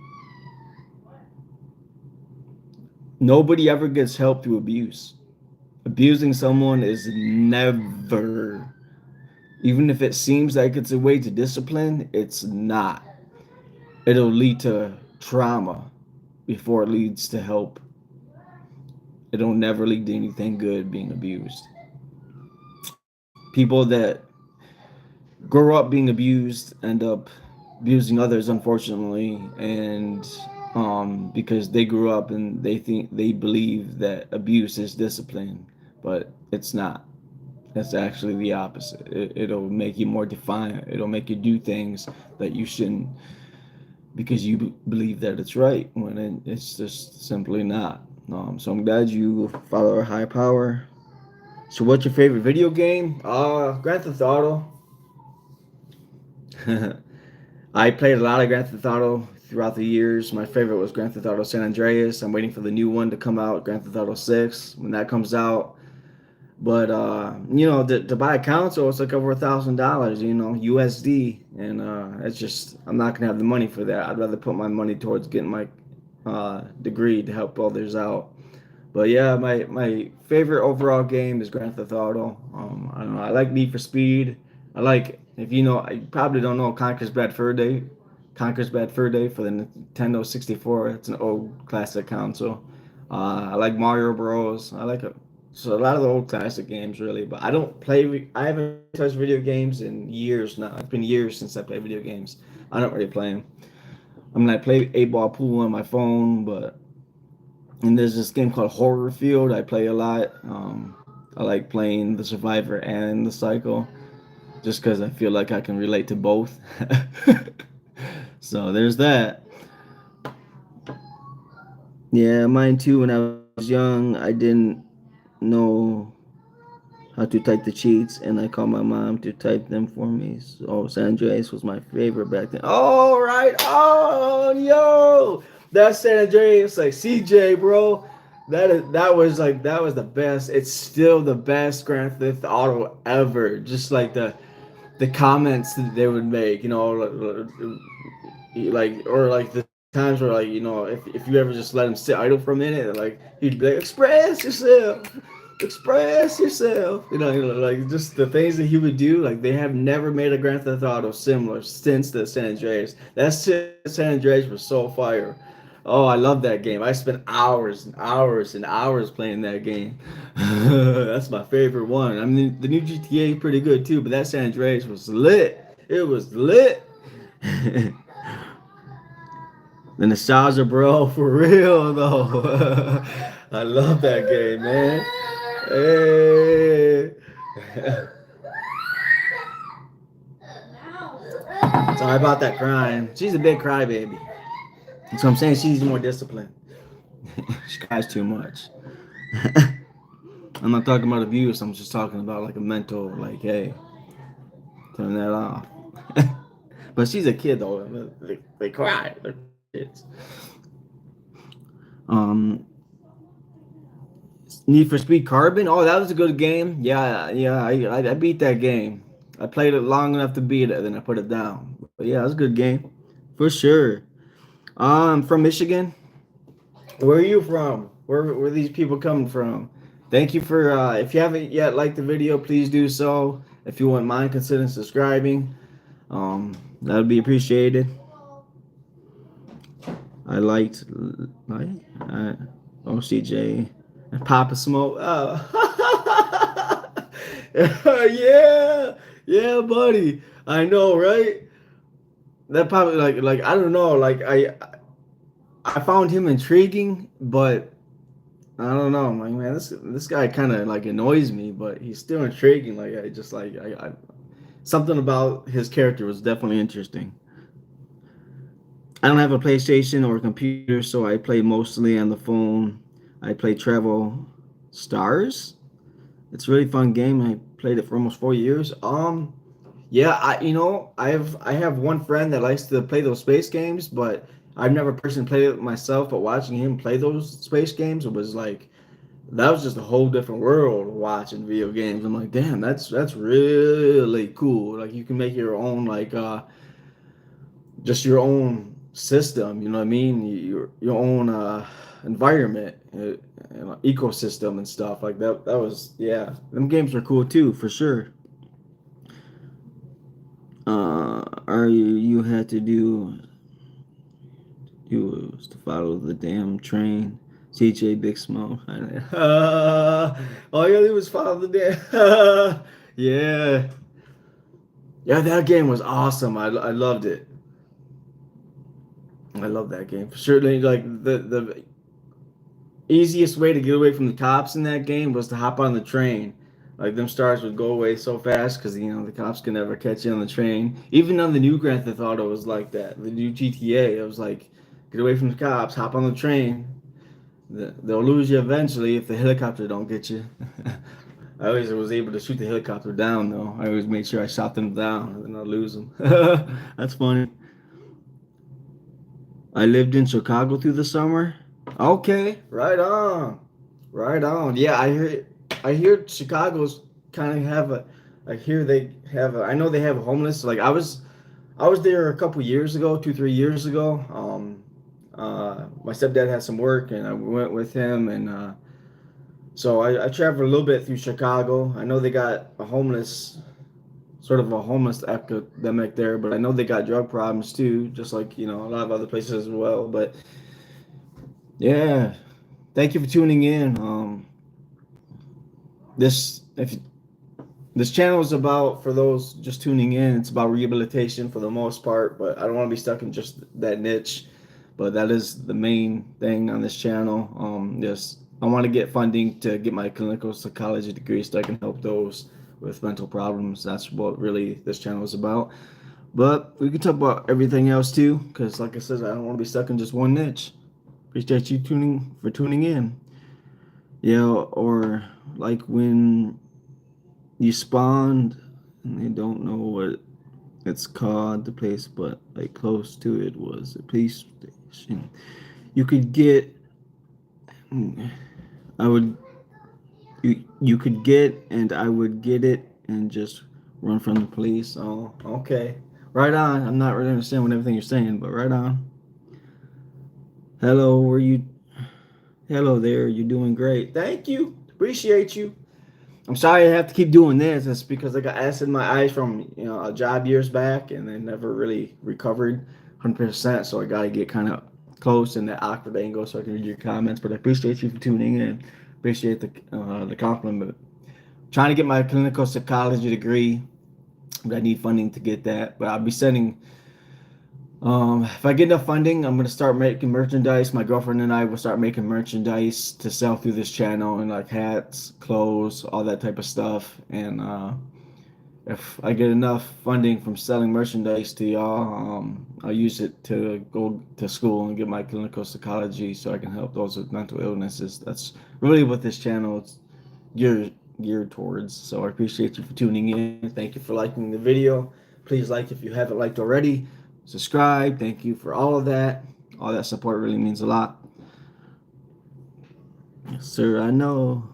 Nobody ever gets help through abuse. Abusing someone is never, even if it seems like it's a way to discipline, it's not. It'll lead to trauma before it leads to help. It'll never lead to anything good being abused. People that grow up being abused end up abusing others, unfortunately, and because they grew up and they believe that abuse is discipline, but it's not. It's actually the opposite. It'll make you more defiant. It'll make you do things that you shouldn't because you believe that it's right when it's just simply not. So I'm glad you follow a high power. So what's your favorite video game? Grand Theft Auto. I played a lot of Grand Theft Auto throughout the years. My favorite was Grand Theft Auto San Andreas. I'm waiting for the new one to come out, Grand Theft Auto 6. When that comes out, but to buy a console, it's like over $1,000, USD, and it's just I'm not gonna have the money for that. I'd rather put my money towards getting my degree to help others out. But yeah, my favorite overall game is Grand Theft Auto. I don't know. I like Need for Speed. I like if you know. I probably don't know Conker's Bad Fur Day. Conker's Bad Fur Day for the Nintendo 64. It's an old classic console. I like Mario Bros. I like so a lot of the old classic games really. But I don't play. I haven't touched video games in years now. It's been years since I played video games. I don't really play them. I mean, I play 8-ball pool on my phone, but and there's this game called Horror Field I play a lot. I like playing the Survivor and the Cycle just because I feel like I can relate to both. So there's that. Yeah, mine too. When I was young, I didn't know how to type the cheats, and I called my mom to type them for me. So San Andreas was my favorite back then. All right, oh yo, that's San Andreas, like CJ, bro. That was the best. It's still the best Grand Theft Auto ever. Just like the comments that they would make, like or like the times where if you ever just let him sit idle for a minute, like he'd be like, express yourself, like just the things that he would do. Like they have never made a Grand Theft Auto similar since the San Andreas. That San Andreas was so fire. Oh, I love that game. I spent hours and hours and hours playing that game. That's my favorite one. I mean, the new GTA is pretty good too, but that San Andreas was lit. It was lit. The nostalgia, bro, for real though. I love that game, man. Hey. Sorry about that crying. She's a big crybaby. That's what I'm saying. She needs more discipline. She cries too much. I'm not talking about abuse. I'm just talking about like a mental, like, hey, turn that off. But she's a kid though. They cry. They're kids. Need for Speed Carbon. Oh, that was a good game. Yeah. I beat that game. I played it long enough to beat it, then I put it down. But yeah, it was a good game, for sure. From Michigan. Where are you from? Where these people coming from? Thank you for if you haven't yet liked the video, please do so. If you wouldn't mind, consider subscribing. That would be appreciated. I liked CJ and Papa Smoke. Yeah, buddy. I know, right? That probably like I don't know, like I found him intriguing, but I don't know. I'm like, man, this guy kind of like annoys me, but he's still intriguing. Like I something about his character was definitely interesting. I don't have a PlayStation or a computer, so I play mostly on the phone. I play Travel Stars. It's a really fun game. I played it for almost 4 years. Yeah, I have one friend that likes to play those space games, but I've never personally played it myself. But watching him play those space games, it was like that was just a whole different world watching video games. I'm like, damn, that's really cool. Like you can make your own just your own system. You know what I mean? Your own environment, ecosystem and stuff like that. That was them games are cool too for sure. You had to do was to follow the damn train. CJ Big Smoke. All you gotta do was follow the damn. Yeah. Yeah, that game was awesome. I loved it. I love that game. Certainly, like the easiest way to get away from the cops in that game was to hop on the train. Like them stars would go away so fast because the cops can never catch you on the train. Even on the new Grand Theft Auto it was like that. The new GTA, it was like, get away from the cops, hop on the train. They'll lose you eventually if the helicopter don't get you. I always was able to shoot the helicopter down though. I always made sure I shot them down and then I'll lose them. That's funny. I lived in Chicago through the summer. Okay, right on. Right on. Yeah, I hear Chicago's kind of have a I hear they have a I know they have a homeless. Like I was there a couple years ago, 2 3 years ago. My stepdad had some work and I went with him and so I traveled a little bit through Chicago. I know they got sort of a homeless epidemic there, but I know they got drug problems too, just like a lot of other places as well. But yeah, thank you for tuning in. This if this channel is about, for those just tuning in, it's about rehabilitation for the most part, but I don't want to be stuck in just that niche. But that is the main thing on this channel. Just I want to get funding to get my clinical psychology degree so I can help those with mental problems. That's what really this channel is about. But we can talk about everything else too, because like I said, I don't want to be stuck in just one niche. Appreciate you tuning in. Yeah, or like when you spawned and they don't know what it's called, the place, but like close to it was a police station. You could get, I would, you could get, and I would get it and just run from the police. Oh, okay. Right on. I'm not really understanding everything you're saying, but right on. Hello, hello there. You're doing great. Thank you. Appreciate you. I'm sorry I have to keep doing this. It's because I got acid in my eyes from a job years back, and they never really recovered 100%. So I got to get kind of close in that awkward angle so I can read your comments. But I appreciate you for tuning in. Appreciate the compliment. Trying to get my clinical psychology degree, but I need funding to get that. But I'll be sending. If I get enough funding, I'm gonna start making merchandise. My girlfriend and I will start making merchandise to sell through this channel, and like hats, clothes, all that type of stuff. And if I get enough funding from selling merchandise to y'all, I'll use it to go to school and get my clinical psychology so I can help those with mental illnesses. That's really what this channel is geared towards. So I appreciate you for tuning in. Thank you for liking the video. Please like if you haven't liked already. Subscribe. Thank you for all of that. All that support really means a lot. Yes, sir, I know.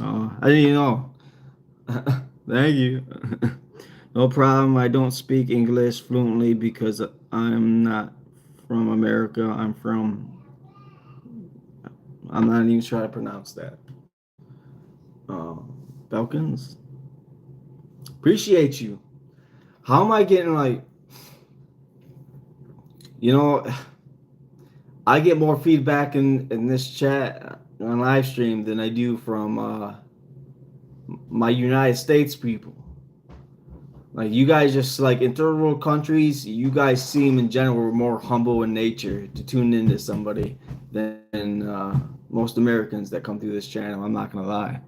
Oh, I didn't even know. Thank you. No problem. I don't speak English fluently because I'm not from America. I'm not even trying to pronounce that. Falcons. Appreciate you. How am I getting I get more feedback in this chat on live stream than I do from my United States people. Like you guys just like in third world countries, you guys seem in general more humble in nature to tune into somebody than most Americans that come through this channel. I'm not gonna lie.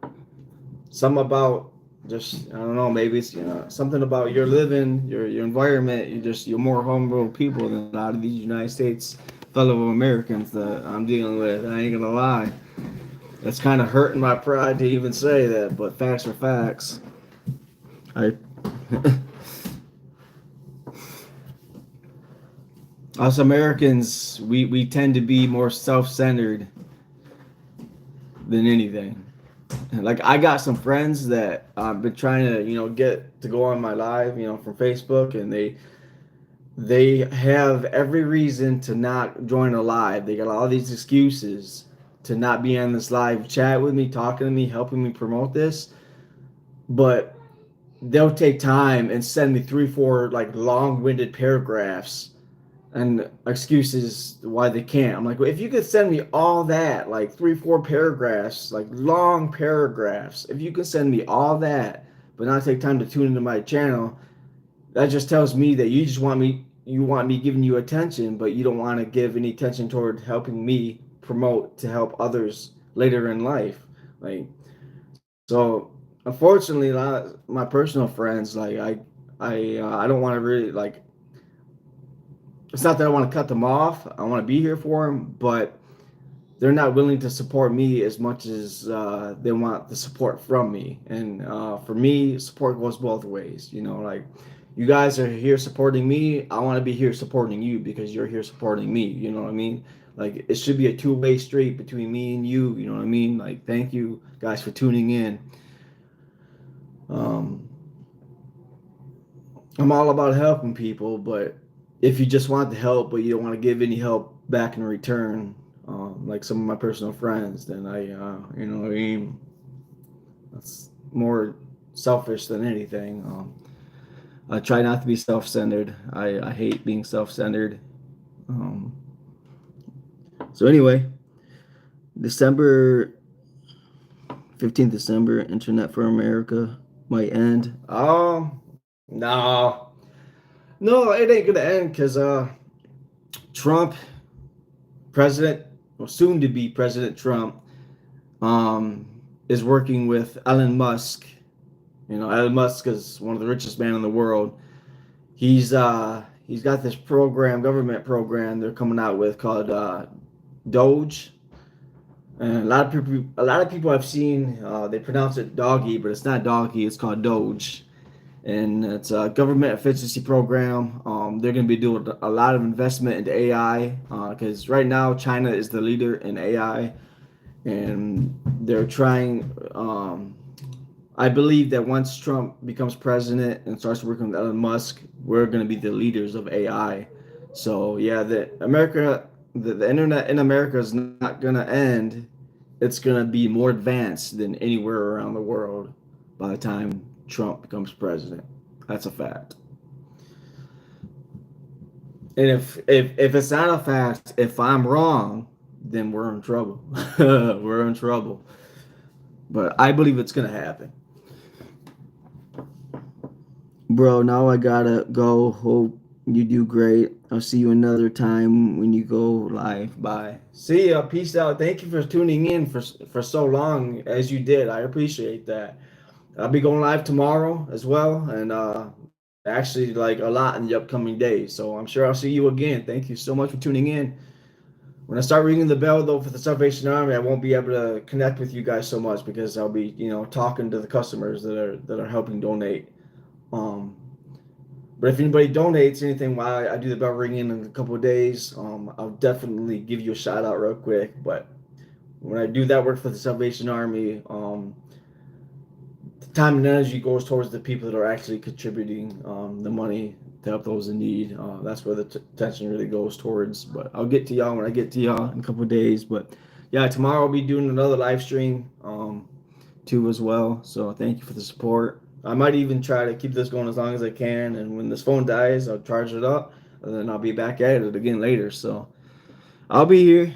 Some about just I don't know, maybe it's something about your living, your environment. You're more humble people than a lot of these United States fellow Americans that I'm dealing with. I ain't gonna lie. That's kind of hurting my pride to even say that, but facts are facts. Us Americans, we tend to be more self-centered than anything. Like I got some friends that I've been trying to get to go on my live from Facebook, and they have every reason to not join a live. They got all these excuses to not be on this live chat with me, talking to me, helping me promote this, but they'll take time and send me 3 4 like long-winded paragraphs and excuses why they can't. I'm like, well, if you could send me all that, like 3 4 paragraphs, like long paragraphs, if you could send me all that, but not take time to tune into my channel, that just tells me that you want me giving you attention, but you don't want to give any attention toward helping me promote to help others later in life. Like, so unfortunately, a lot of my personal friends, like I don't want to really like. It's not that I want to cut them off. I want to be here for them, but they're not willing to support me as much as they want the support from me. And for me, support goes both ways. You know, like you guys are here supporting me. I want to be here supporting you because you're here supporting me. You know what I mean? Like it should be a two-way street between me and you. You know what I mean? Like thank you guys for tuning in. Um, I'm all about helping people, but if you just want the help, but you don't want to give any help back in return, like some of my personal friends, then you know, what I mean, that's more selfish than anything. I try not to be self-centered. I hate being self-centered. Um, so anyway, December 15th, December, Internet for America might end. No, no, it ain't gonna end because Trump, President, or soon to be President Trump, um, is working with Elon Musk. You know, Elon Musk is one of the richest men in the world. He's got this program, government program they're coming out with called Doge. And a lot of people I've seen, they pronounce it doggy, but it's not doggy. It's called Doge, and it's a government efficiency program. They're going to be doing a lot of investment into AI because right now China is the leader in AI, and they're trying. I believe that once Trump becomes president and starts working with Elon Musk, we're going to be the leaders of AI. So yeah, the internet in America is not going to end. It's going to be more advanced than anywhere around the world by the time Trump becomes president. That's a fact. And if it's not a fact, if I'm wrong, then we're in trouble. We're in trouble. But I believe it's going to happen. Bro, now I gotta go. Hope you do great. I'll see you another time when you go live. Bye. See ya. Peace out. Thank you for tuning in for so long as you did. I appreciate that. I'll be going live tomorrow as well, and actually like a lot in the upcoming days. So I'm sure I'll see you again. Thank you so much for tuning in. When I start ringing the bell though for the Salvation Army, I won't be able to connect with you guys so much because I'll be, you know, talking to the customers that are helping donate. Um, but if anybody donates anything while I do the bell ringing in a couple of days, I'll definitely give you a shout out real quick. But when I do that work for the Salvation Army, the time and energy goes towards the people that are actually contributing the money to help those in need. That's where the attention really goes towards. But I'll get to y'all when I get to y'all in a couple of days. But yeah, tomorrow I'll be doing another live stream too as well. So thank you for the support. I might even try to keep this going as long as I can. And when this phone dies, I'll charge it up, and then I'll be back at it again later. So I'll be here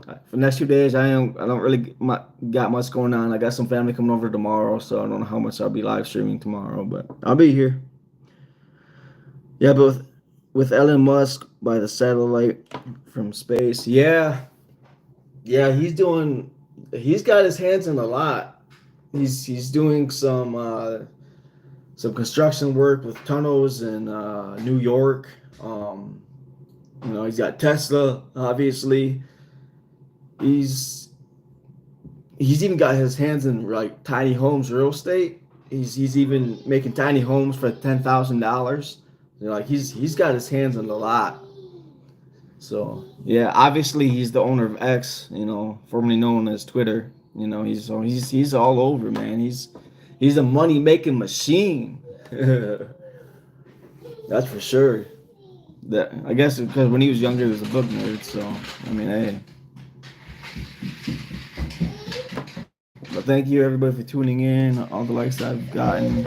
for the next 2 days. I don't really got much going on. I got some family coming over tomorrow, so I don't know how much I'll be live streaming tomorrow, but I'll be here. Yeah, but with Elon Musk by the satellite from space, yeah, he's got his hands in a lot. He's doing some construction work with tunnels in New York. You know, he's got Tesla, obviously. He's even got his hands in like tiny homes real estate. He's even making tiny homes for $10,000. You know, like he's got his hands in a lot. So yeah, obviously he's the owner of X, you know, formerly known as Twitter. You know, he's all over, man. He's a money making machine. That's for sure. That I guess because when he was younger, he was a book nerd. So I mean, hey. But thank you everybody for tuning in. All the likes that I've gotten.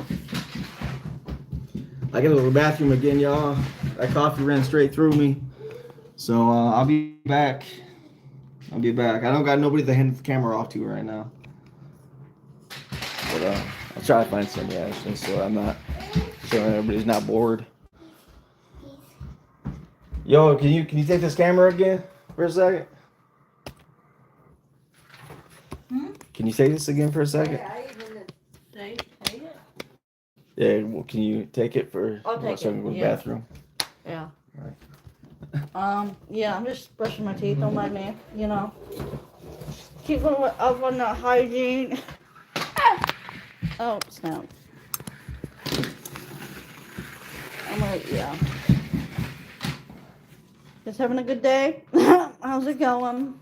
I gotta go to the bathroom again, y'all. That coffee ran straight through me. So I'll be back. I don't got nobody to hand the camera off to right now. But I'll try to find somebody actually, so I'm not so everybody's not bored. Yo, can you take this camera again for a second? Hmm? Can you say this again for a second? I even say it. Yeah. Well, can you take it for I'll take so I it, can go to the yeah. bathroom? Yeah. Right. Yeah, I'm just brushing my teeth. Don't mind me. You know, keep up on the hygiene. Oh snap! Yeah. Just having a good day. How's it going?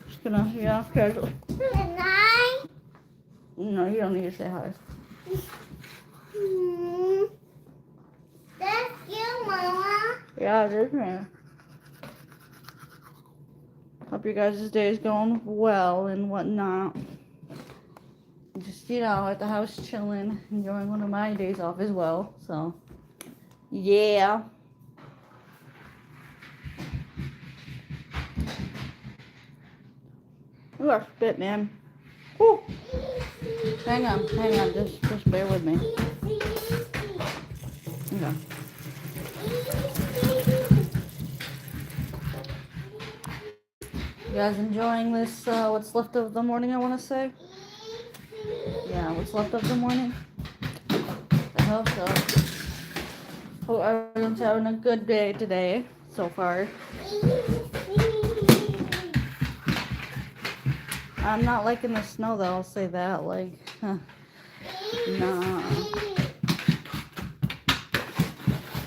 Just gonna, casual. Good night. No, you don't need to say hi. That's you, Mama. Yeah, it is me. Hope your guys' day is going well and whatnot. Just, at the house chilling, enjoying one of my days off as well. So, yeah. Ooh, I spit, man. Ooh. Hang on. Just bear with me. Okay. You guys enjoying this, what's left of the morning, I want to say? Yeah, what's left of the morning? I hope so. Hope everyone's having a good day today, so far. I'm not liking the snow, though, I'll say that, nah.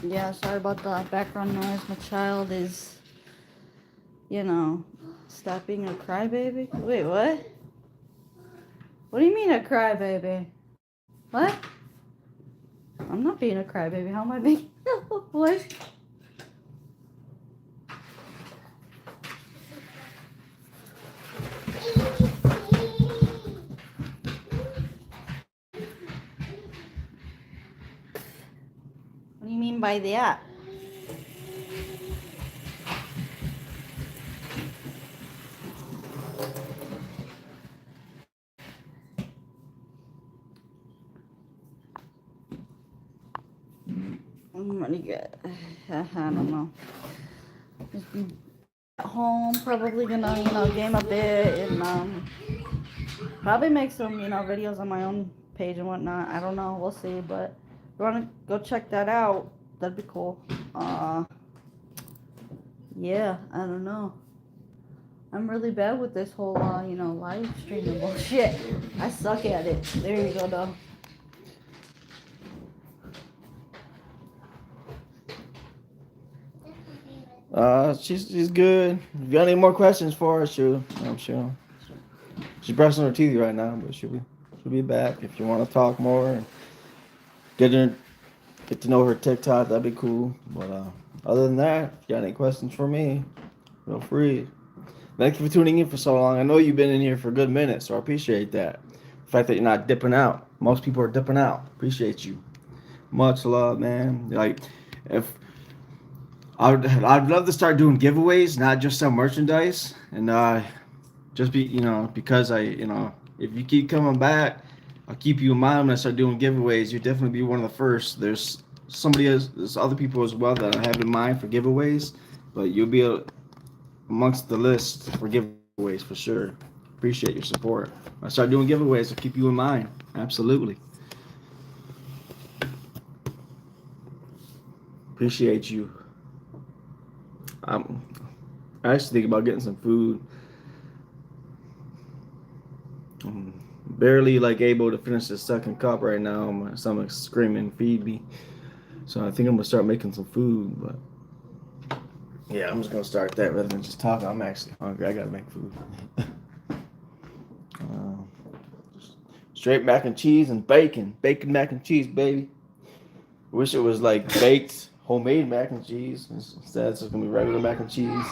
Yeah, sorry about the background noise. My child is, stop being a crybaby. Wait, what? What do you mean a crybaby? What? I'm not being a crybaby. How am I being? What? What do you mean by that? I'm gonna get, I don't know. Just be at home, probably gonna, game a bit and, probably make some, videos on my own page and whatnot. I don't know, we'll see, but if you wanna go check that out, that'd be cool. Yeah, I don't know. I'm really bad with this whole, live streaming bullshit. I suck at it. There you go, though. She's good. If you got any more questions for her, I'm sure. She's brushing her teeth right now, but she'll be back if you want to talk more and get to know her TikTok. That'd be cool. But other than that, if you got any questions for me, feel free. Thank you for tuning in for so long. I know you've been in here for a good minute, so I appreciate that. The fact that you're not dipping out. Most people are dipping out. Appreciate you. Much love, man. If I'd love to start doing giveaways, not just sell merchandise, and just be, because if you keep coming back, I'll keep you in mind when I start doing giveaways. You'll definitely be one of the first. There's other people as well that I have in mind for giveaways, but you'll be amongst the list for giveaways for sure. Appreciate your support. When I start doing giveaways, I'll keep you in mind. Absolutely. Appreciate you. I actually think about getting some food. I'm barely able to finish the second cup right now. My stomach's screaming, feed me. So I think I'm gonna start making some food. But yeah, I'm just gonna start that rather than just talking. I'm actually hungry. I gotta make food. Straight mac and cheese and bacon mac and cheese, baby. Wish it was baked homemade mac and cheese. Instead, it's just gonna be regular mac and cheese.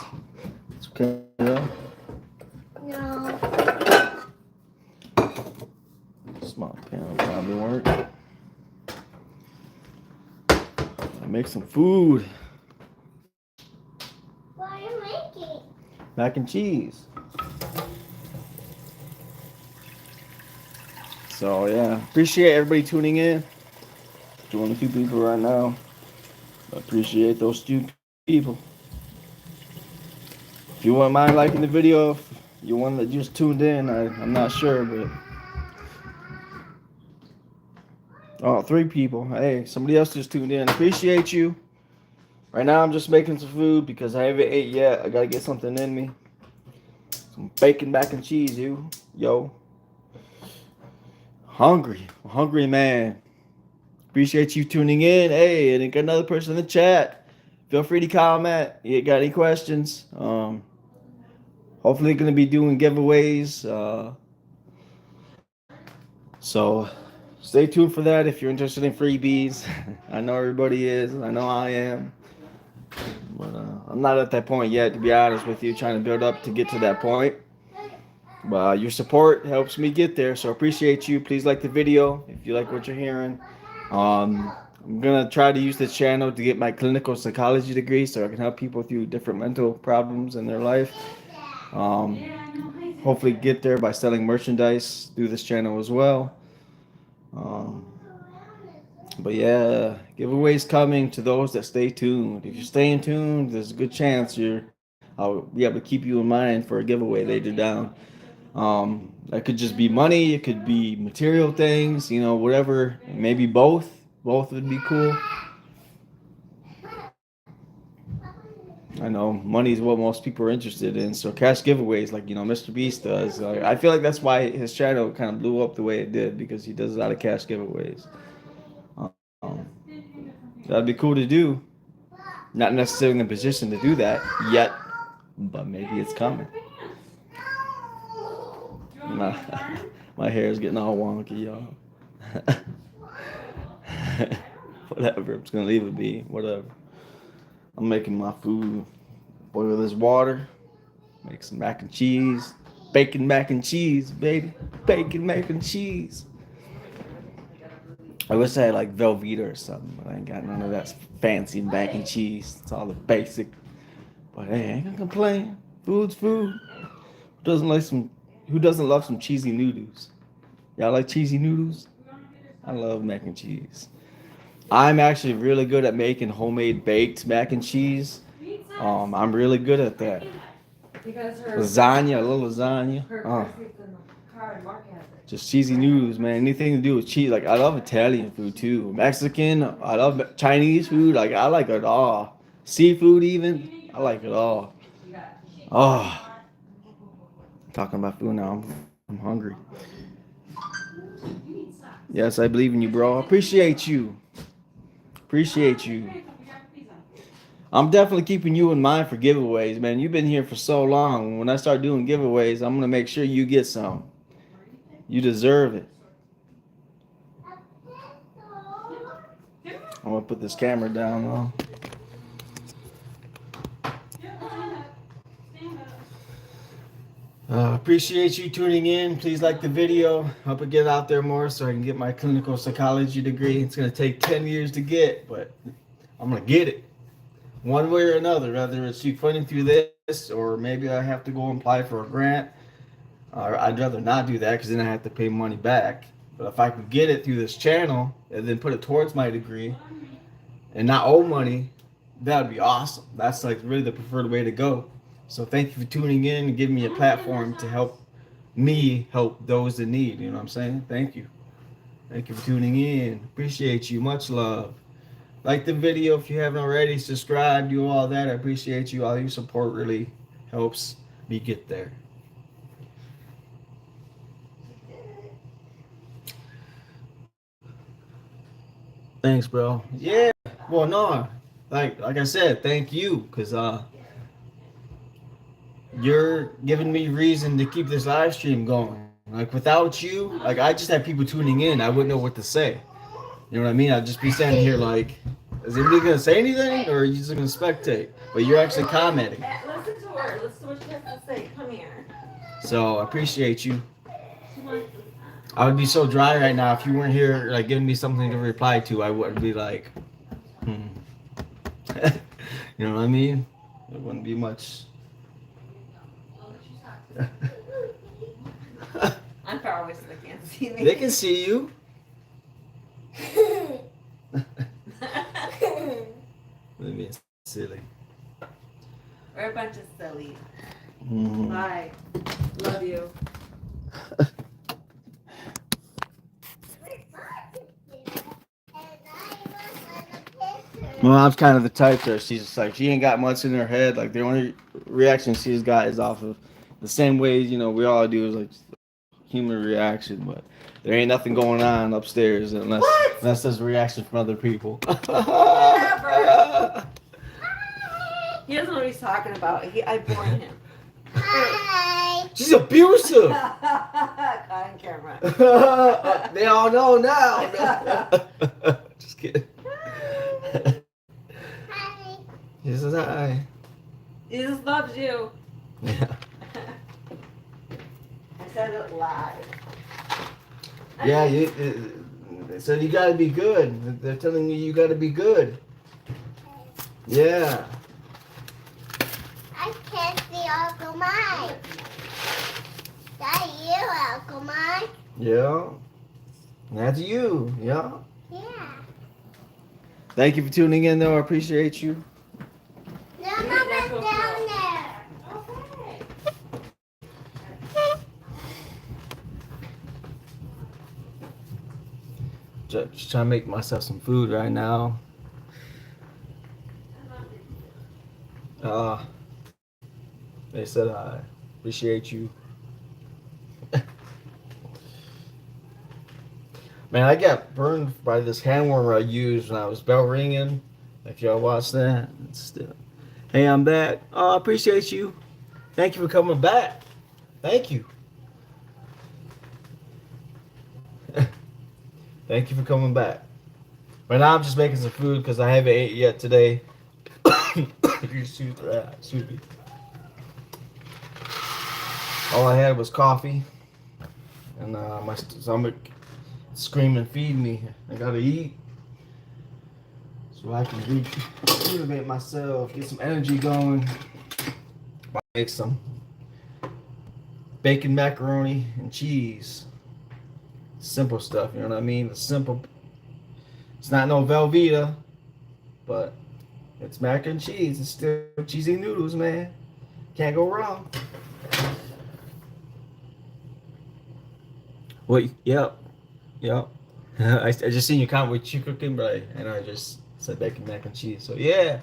It's okay, No. Small pan will probably work. I make some food. What are you making? Mac and cheese. So yeah, appreciate everybody tuning in. Join a few people right now. I appreciate those two people. If you wouldn't mind liking the video, you're one that just tuned in. I'm not sure, but oh, 3 people. Hey, somebody else just tuned in. Appreciate you. Right now, I'm just making some food because I haven't ate yet. I gotta get something in me. Some bacon, mac and cheese, you. Yo. Hungry man. Appreciate you tuning in. Hey, and got another person in the chat. Feel free to comment. You got any questions? Hopefully, gonna be doing giveaways. So stay tuned for that if you're interested in freebies. I know everybody is. I know I am. But I'm not at that point yet, to be honest with you. Trying to build up to get to that point. But your support helps me get there, so I appreciate you. Please like the video if you like what you're hearing. I'm gonna try to use this channel to get my clinical psychology degree, so I can help people through different mental problems in their life. Hopefully get there by selling merchandise through this channel as well. But yeah, giveaways coming to those that stay tuned. If you're staying tuned, there's a good chance I'll be able to keep you in mind for a giveaway later down. That could just be money, it could be material things, whatever. Maybe both. Both would be cool. I know money is what most people are interested in, so cash giveaways like Mr. Beast does. I feel like that's why his channel kind of blew up the way it did, because he does a lot of cash giveaways. Um, that'd be cool to do. Not necessarily in a position to do that yet, but maybe it's coming. My hair is getting all wonky, y'all. Whatever, I'm just gonna leave it be. Whatever. I'm making my food. Boil this water. Make some mac and cheese. Bacon mac and cheese, baby. Bacon mac and cheese. I wish I had like Velveeta or something, but I ain't got none of that fancy mac and cheese. It's all the basic. But hey, I ain't gonna complain. Food's food. Who doesn't love some cheesy noodles? Y'all like cheesy noodles? I love mac and cheese. I'm actually really good at making homemade baked mac and cheese. I'm really good at that. Lasagna, a little lasagna. Just cheesy noodles, man. Anything to do with cheese. Like, I love Italian food too. Mexican, I love Chinese food. Like, I like it all. Seafood even, I like it all. Oh, talking about food now. I'm hungry. Yes, I believe in you, bro. Appreciate you. Appreciate you. I'm definitely keeping you in mind for giveaways, man. You've been here for so long. When I start doing giveaways, I'm gonna make sure you get some. You deserve it. I'm gonna put this camera down now. Appreciate you tuning in. Please like the video. Help it get out there more so I can get my clinical psychology degree. It's going to take 10 years to get, but I'm going to get it. One way or another, whether it's you funding through this or maybe I have to go and apply for a grant. I'd rather not do that because then I have to pay money back. But if I could get it through this channel and then put it towards my degree and not owe money, that would be awesome. That's like really the preferred way to go. So thank you for tuning in and giving me a platform to help me help those in need. You know what I'm saying? Thank you. Thank you for tuning in. Appreciate you. Much love. Like the video if you haven't already. Subscribe. Do all that. I appreciate you. All your support really helps me get there. Thanks, bro. Yeah. Well, no. Like I said, thank you. Because you're giving me reason to keep this live stream going. Like without you, like I just have people tuning in. I wouldn't know what to say. You know what I mean? I'd just be standing here like, is anybody gonna say anything, or are you just gonna spectate? But you're actually commenting. Listen to her. Listen to what she has to say. Come here. So I appreciate you. I would be so dry right now if you weren't here, like giving me something to reply to. I would be like, You know what I mean? It wouldn't be much. I'm far away so they can't see me. They can see you. Let me silly. We're a bunch of silly. Mhm. Bye. Love you. My mom's kind of the type that she's just like she ain't got much in her head. Like the only reaction she's got is off of the same ways we all do is like human reaction, but there ain't nothing going on upstairs unless there's a reaction from other people. Never. He doesn't know what he's talking about. I warned him. Hi. She's abusive. On camera. They all know now. Just kidding. Hi. He says hi. He just loves you. Yeah. I said it live. Yeah, they said you gotta be good. They're telling you gotta be good. Yeah. I can't see Uncle Mike. That you, Uncle Mike? Yeah. That's you. Yeah. Yeah. Thank you for tuning in, though. I appreciate you. No, Mama's down there. Okay. Just trying to make myself some food right now. They said I appreciate you. Man, I got burned by this hand warmer I used when I was bell ringing. If y'all watched that, it's still. Hey, I'm back. Oh, I appreciate you. Thank you for coming back. Thank you. Thank you for coming back. Right now, I'm just making some food because I haven't ate yet today. Excuse me. All I had was coffee, and my stomach screaming, "Feed me! I gotta eat, so I can rejuvenate myself, get some energy going." Make some bacon macaroni and cheese. Simple stuff, you know what I mean? It's simple. It's not no Velveeta, but it's mac and cheese. It's still cheesy noodles, man. Can't go wrong. Wait, yep. I just seen your comment with you cooking, but I just said bacon mac and cheese. So yeah.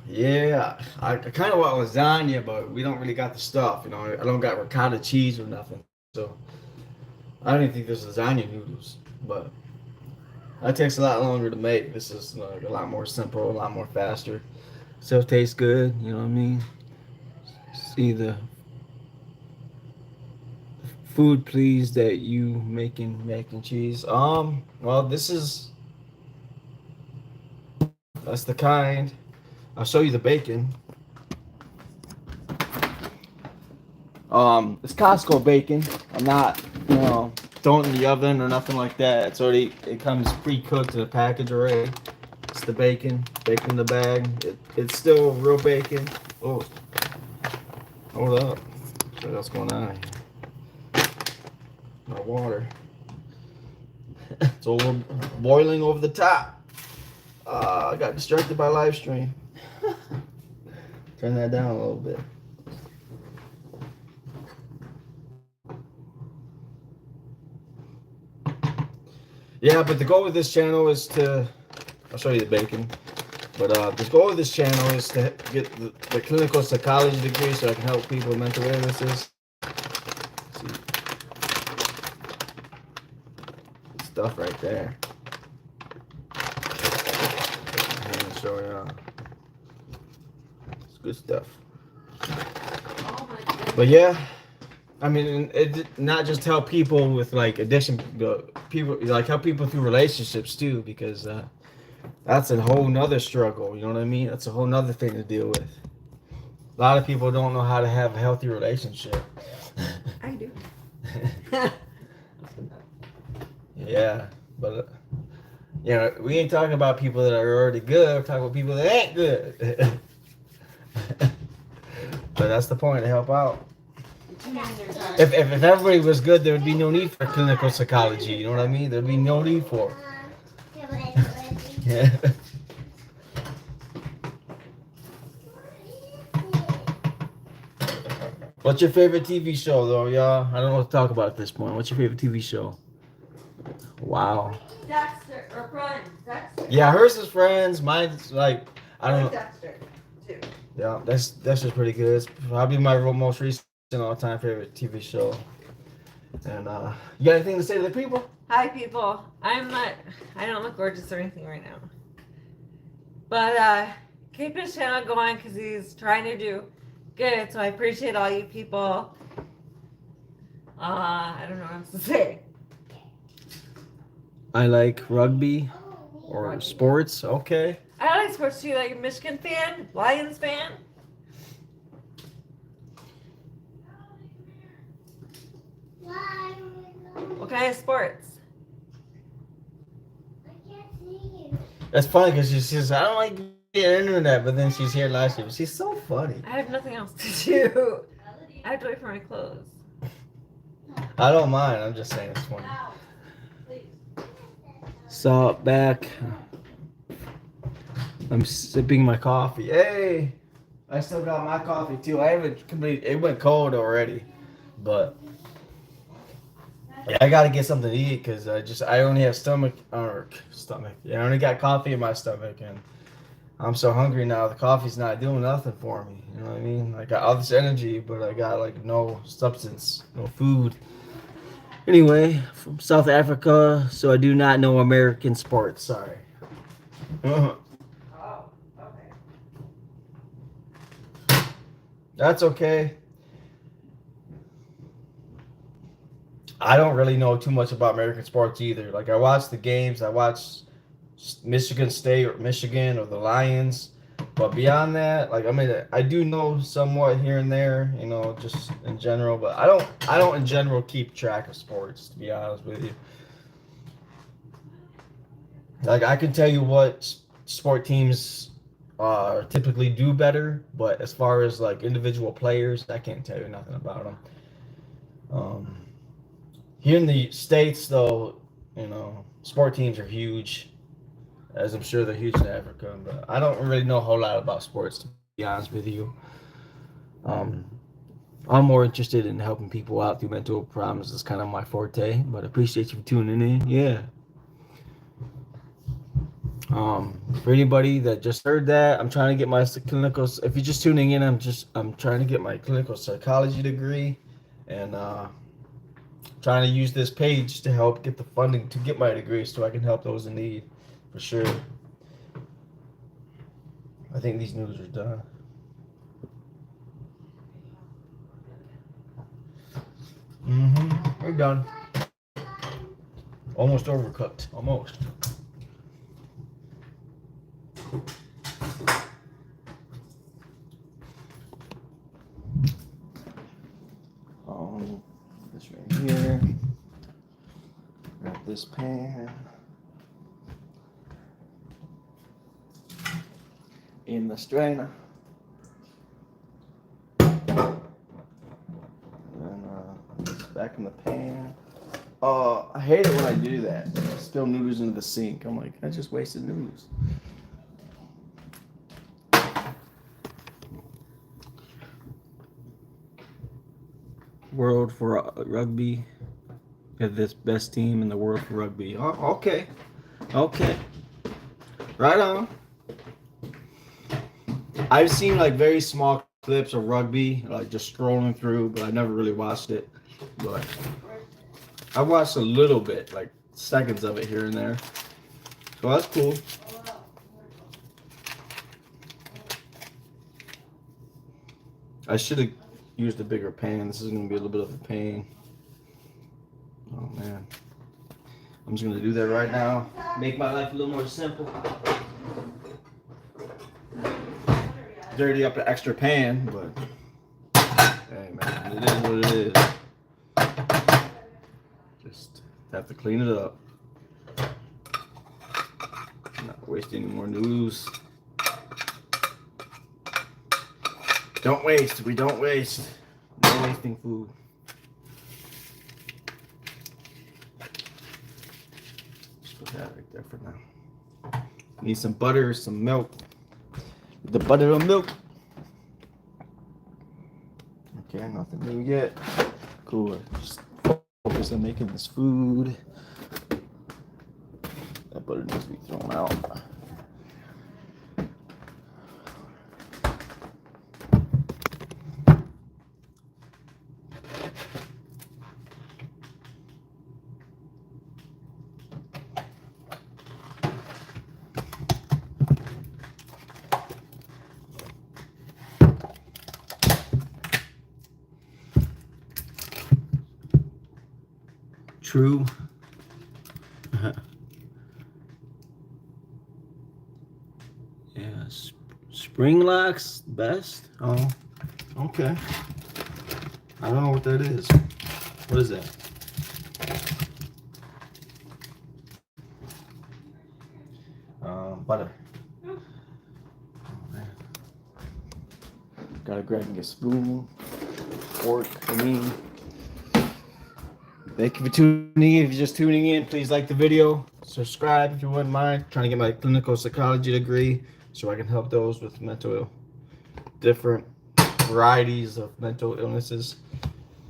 Yeah, I kind of want lasagna, but we don't really got the stuff, I don't got ricotta cheese or nothing, so I don't even think there's lasagna noodles. But that takes a lot longer to make. This is like a lot more simple, a lot more faster. Still tastes good, you know what I mean? See the food, please, that you making mac and cheese. Well, that's the kind. I'll show you the bacon. It's Costco bacon. I'm not, throwing it in the oven or nothing like that. It comes pre-cooked in a package already. It's the bacon in the bag. It's still real bacon. Oh, hold up. Show you what's going on here. My water. It's over boiling over the top. I got distracted by live stream. Turn that down a little bit. Yeah, but the goal of this channel is to, I'll show you the bacon, but the goal of this channel is to get the clinical psychology degree so I can help people with mental illnesses. Stuff right there. I'm gonna show you. It's good stuff. Oh my goodness. But yeah, I mean, it not just help people with like addiction, people like help people through relationships too, because that's a whole nother struggle. You know what I mean? That's a whole nother thing to deal with. A lot of people don't know how to have a healthy relationship. I do. Yeah, but we ain't talking about people that are already good. We're talking about people that ain't good. But that's the point, to help out. If everybody was good, there would be no need for clinical psychology. You know what I mean? There'd be no need for it. Yeah. What's your favorite TV show, though, y'all? I don't know what to talk about at this point. What's your favorite TV show? Wow. Dexter, or Friends, Dexter. Yeah, hers is Friends. Mine's like I I don't like know. Dexter too. Yeah, that's just pretty good. It's probably my most recent all-time favorite TV show. And you got anything to say to the people? Hi, people. I don't look gorgeous or anything right now. But keep his channel going because he's trying to do good. So I appreciate all you people. I don't know what else to say. I like rugby or sports. Okay. I like sports too. Like a Michigan fan, Lions fan. What kind of sports? I can't see you. That's funny because she says I don't like getting into that, but then she's here last year. She's so funny. I have nothing else to do. I have to wait for my clothes. I don't mind. I'm just saying it's funny. So back. I'm sipping my coffee. Hey, I still got my coffee too. I haven't completed. It went cold already, but yeah, I gotta get something to eat because I only have stomach. Yeah, I only got coffee in my stomach and I'm so hungry now. The coffee's not doing nothing for me. You know what I mean? I got all this energy, but I got like no substance, no food. Anyway, from South Africa, so I do not know American sports. Sorry. Oh, okay. That's okay. I don't really know too much about American sports either. Like I watch the games, I watch Michigan State or Michigan or the Lions, but beyond that, like I mean, I do know somewhat here and there, you know, just in general. But I don't in general keep track of sports, to be honest with you. Like I can tell you what sport teams typically do better, but as far as like individual players, I can't tell you nothing about them. Here in the States, though, you know, sport teams are huge, as I'm sure they're huge in Africa, but I don't really know a whole lot about sports, to be honest with you. I'm more interested in helping people out through mental problems. It's kind of my forte, but I appreciate you for tuning in. Yeah. For anybody that just heard that, I'm trying to get my clinical. If you're just tuning in, I'm trying to get my clinical psychology degree, and trying to use this page to help get the funding to get my degree, so I can help those in need, for sure. I think these noodles are done. We're done. Almost overcooked. Almost. This right here. Grab this pan. In the strainer. And back in the pan. I hate it when I do that. Spill noodles into the sink. I'm like, I just wasted noodles. World for rugby. Got this best team in the world for rugby. Oh, okay. Okay. Right on. I've seen like very small clips of rugby, like just scrolling through, but I never really watched it. But I watched a little bit, like seconds of it here and there. So that's cool. I should have used a bigger pan. This is going to be a little bit of a pain. Oh man. I'm just going to do that right now. Make my life a little more simple. Dirty up an extra pan, but hey man, it is what it is. Just have to clean it up. Not waste any more noodles. Don't waste. We don't waste. No wasting food. Just put that right there for now. Need some butter, some milk. The butter and milk. Okay, nothing new yet. Cool. Just focus on making this food. That butter needs to be thrown out. True. Yeah, spring locks best. Oh, okay. I don't know what that is. What is that? Butter. Oh, man. Gotta grab and get a spoon, fork. Thank you for tuning in. If you're just tuning in, please like the video, subscribe if you wouldn't mind. Trying to get my clinical psychology degree so I can help those with different varieties of mental illnesses.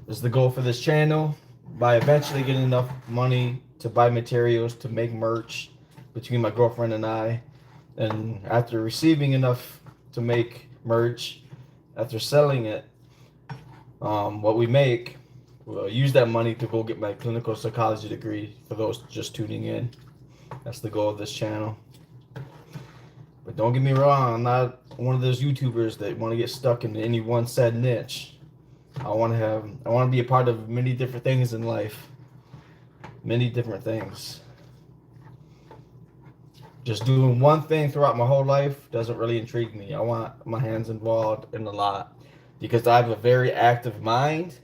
This is the goal for this channel. By eventually getting enough money to buy materials to make merch between my girlfriend and I, and after receiving enough to make merch, after selling it, what we make, we'll use that money to go get my clinical psychology degree for those just tuning in. That's the goal of this channel. But don't get me wrong, I'm not one of those YouTubers that want to get stuck in any one set niche. I want to be a part of many different things in life. Many different things. Just doing one thing throughout my whole life doesn't really intrigue me. I want my hands involved in a lot because I have a very active mind.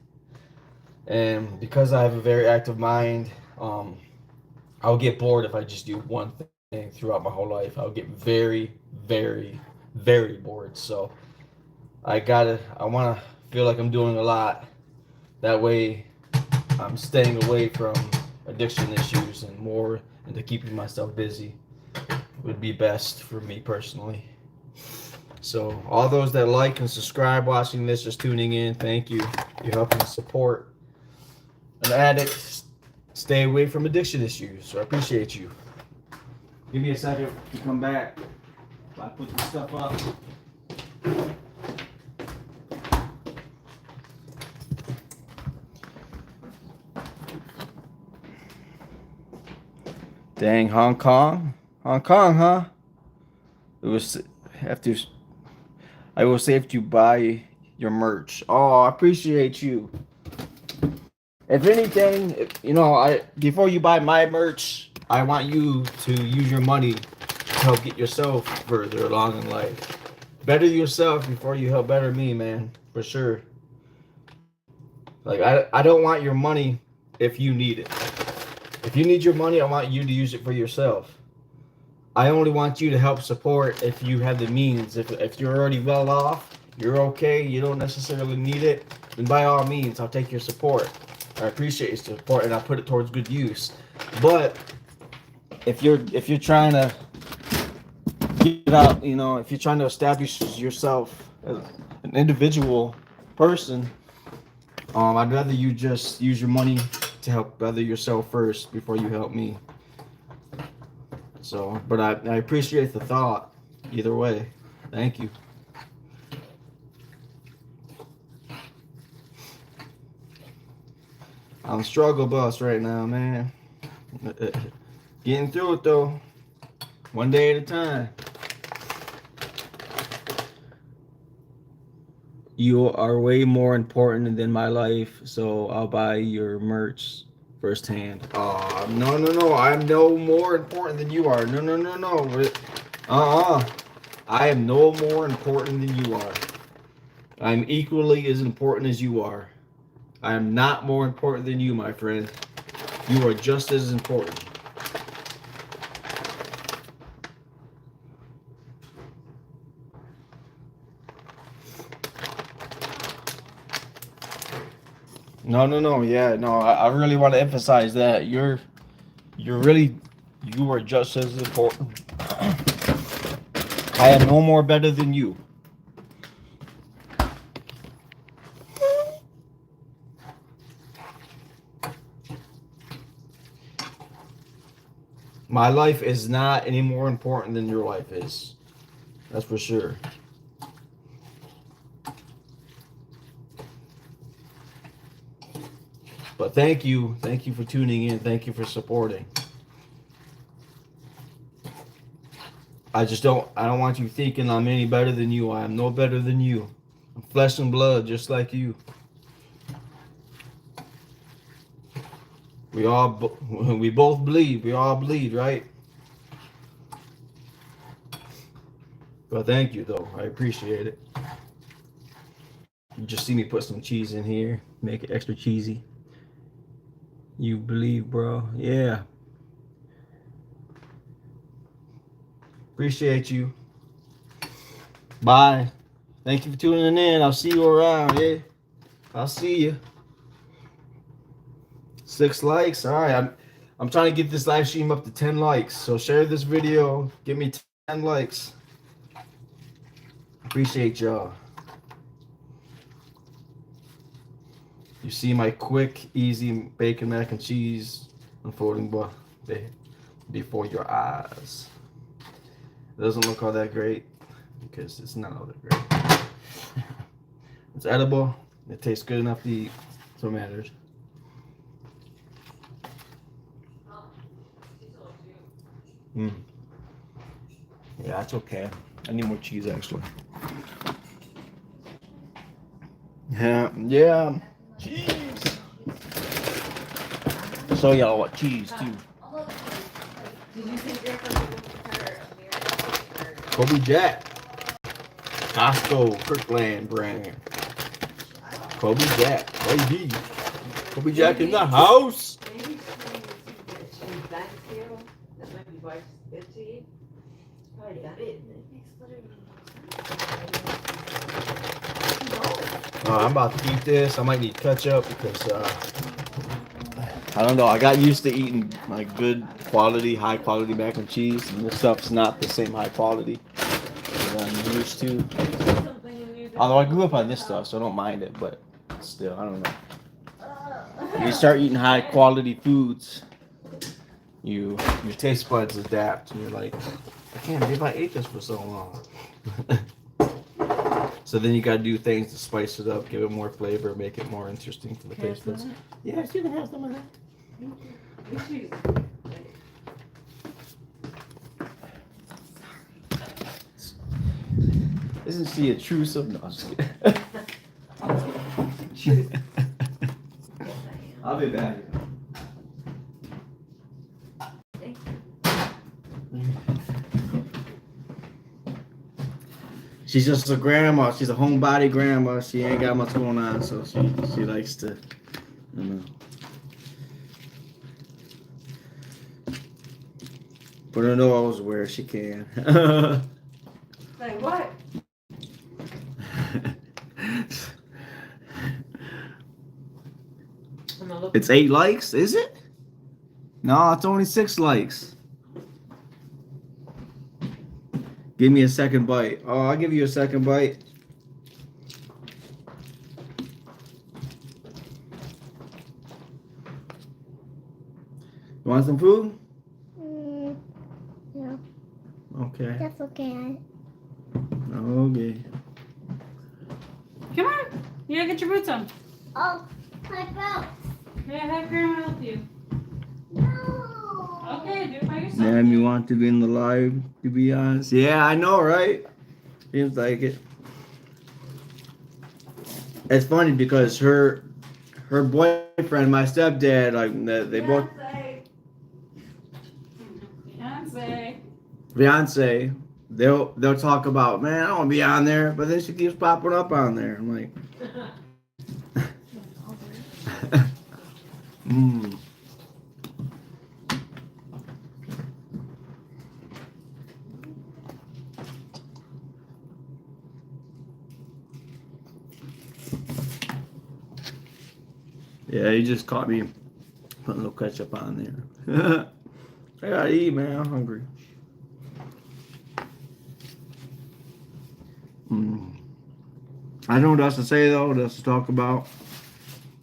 And because I have a very active mind, I'll get bored if I just do one thing throughout my whole life. I'll get very, very, very bored. So I want to feel like I'm doing a lot. That way I'm staying away from addiction issues and more into keeping myself busy would be best for me personally. So all those that like and subscribe watching this, just tuning in, thank you. You're helping support an addict stay away from addiction issues. So I appreciate you. Give me a second to come back. I put this stuff up. Dang, Hong Kong, huh? I will say if you buy your merch. Oh, I appreciate you. If anything, before you buy my merch, I want you to use your money to help get yourself further along in life. Better yourself before you help better me, man, for sure. Like I don't want your money if you need it. If you need your money, I want you to use it for yourself. I only want you to help support if you have the means. If you're already well off, you're okay, you don't necessarily need it, then by all means, I'll take your support. I appreciate your support and I'll put it towards good use. But if you're trying to get out, if you're trying to establish yourself as an individual person, I'd rather you just use your money to help better yourself first before you help me. So, but I appreciate the thought either way. Thank you. I'm struggle bus right now, man. Getting through it though, one day at a time. You are way more important than my life, so I'll buy your merch firsthand. Oh, no. I'm no more important than you are. No. I am no more important than you are. I'm equally as important as you are. I am not more important than you, my friend. You are just as important. No. Yeah, no. I really want to emphasize that you are just as important. I am no more better than you. My life is not any more important than your life is. That's for sure. But thank you for tuning in. Thank you for supporting. I don't want you thinking I'm any better than you. I am no better than you. I'm flesh and blood, just like you. We both bleed. We all bleed, right? But thank you, though. I appreciate it. You just see me put some cheese in here, make it extra cheesy. You believe, bro? Yeah. Appreciate you. Bye. Thank you for tuning in. I'll see you around. Yeah. I'll see you. 6 likes. All right. I'm trying to get this live stream up to 10 likes. So share this video. Give me 10 likes. Appreciate y'all. You see my quick, easy bacon mac and cheese unfolding before your eyes. It doesn't look all that great because it's not all that great. It's edible. It tastes good enough to eat. That's what matters. Yeah, that's okay. I need more cheese actually. Yeah. Cheese. Show y'all what cheese too. Did you think you're going to Kobe Jack. Costco Kirkland brand. Kobe Jack. Baby. Kobe Jack in the house. Maybe she's back to you. That might be why she's good to eat. Probably got it. It makes I'm about to eat this. I might need ketchup because I don't know. I got used to eating like good quality, high quality mac and cheese, and this stuff's not the same high quality that I'm used to. Although I grew up on this stuff, so I don't mind it, but still, I don't know. When you start eating high quality foods, your taste buds adapt, and you're like, I can't believe I ate this for so long. So then you gotta do things to spice it up, give it more flavor, make it more interesting to the taste buds. Yes, you can have some of that. Isn't she a true son? No, I'm just kidding. I'll be back. She's just a grandma. She's a homebody grandma. She ain't got much going on, so she likes to, you know, put her nose where she can. Like what? It's 8 likes, is it? No, it's only 6 likes. Give me a second bite. Oh, I'll give you a second bite. You want some food? No, Okay. that's okay. Okay. Come on. You gotta get your boots on. Oh, my belt. Yeah, have Grandma help you. No. Okay, do it by yourself. Damn, you want to be in the live, to be honest? Yeah, I know, right? Seems like it. It's funny because her boyfriend, my stepdad, like they both fiance, they'll talk about, man, I don't want to be on there, but then she keeps popping up on there. I'm like, Yeah, he just caught me putting a little ketchup on there. I gotta eat, man. I'm hungry. I don't know what else to say, though. What else to talk about?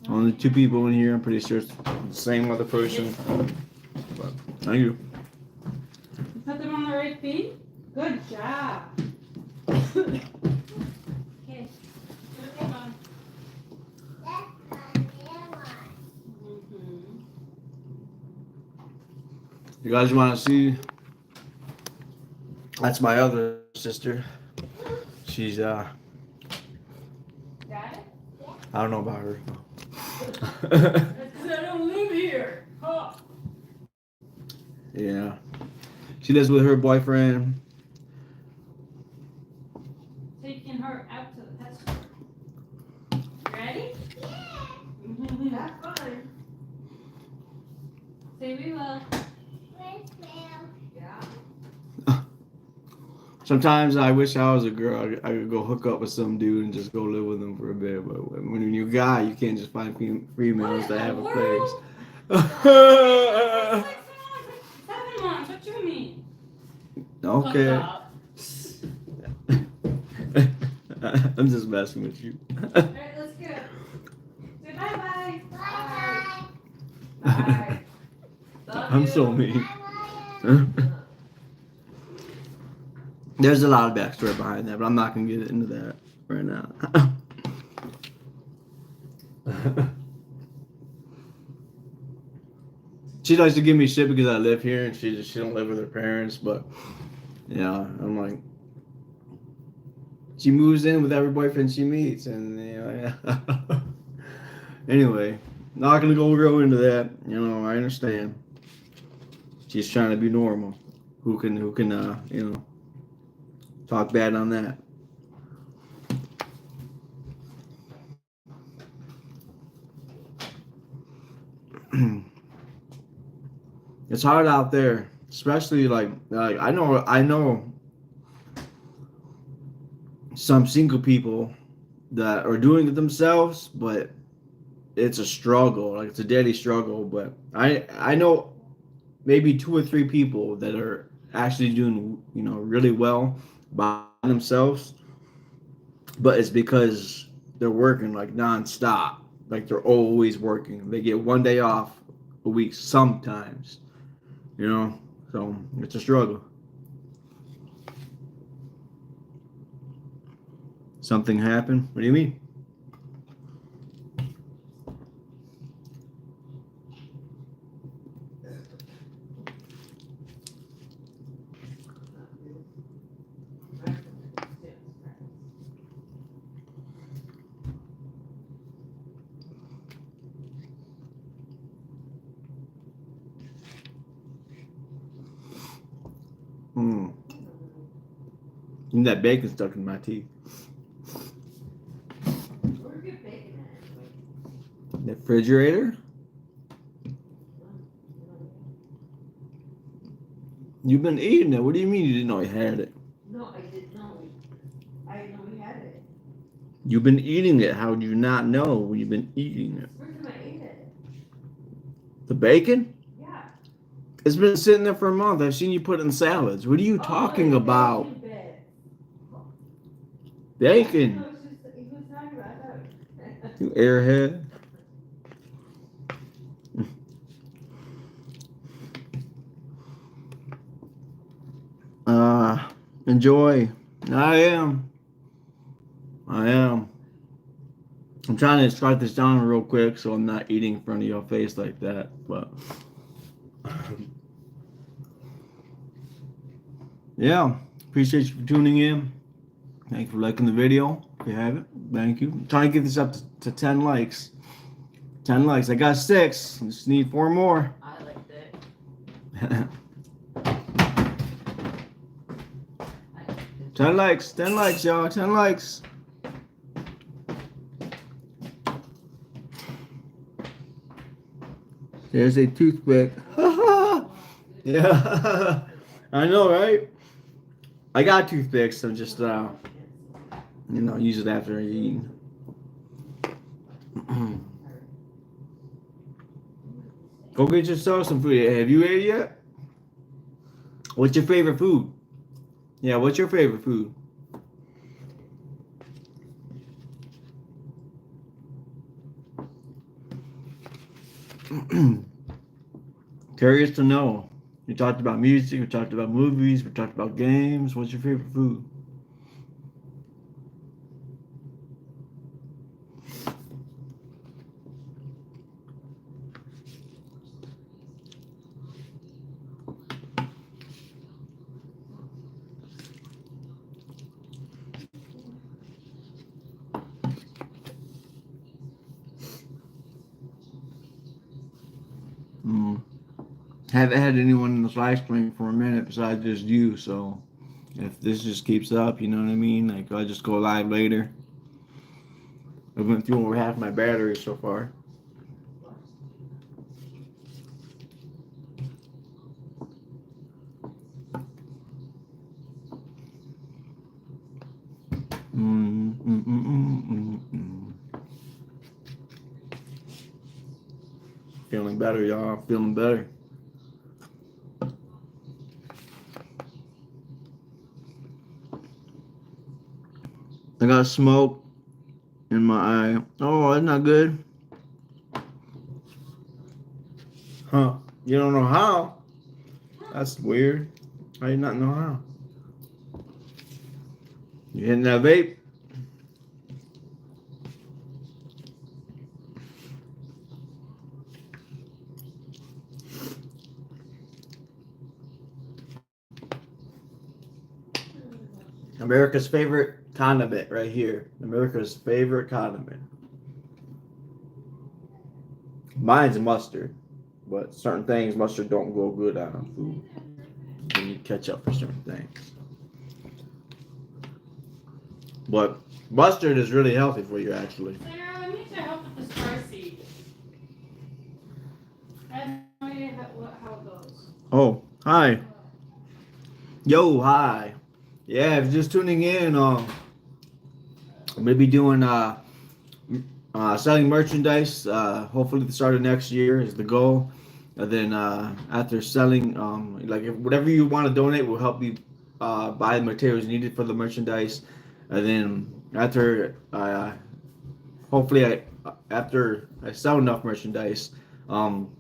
Only 2 people in here. I'm pretty sure it's the same other person. But thank you. pee? Good job. Okay. Come on. That's my new one. Mm-hmm. You guys want to see? That's my other sister. She's Got it? I don't know about her. That's because I don't live here. Huh. Yeah, she lives with her boyfriend. Taking her out to the pet store. Ready? Yeah. Have fun. Say we will. Where's Mel? Yeah. Sometimes I wish I was a girl. I could go hook up with some dude and just go live with him for a bit. But when you're a guy, you can't just find females that have a place. It's like 7 months. What you mean? Okay. Up. I'm just messing with you. Alright, let's go. Say bye-bye. Bye Bye. Love I'm you. so mean. bye. There's a lot of backstory behind that, but I'm not gonna get into that right now. She likes to give me shit because I live here and she don't live with her parents, but yeah, I'm like, she moves in with every boyfriend she meets, and you know, yeah. Anyway, not gonna go real into that. You know, I understand. She's trying to be normal. Who can you know, talk bad on that? It's hard out there, especially like I know some single people that are doing it themselves, but it's a struggle. Like it's a daily struggle. But I know maybe 2 or 3 people that are actually doing, you know, really well by themselves, but it's because they're working like nonstop. Like they're always working. They get one day off a week sometimes, you know. So it's a struggle. Something happened? What do you mean? Hmm. That bacon stuck in my teeth. Where'd you get bacon at? The refrigerator? You've been eating it. What do you mean you didn't know you had it? No, I didn't know. I didn't know we had it. You've been eating it. How do you not know when you've been eating it? Where can I eat it? The bacon? Yeah. It's been sitting there for a month. I've seen you put it in salads. What are you talking Oh, about? bacon bit. Bacon. No, it's just, he was talking about that. You airhead. Enjoy. I am. I'm trying to strike this down real quick so I'm not eating in front of your face like that. But yeah, appreciate you for tuning in. Thank you for liking the video. If you haven't, thank you. I'm trying to get this up to 10 likes. 10 likes. I got 6. I just need 4 more. I liked it. 10 likes. 10 likes, y'all. 10 likes. There's a toothpick. Yeah. I know, right? I got toothpicks. I'm just, you know, use it after eating. Go get yourself some food. Have you ate yet? What's your favorite food? Yeah, what's your favorite food? Curious to know. We talked about music. We talked about movies. We talked about games. What's your favorite food? Mm. Haven't had anyone in this live stream for a minute besides just you, so if this just keeps up, you know what I mean? Like, I'll just go live later. I went through over half my battery so far. Mm, mm, mm, mm, mm, mm. Feeling better, y'all. Feeling better. I got smoke in my eye. Oh, that's not good. Huh. You don't know how? That's weird. How you not know how? You hitting that vape? America's favorite condiment right here. America's favorite condiment. Mine's mustard, but certain things mustard don't go good on food. You need ketchup for certain things. But mustard is really healthy for you, actually. Sarah, I need your help with the star seed. I have no idea how it goes. Oh, hi. Yo, hi. Yeah, if you're just tuning in, maybe doing selling merchandise. Hopefully, the start of next year is the goal. And then after selling, like whatever you want to donate will help you buy the materials needed for the merchandise. And then after, hopefully, after I sell enough merchandise, I'm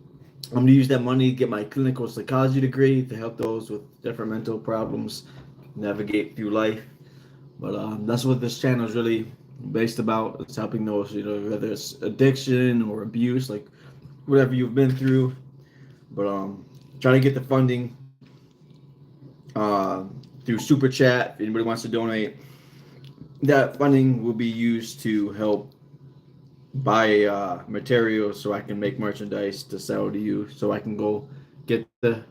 gonna use that money to get my clinical psychology degree to help those with different mental problems navigate through life. But that's what this channel is really based about. It's helping those, whether it's addiction or abuse, like whatever you've been through. But trying to get the funding through Super Chat. If anybody wants to donate, that funding will be used to help buy materials so I can make merchandise to sell to you, so I can go get the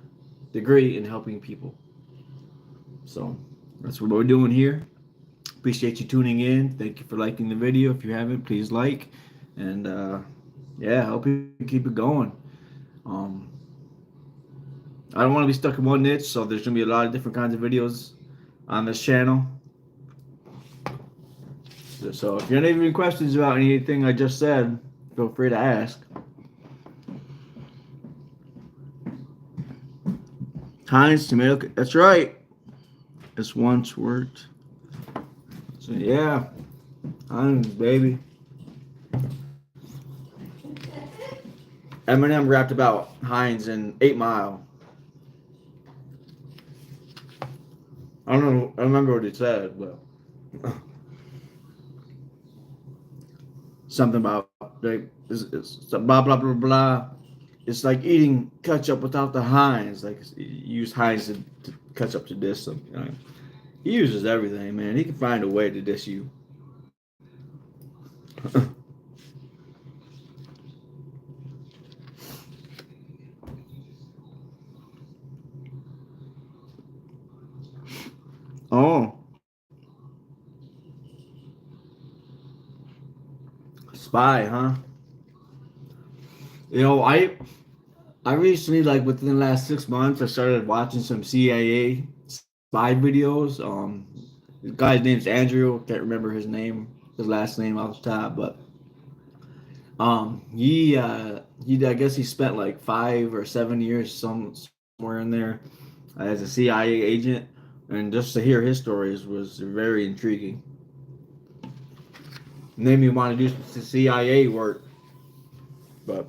degree in helping people. So that's what we're doing here. Appreciate you tuning in. Thank you for liking the video. If you haven't, please like. And yeah, I hope you keep it going. I don't want to be stuck in one niche, so there's going to be a lot of different kinds of videos on this channel. So if you have any questions about anything I just said, feel free to ask. Heinz tomato, that's right. This once worked. So yeah, Heinz, baby. Eminem rapped about Heinz in 8 Mile. I don't remember what he said, but something about like it's blah blah blah blah. It's like eating ketchup without the Heinz. Like you use Heinz to ketchup to diss them. You know? He uses everything, man. He can find a way to diss you. Oh. Spy, huh? I recently, like within the last 6 months, I started watching some CIA spy videos. The guy's name's Andrew. Can't remember his last name off the top, but he I guess he spent like 5 or 7 years somewhere in there as a CIA agent, and just to hear his stories was very intriguing. Made me want to do some CIA work, but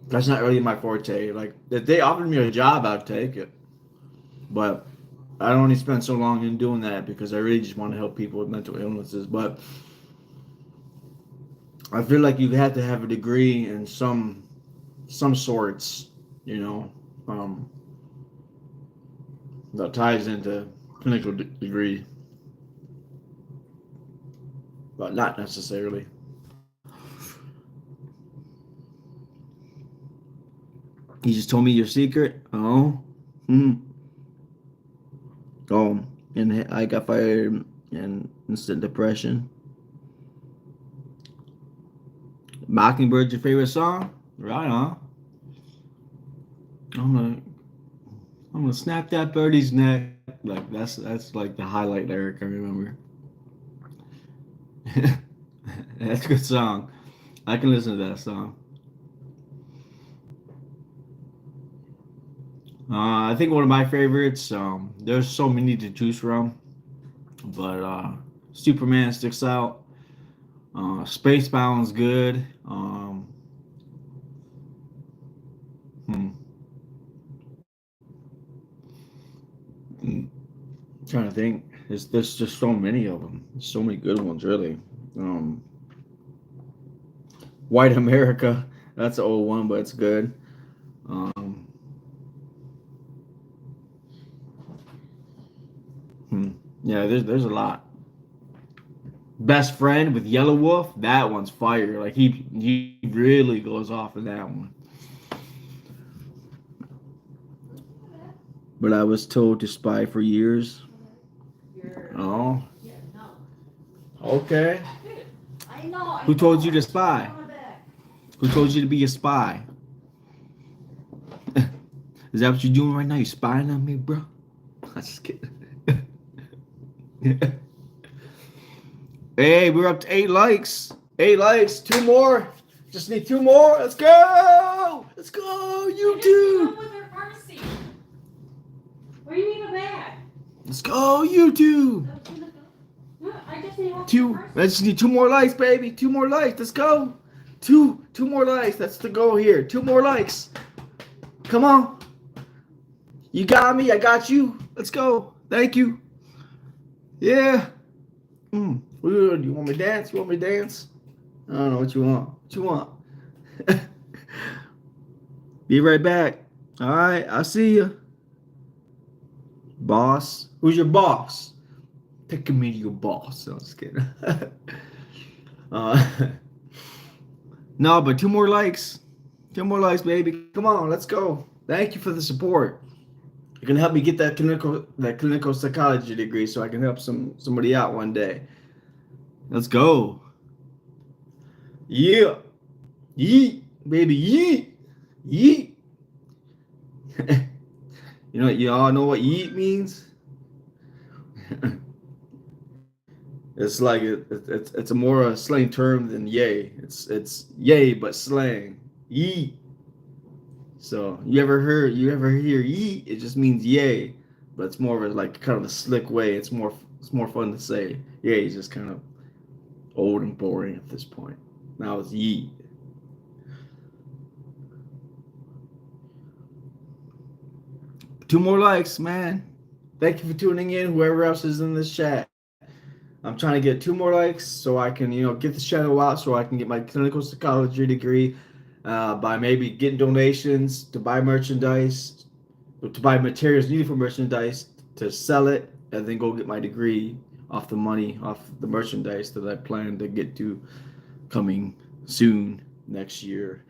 That's not really my forte. Like, if they offered me a job, I'd take it. But I only spent so long in doing that because I really just want to help people with mental illnesses. But I feel like you have to have a degree in some sorts, you know, that ties into clinical degree, but not necessarily. You just told me your secret. Oh, hmm. Oh, and I got fired and instant depression. Mockingbird's your favorite song? Right on. I'm gonna I'm gonna snap that birdie's neck. Like that's like the highlight lyric I remember. That's a good song. I can listen to that song. I think one of my favorites. There's so many to choose from, but Superman sticks out. Spacebound's good. Hmm. Trying to think. There's just so many of them. So many good ones, really. White America. That's an old one, but it's good. Um, yeah, there's a lot. Best Friend with Yellow Wolf. That one's fire. Like he really goes off of that one. But I was told to spy for years. Oh. Okay. I know. Who told you to spy? Who told you to be a spy? Is that what you're doing right now? You spying on me, bro? I'm just kidding. Hey, we're up to 8 likes. 8 likes. 2 more. Just need 2 more. Let's go. Let's go, YouTube. Come with our pharmacy. Where do you need a bag? Let's go, YouTube. No, I just need one. 2. I just need 2 more likes, baby. 2 more likes. Let's go. 2 more likes. That's the goal here. 2 more likes. Come on. You got me. I got you. Let's go. Thank you. Yeah. Good. You want me to dance? You want me to dance? I don't know what you want. What you want? Be right back. All right. I'll see you. Boss. Who's your boss? Pick me your boss. No, I'm just kidding. No, but 2 more likes. 2 more likes, baby. Come on, let's go. Thank you for the support. You can help me get that clinical psychology degree so I can help somebody out one day. Let's go. Yeah. Yeet, baby, yeet. Yeet. You all know what yeet means? It's like it's a more slang term than yay. It's yay but slang. Yeet. So you ever hear yeet? It just means yay, but it's more of a, like kind of a slick way. It's more fun to say. Yay is just kind of old and boring at this point. Now it's yeet. Two more likes, man. Thank you for tuning in. Whoever else is in this chat. I'm trying to get 2 more likes so I can, get this channel out so I can get my clinical psychology degree by maybe getting donations to buy merchandise, to buy materials needed for merchandise, to sell it, and then go get my degree off the money, off the merchandise that I plan to get to coming soon next year.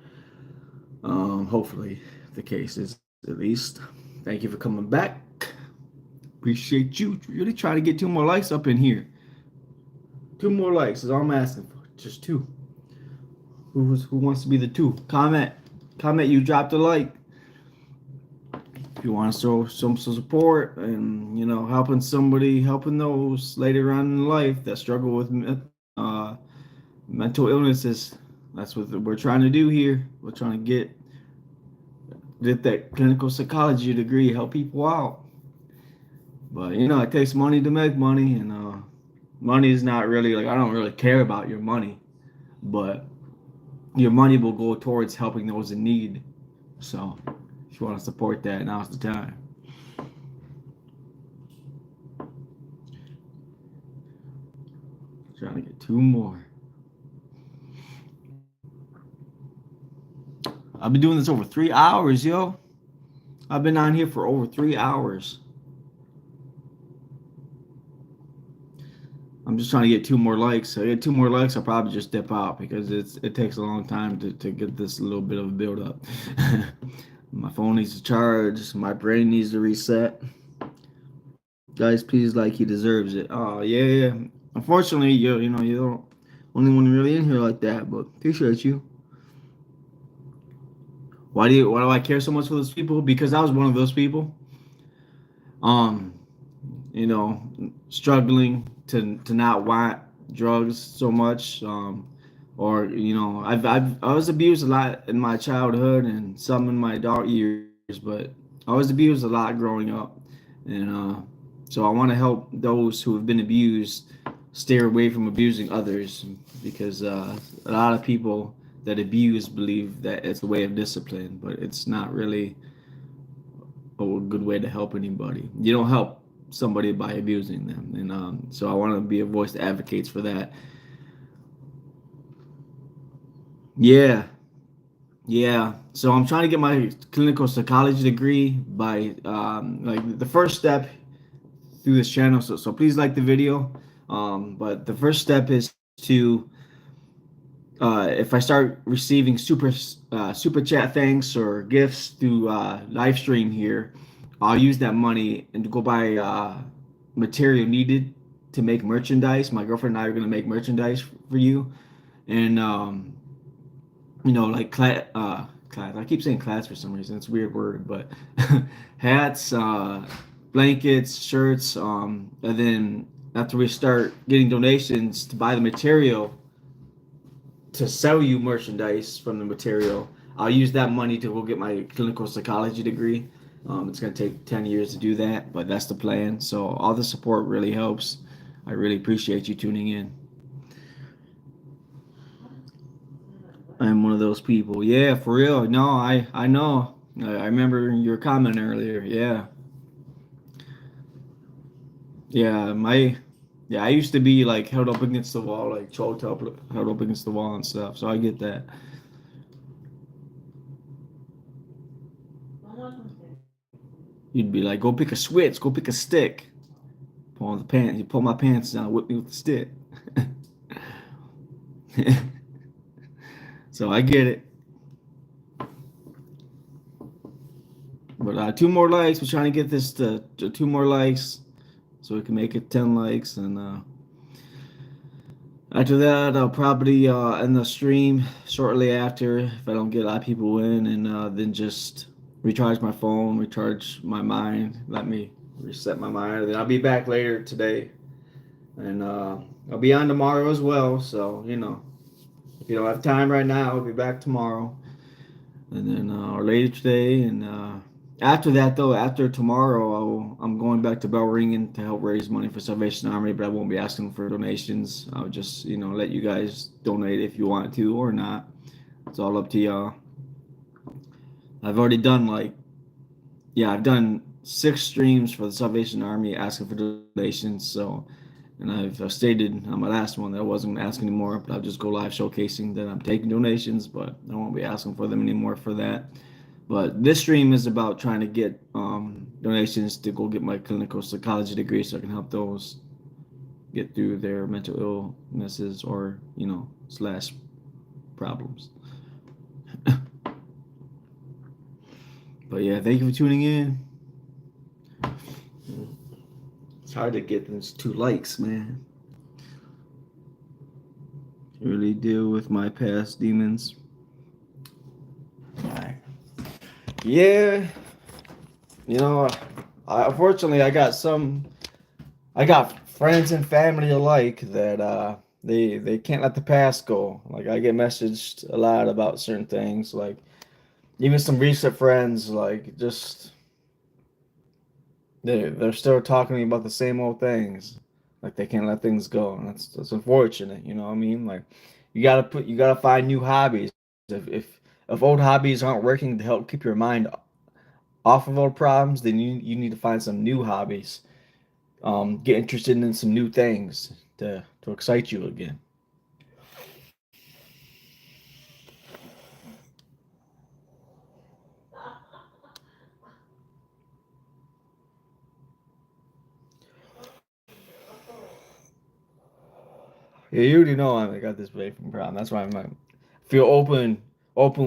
Hopefully the case is at least. Thank you for coming back. Appreciate you. Really trying to get 2 more likes up in here. 2 more likes is all I'm asking for. Just 2. Who wants to be the 2? Comment. You dropped a like. If you want to show some support and helping those later on in life that struggle with mental illnesses. That's what we're trying to do here. We're trying to get that clinical psychology degree, help people out. But it takes money to make money, and money is not really I don't really care about your money, but your money will go towards helping those in need So if you want to support that, now's the time. Trying to get 2 more. I've been doing this over 3 hours, yo. I've been on here for over 3 hours. I'm just trying to get 2 more likes. If I get 2 more likes, I'll probably just dip out because it takes a long time to get this little bit of a build up. My phone needs to charge. My brain needs to reset. Guys, please like, he deserves it. Oh yeah. Unfortunately, you're the only one really in here like that, but appreciate you. Why do I care so much for those people? Because I was one of those people. You know, struggling to not want drugs so much. Or I was abused a lot in my childhood and some in my adult years, but I was abused a lot growing up, and so I want to help those who have been abused steer away from abusing others because a lot of people that abuse believe that it's a way of discipline, but it's not really a good way to help anybody. You don't help somebody by abusing them, and so I want to be a voice that advocates for that. Yeah, yeah. So I'm trying to get my clinical psychology degree by like the first step through this channel. So please like the video. But the first step is to if I start receiving super chat thanks or gifts through live stream here, I'll use that money and to go buy material needed to make merchandise. My girlfriend and I are gonna make merchandise for you, and like class. I keep saying class for some reason. It's a weird word, but hats, blankets, shirts, and then after we start getting donations to buy the material to sell you merchandise from the material, I'll use that money to go get my clinical psychology degree. It's going to take 10 years to do that, but that's the plan. So all the support really helps. I really appreciate you tuning in. I'm one of those people. Yeah, for real. No, I know. I remember your comment earlier. Yeah. I used to be like held up against the wall, like choked up, held up against the wall and stuff. So I get that. You'd be like, go pick a switch, go pick a stick. Pull on the pants. You pull my pants down, whip me with the stick. So I get it. But 2 more likes. We're trying to get this to 2 more likes, so we can make it 10 likes, and after that, I'll probably end the stream shortly after if I don't get a lot of people in, and then just recharge my phone, recharge my mind, let me reset my mind, and then I'll be back later today, and I'll be on tomorrow as well. So if you don't have time right now, I'll be back tomorrow, and then or later today, and after that, though, after tomorrow, I'm going back to bell ringing to help raise money for Salvation Army, but I won't be asking for donations. I'll just, let you guys donate if you want to or not. It's all up to y'all. I've already done I've done 6 streams for the Salvation Army asking for donations. So, and I've stated on my last one that I wasn't going to ask anymore, but I'll just go live showcasing that I'm taking donations, but I won't be asking for them anymore for that. But this stream is about trying to get donations to go get my clinical psychology degree so I can help those get through their mental illnesses or, slash problems. But yeah, thank you for tuning in. It's hard to get those 2 likes, man. Really deal with my past demons. Yeah, unfortunately, I got friends and family alike that they can't let the past go. Like I get messaged a lot about certain things, like even some recent friends, like just they're still talking to me about the same old things, like they can't let things go, and that's unfortunate. You know what I mean? Like you gotta find new hobbies. if old hobbies aren't working to help keep your mind off of old problems, then you need to find some new hobbies. Get interested in some new things to excite you again. Yeah, you already know I got this vaping problem. That's why I feel open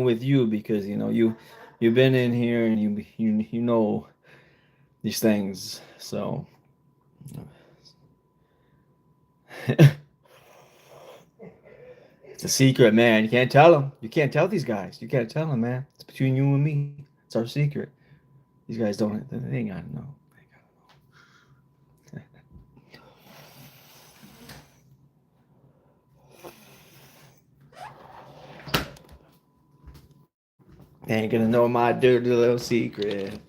with you because you've been in here and you know these things. So it's a secret, man. You can't tell them. You can't tell these guys. You can't tell them, man. It's between you and me. It's our secret. These guys don't. They ain't gotta know. They ain't gonna know my dirty little secret.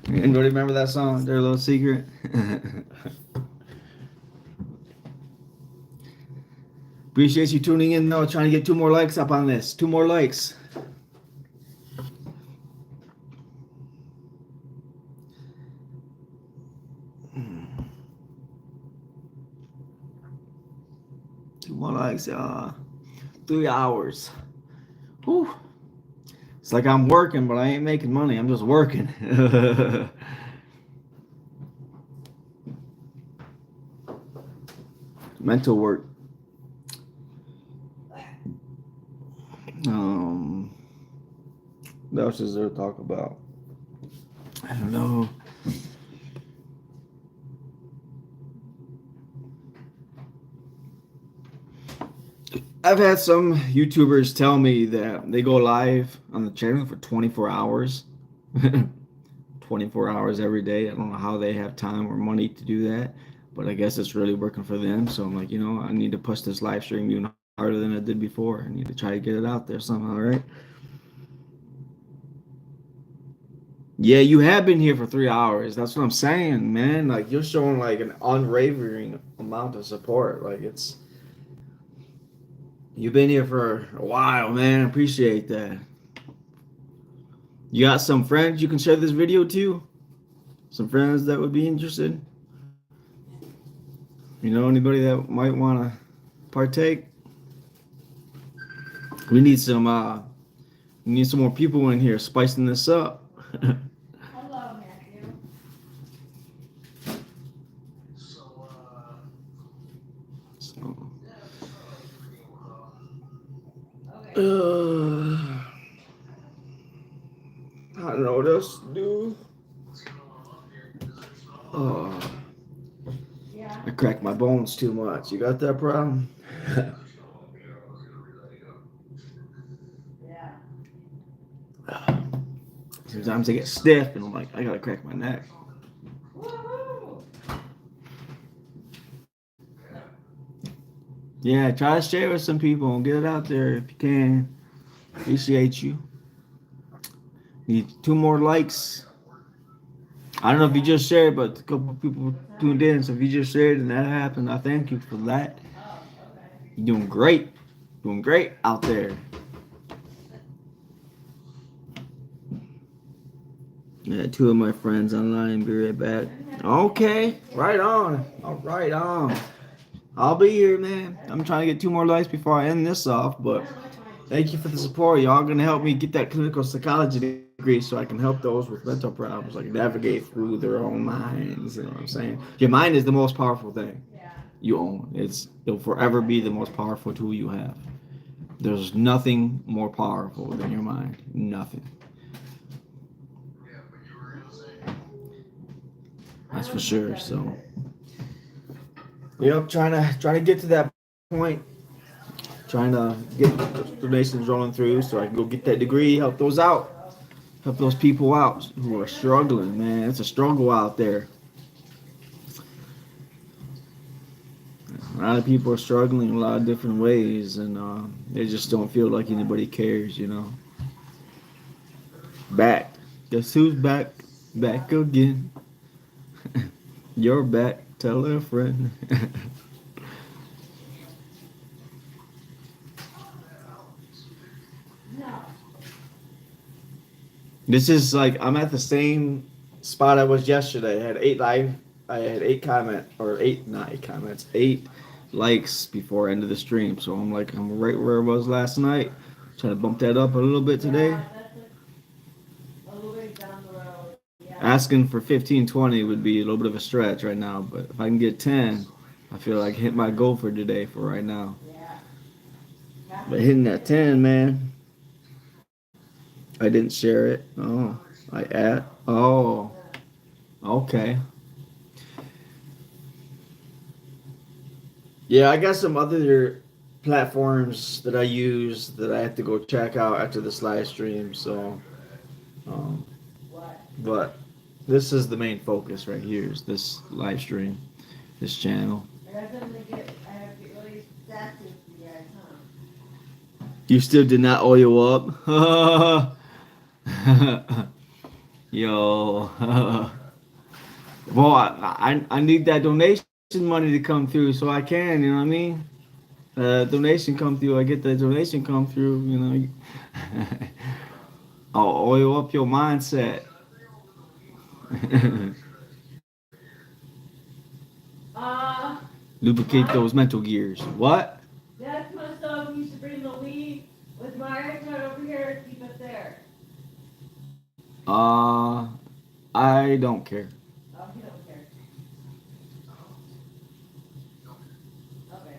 Anybody remember that song, Dirty Little Secret? Appreciate you tuning in though. Trying to get 2 more likes up on this. 2 more likes. More likes, 3 hours. Whew. It's like I'm working, but I ain't making money. I'm just working. Mental work. What else is there to talk about? I don't know. I've had some YouTubers tell me that they go live on the channel for 24 hours. 24 hours every day. I don't know how they have time or money to do that, but I guess it's really working for them. So I'm like, I need to push this live stream even harder than I did before. I need to try to get it out there somehow, right? Yeah, you have been here for 3 hours. That's what I'm saying, man. Like you're showing like an unwavering amount of support. Like you've been here for a while, man. I appreciate that. You got some friends you can share this video to? Some friends that would be interested? Anybody that might want to partake? We need some more people in here spicing this up. Hello, Matthew. So, Okay. I don't know what else to do. Oh, Yeah. I cracked my bones too much. You got that problem? Yeah. Sometimes I get stiff and I'm like, I gotta crack my neck. Woohoo! Yeah, try to share with some people and get it out there if you can. Appreciate you. Need 2 more likes. I don't know if you just shared, but a couple of people tuned in. So if you just shared and that happened, I thank you for that. Oh, okay. You're doing great. Doing great out there. Yeah, 2 of my friends online. Be right back. Okay, right on. All right on. I'll be here, man. I'm trying to get 2 more likes before I end this off, but thank you for the support. Y'all gonna help me get that clinical psychology degree so I can help those with mental problems, like navigate through their own minds. You know what I'm saying? Your mind is the most powerful thing Yeah. you own. It'll forever be the most powerful tool you have. There's nothing more powerful than your mind. Nothing. That's for sure. So, yep, trying to get to that point. Trying to get donations rolling through so I can go get that degree, help those out, help those people out who are struggling, man. It's a struggle out there. A lot of people are struggling in a lot of different ways, and they just don't feel like anybody cares, Back. Guess who's back? Back again. You're back. Tell a friend. This is like I'm at the same spot I was yesterday. I had 8 comments or eight not 8 comments, 8 likes before end of the stream. So I'm right where I was last night. Trying to bump that up a little bit today. Yeah, that's a little ways down the road. Yeah. Asking for 15, 20 would be a little bit of a stretch right now, but if I can get 10, I feel like I hit my goal for today for right now. Yeah. But hitting that 10, man. I didn't share it. Oh, oh, okay. Yeah, I got some other platforms that I use that I have to go check out after this live stream. So, um, but this is the main focus right here is this live stream, this channel. I have to get really sassy with you guys, huh? You still did not oil up? Yo. Well, I need that donation money to come through so I can, you know what I mean? Donation come through, I get the donation come through, you know. I'll oil up your mindset. Lubricate those mental gears. What? That's my stuff. You should bring the weed with my right over here. Keep it there. I don't care. Oh, you don't care. Okay.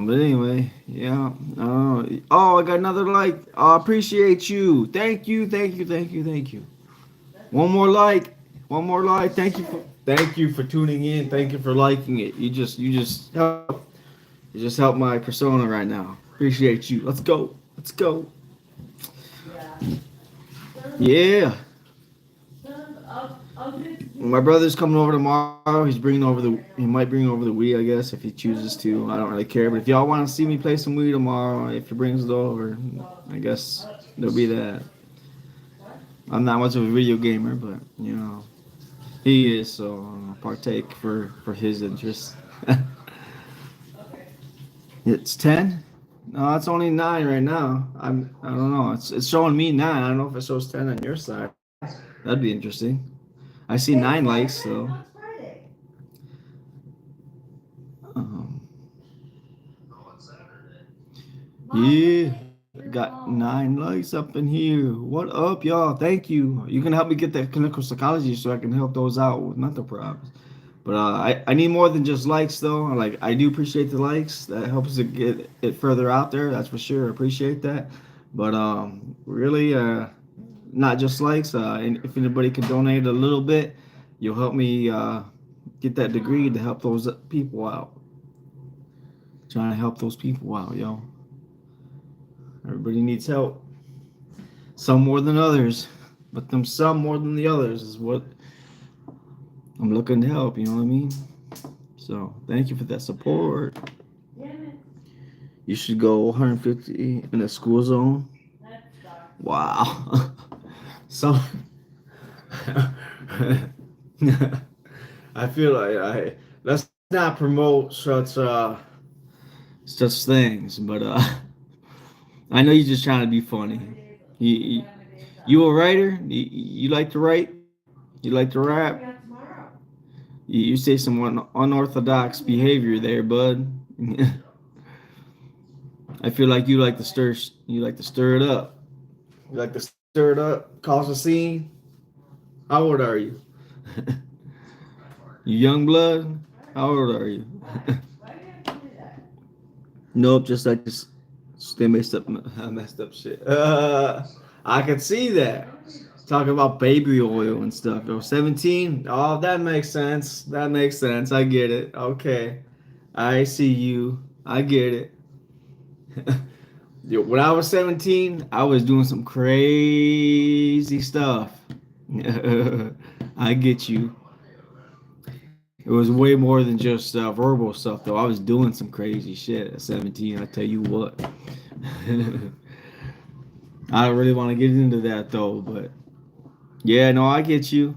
But anyway, yeah. Oh, I got another like. I appreciate you. Thank you. One more like. Thank you for tuning in. Thank you for liking it. You just help my persona right now. Appreciate you. Let's go. Yeah. My brother's coming over tomorrow. He might bring over the weed, I guess, if he chooses to. I don't really care. But if y'all want to see me play some weed tomorrow, if he brings it over, I guess there'll be that. I'm not much of a video gamer, but you know, he is, so I'll partake for his interests. It's 10. No, it's only 9 right now. I don't know. It's showing me 9. I don't know if it shows 10 on your side. That'd be interesting. I see 9 likes, so. Yeah, got 9 likes up in here. What up, y'all? Thank you. You can help me get that clinical psychology so I can help those out with mental problems. But I need more than just likes, though. Like, I do appreciate the likes. That helps to get it further out there. That's for sure. I appreciate that. But really, not just likes. And if anybody can donate a little bit, you'll help me get that degree to help those people out. Trying to help those people out, yo. Everybody needs help. Some more than others. But some more than the others is what I'm looking to help, you know what I mean? So, thank you for that support. You should go 150 in a school zone. Wow. So, I feel like let's not promote such things, but I know you're just trying to be funny. You a writer? You like to write? You like to rap? You say some unorthodox behavior there, bud. I feel like you like to stir it up. You like to stir it up, cause a scene. How old are you? You young blood? How old are you? Nope, just like this. They messed up shit. I can see that. Talking about baby oil and stuff. 17? Oh, that makes sense. I get it. Okay. I see you. I get it. When I was 17, I was doing some crazy stuff. I get you. It was way more than just verbal stuff, though. I was doing some crazy shit at 17. I tell you what. I don't really want to get into that, though, but yeah, no, I get you.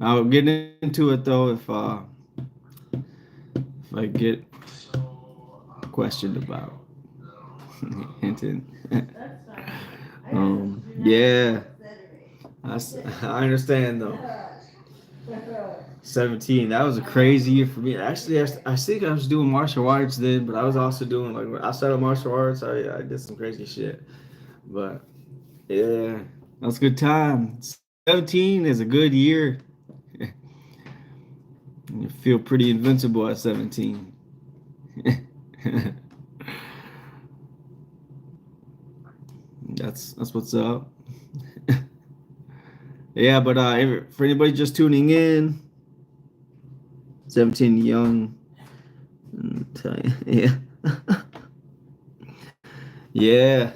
I'll get into it, though, if I get questioned about. Hinton. Yeah, I understand though. 17, that was a crazy year for me. Actually, I think I was doing martial arts then, but I was also doing like outside of martial arts. I did some crazy shit. But yeah, that was a good time. 17 is a good year. You feel pretty invincible at 17. That's what's up. Yeah, but for anybody just tuning in, 17 young. Tell you, yeah, yeah.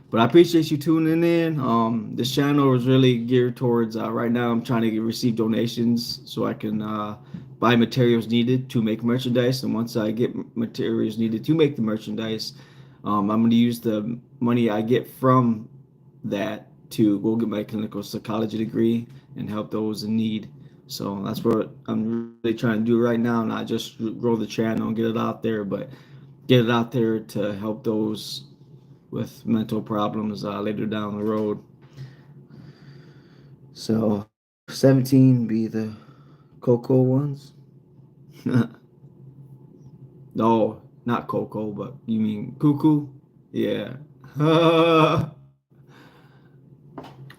But I appreciate you tuning in. This channel is really geared towards right now. I'm trying to receive donations so I can buy materials needed to make merchandise. And once I get materials needed to make the merchandise, I'm going to use the money I get from that to go get my clinical psychology degree and help those in need. So that's what I'm really trying to do right now. Not just grow the channel and get it out there, but get it out there to help those with mental problems later down the road. So 17 be the Coco ones. No, not Coco, but you mean Cuckoo? Yeah.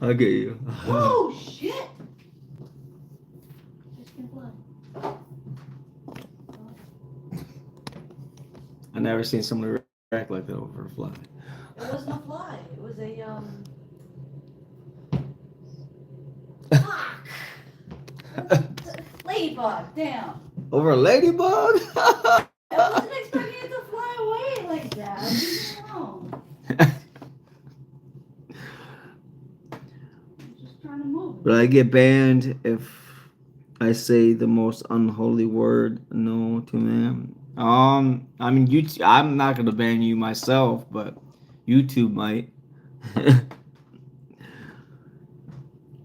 I get you. Oh shit! I never seen somebody react like that over a fly. It wasn't a fly. It was a ladybug. Damn. Over a ladybug? I wasn't expecting it to fly away like that. Leave me alone. I'm just trying to move. But I get banned if I say the most unholy word no to man. I mean, YouTube. I'm not gonna ban you myself, but YouTube might.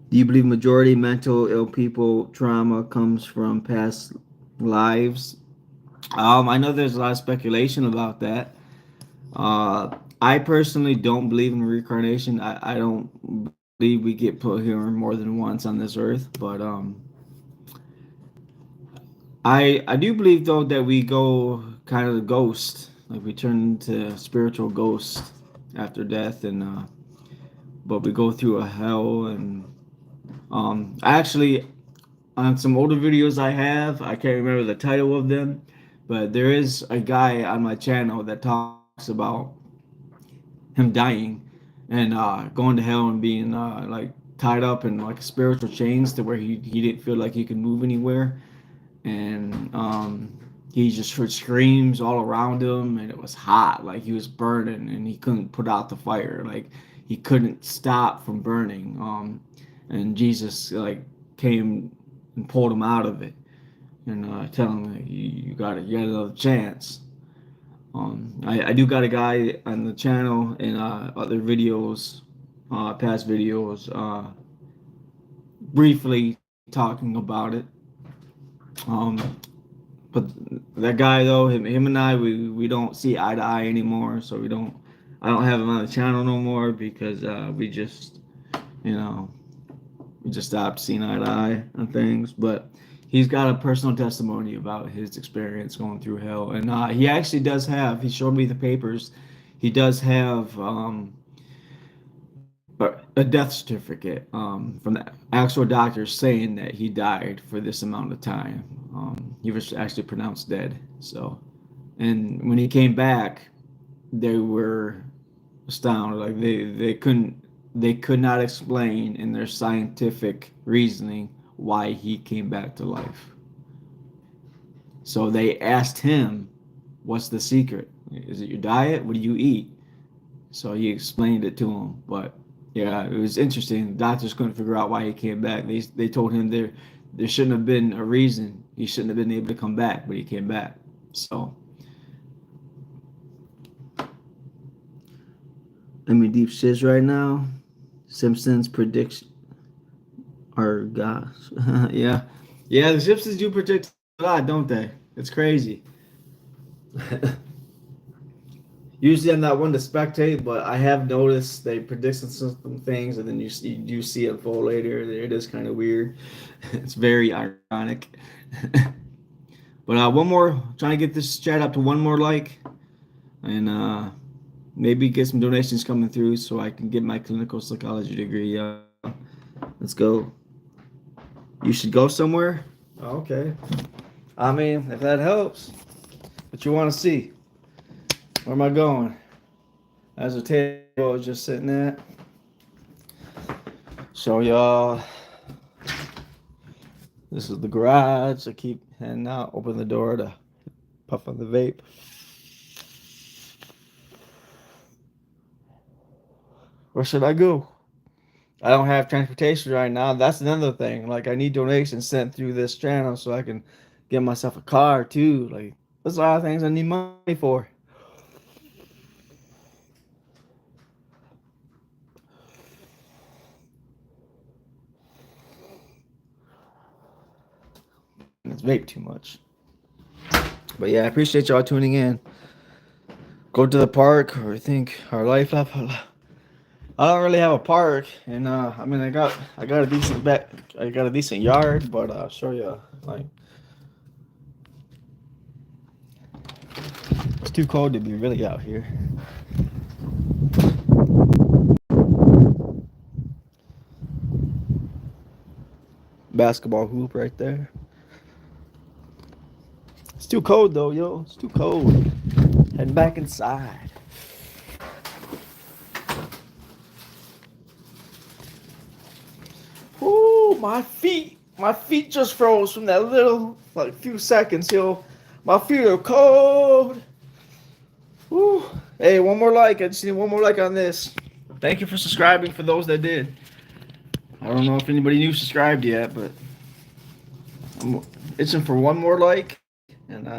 Do you believe majority mental ill people trauma comes from past lives? I know there's a lot of speculation about that. I personally don't believe in reincarnation. I don't believe we get put here more than once on this earth, but I do believe though that we go kind of the ghost, like we turn into spiritual ghosts after death, and but we go through a hell, and actually on some older videos I can't remember the title of them, but there is a guy on my channel that talks about him dying and going to hell and being like tied up in like spiritual chains to where he didn't feel like he could move anywhere, and he just heard screams all around him, and it was hot, like he was burning, and he couldn't put out the fire, like he couldn't stop from burning. And Jesus like came and pulled him out of it, and tell him like, you got it, you got another chance. I do got a guy on the channel and other videos, past videos, briefly talking about it. But that guy though, him and I, we don't see eye to eye anymore. So I don't have him on the channel no more because we just, you know, we just stopped seeing eye to eye on things. But he's got a personal testimony about his experience going through hell, and he actually does have. He showed me the papers. He does have a death certificate from the actual doctor saying that he died for this amount of time. He was actually pronounced dead. So, and when he came back, they were astounded. Like they could not explain in their scientific reasoning why he came back to life. So they asked him, "What's the secret? Is it your diet? What do you eat?" So he explained it to him, but yeah, it was interesting. The doctors couldn't figure out why he came back. They told him there shouldn't have been a reason. He shouldn't have been able to come back, but he came back. So I'm in deep shit right now. Simpsons prediction. Or gosh, yeah, the Simpsons do predict a lot, don't they? It's crazy. Usually I'm not one to spectate, but I have noticed they predict some things, and then you do see it unfold later. It is kind of weird. It's very ironic. But one more, trying to get this chat up to one more like, and maybe get some donations coming through so I can get my clinical psychology degree. Let's go. You should go somewhere? Okay. I mean, if that helps. What you want to see? Where am I going? As a table I was just sitting at. Show y'all. This is the garage. I keep heading out. Open the door to puff on the vape. Where should I go? I don't have transportation right now. That's another thing. Like, I need donations sent through this channel so I can get myself a car too. Like, there's a lot of things I need money for. It's vape too much. But yeah, I appreciate y'all tuning in. Go to the park or think our life up. I don't really have a park, and I mean I got a decent yard, but I'll show you. Like, it's too cold to be really out here. Basketball hoop right there. It's too cold though, yo. It's too cold. Heading back inside. Ooh, my feet just froze from that little, like, few seconds, yo. My feet are cold. Ooh. Hey, one more like. I just need one more like on this. Thank you for subscribing for those that did. I don't know if anybody new subscribed yet, but I'm itching for one more like. And I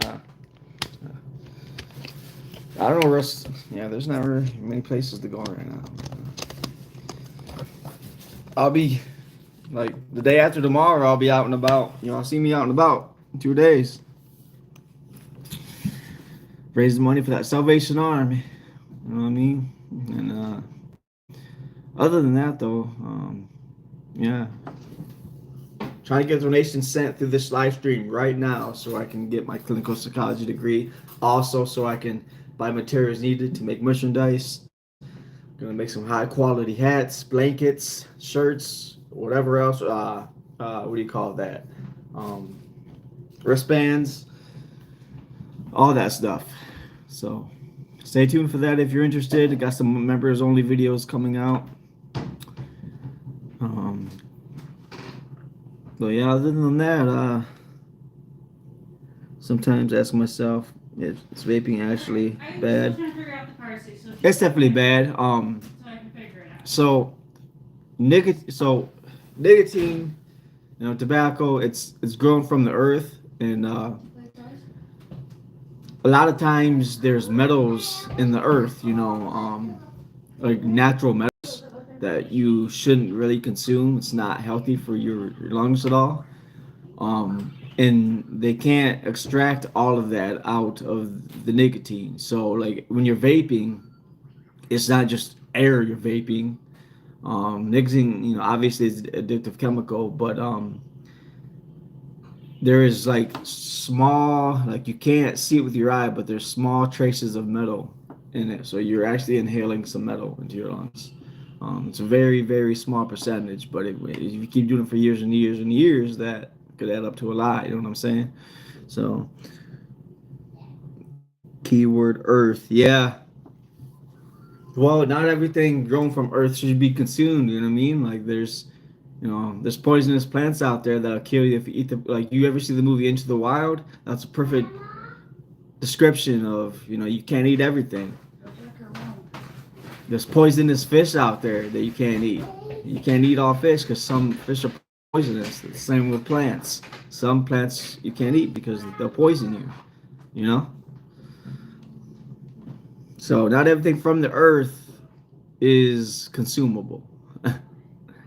don't know where else. Yeah, there's not really many places to go right now. I'll be, like, the day after tomorrow, I'll be out and about. You know, see me out and about in 2 days. Raising money for that Salvation Army. You know what I mean? And other than that, though, yeah. Trying to get donations sent through this live stream right now so I can get my clinical psychology degree. Also, so I can buy materials needed to make merchandise. Gonna make some high quality hats, blankets, shirts, whatever else. What do you call that? Wristbands, all that stuff. So stay tuned for that if you're interested. I got some members only videos coming out. But yeah, other than that, sometimes ask myself, is vaping actually bad? I'm still trying to figure out the car seat, so It's definitely bad. so I can figure it out. So nicotine, you know, tobacco, it's grown from the earth, and a lot of times there's metals in the earth, you know, like natural metals that you shouldn't really consume. It's not healthy for your lungs at all. And they can't extract all of that out of the nicotine. So, like, when you're vaping, it's not just air you're vaping. Nicotine, you know, obviously is an addictive chemical, but there is, like, small, like, you can't see it with your eye, but there's small traces of metal in it. So you're actually inhaling some metal into your lungs. It's a very, very small percentage, but if you keep doing it for years and years and years, that could add up to a lot. You know what I'm saying? So, keyword Earth. Yeah. Well, not everything grown from Earth should be consumed. You know what I mean? Like, there's poisonous plants out there that'll kill you if you eat them. Like, you ever see the movie Into the Wild? That's a perfect description of, you know, you can't eat everything. There's poisonous fish out there that you can't eat. You can't eat all fish because some fish are poisonous. It's the same with plants. Some plants you can't eat because they'll poison you. You know? So not everything from the earth is consumable.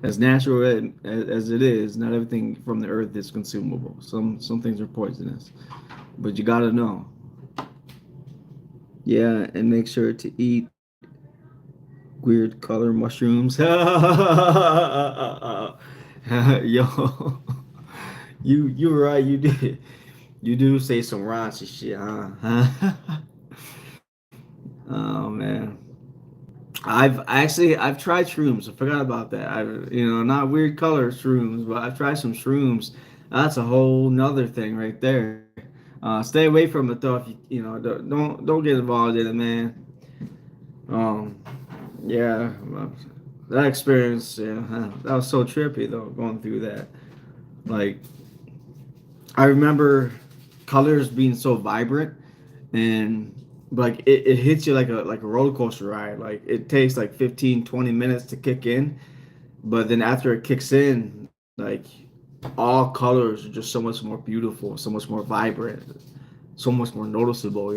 As natural as it is, not everything from the earth is consumable. Some things are poisonous. But you gotta know. Yeah, and make sure to eat weird color mushrooms. Yo, you right. You do say some raunchy shit, huh? Oh man. I've tried shrooms. I forgot about that. Not weird color shrooms, but I've tried some shrooms. That's a whole nother thing right there. Stay away from it though. If don't get involved in it, man. Um, yeah, that experience, yeah, that was so trippy though. Going through that, like, I remember colors being so vibrant, and like it hits you like a roller coaster ride. Like it takes like 15, 20 minutes to kick in, but then after it kicks in, like all colors are just so much more beautiful, so much more vibrant, so much more noticeable.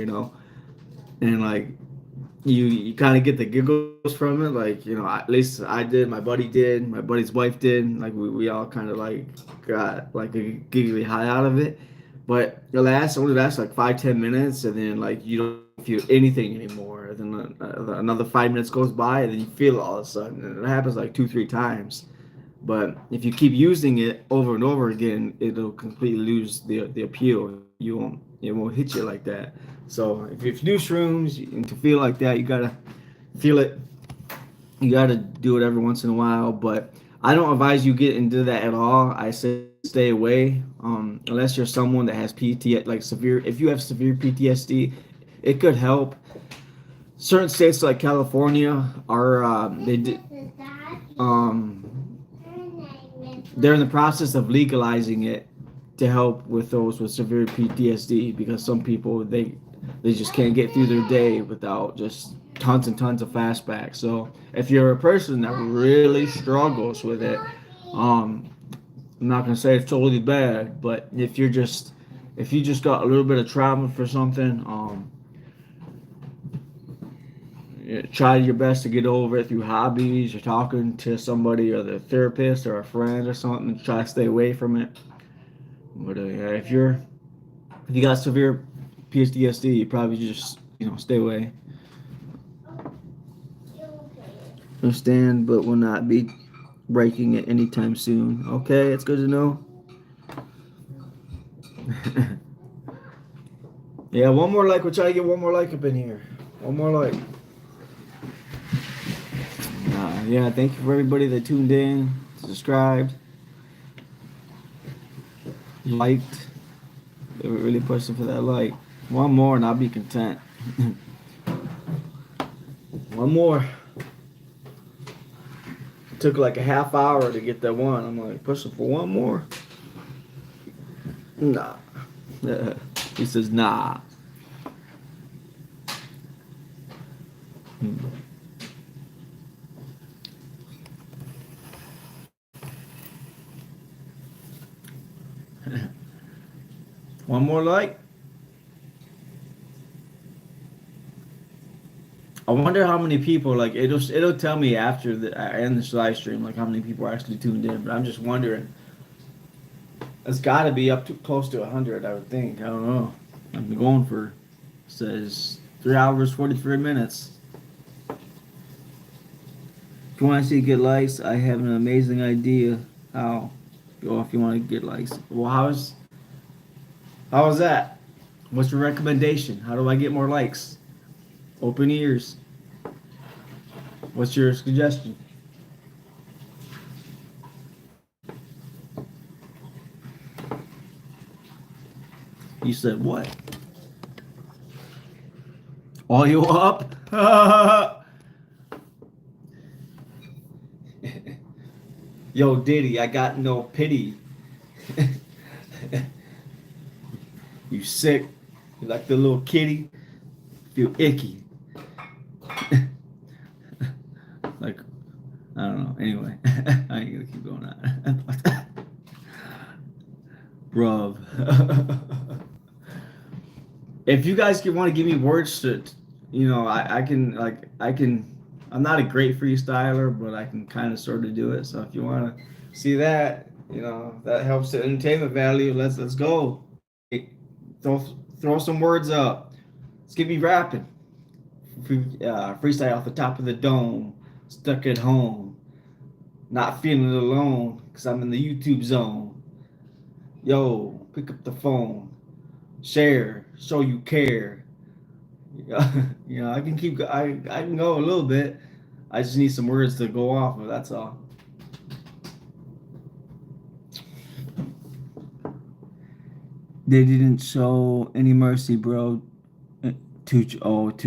And like you kind of get the giggles from it, like at least I did, my buddy did, my buddy's wife did, like we all kind of like got like a giggly high out of it. But only lasts like 5-10 minutes, and then like you don't feel anything anymore. And then another 5 minutes goes by, and then you feel it all of a sudden, and it happens like 2-3 times. But if you keep using it over and over again, it'll completely lose the appeal. It won't hit you like that. So if you do shrooms and to feel like that, you gotta feel it. You gotta do it every once in a while. But I don't advise you get into that at all. I say stay away, unless you're someone that has PT like severe. If you have severe PTSD, it could help. Certain states like California are they did they're in the process of legalizing it to help with those with severe PTSD, because some people they just can't get through their day without just tons and tons of flashbacks. So if you're a person that really struggles with it, I'm not gonna say it's totally bad, but if you just got a little bit of trauma for something, try your best to get over it through hobbies or talking to somebody or the therapist or a friend or something. Try to stay away from it. But yeah, if you got severe PTSD, you probably just stay away. Understand, but will not be breaking it anytime soon. Okay, it's good to know. Yeah, one more like. We'll try to get one more like up in here. One more like. Yeah, thank you for everybody that tuned in, subscribed, liked. They were really pushing for that like. One more and I'll be content. One more. It took like a half hour to get that one. I'm like pushing for one more. Nah. He says nah. One more like. I wonder how many people like it'll tell me after I end this live stream like how many people are actually tuned in. But I'm just wondering. It's got to be up to close to 100, I would think. I don't know. I've been going for says 3 hours 43 minutes. If you want to see good likes, I have an amazing idea how. If you want to get likes, well, how was that? What's your recommendation? How do I get more likes? Open ears. What's your suggestion? You said what? All you up? Yo, Diddy, I got no pity. You sick? You like the little kitty? Feel icky. Like, I don't know. Anyway, I ain't gonna keep going on. Bruv. If you guys want to give me words to, I can. I'm not a great freestyler, but I can kind of sort of do it. So if you want to see that, that helps the entertainment value. Let's go. Throw some words up. Let's get me rapping. freestyle off the top of the dome. Stuck at home, not feeling alone, cause I'm in the YouTube zone. Yo, pick up the phone, share, show you care. I can I can go a little bit. I just need some words to go off of. That's all. They didn't show any mercy, bro. To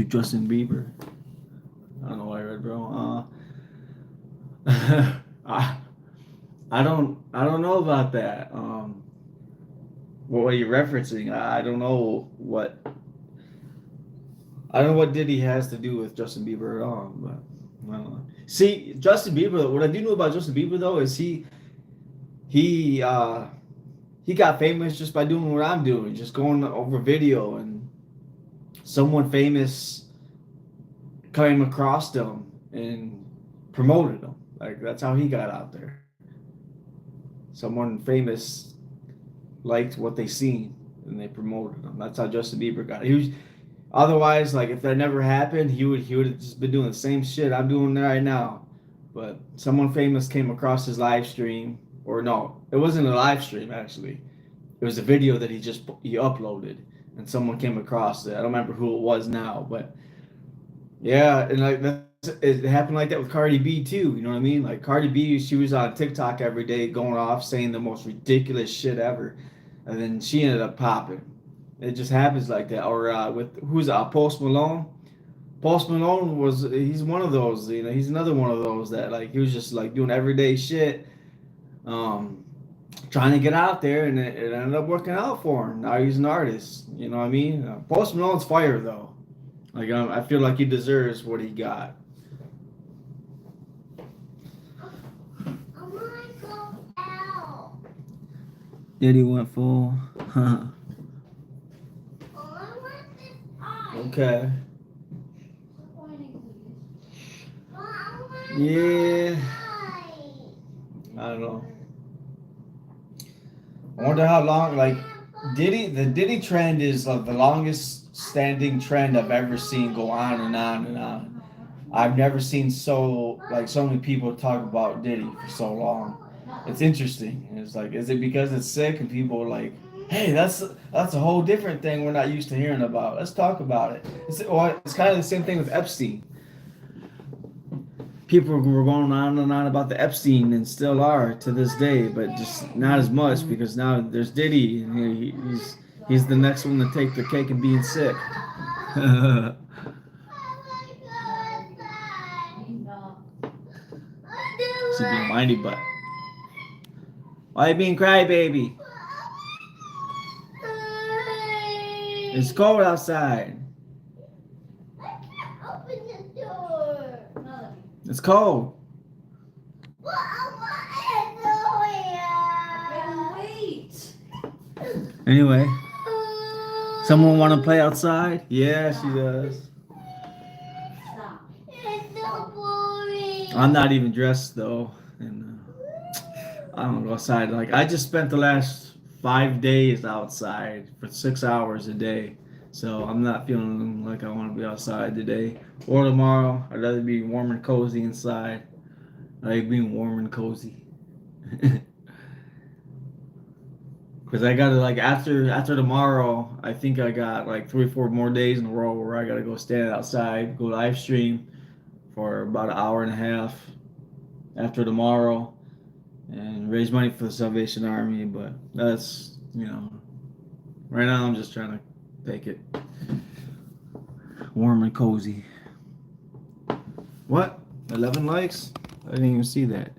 Justin Bieber. I don't know what I read, bro. I don't know about that. What are you referencing? I don't know what. I don't know what Diddy has to do with Justin Bieber at all, but I don't know. See, Justin Bieber. What I do know about Justin Bieber though is he got famous just by doing what I'm doing, just going over video, and someone famous came across him and promoted him. Like that's how he got out there. Someone famous liked what they seen and they promoted him. That's how Justin Bieber got it. He was otherwise like if that never happened, he would have just been doing the same shit I'm doing right now. But someone famous came across his live stream, or no, it wasn't a live stream actually. It was a video that he uploaded, and someone came across it. I don't remember who it was now, but yeah, and like it happened like that with Cardi B too. You know what I mean? Like Cardi B, she was on TikTok every day, going off saying the most ridiculous shit ever, and then she ended up popping. It just happens like that. Or with who's Post Malone. Post Malone he's one of those. He's another one of those that like he was just like doing everyday shit, trying to get out there, and it ended up working out for him. Now he's an artist. You know what I mean? Post Malone's fire though. Like I feel like he deserves what he got. I want to go out. Diddy went full. Oh, I want this ice. Okay. Oh, I want Yeah. ice. I don't know. I wonder how long. Like the Diddy trend is like the longest standing trend I've ever seen go on and on and on. I've never seen so many people talk about Diddy for so long. It's interesting. It's like, is it because it's sick and people are like, hey, that's a whole different thing we're not used to hearing about. Let's talk about it. It's kind of the same thing with Epstein. People were going on and on about the Epstein and still are to this day, but just not as much because now there's Diddy and he's the next one to take the cake and being sick. She's being whiny, but why you being crybaby? It's cold outside. Open the door. It's cold. Well, I want it Wait. Anyway, someone want to play outside? Yeah, she does. Stop. It's so boring. I'm not even dressed though, and I don't go outside. Like I just spent the last 5 days outside for 6 hours a day, so I'm not feeling like I want to be outside today or tomorrow. I'd rather be warm and cozy inside. I like being warm and cozy. Because I gotta like after tomorrow, I think I got like 3 or 4 more days in a row where I gotta go stand outside, go live stream for about an hour and a half after tomorrow, and raise money for the Salvation Army. But that's right now I'm just trying to take it warm and cozy. What? 11 likes? I didn't even see that.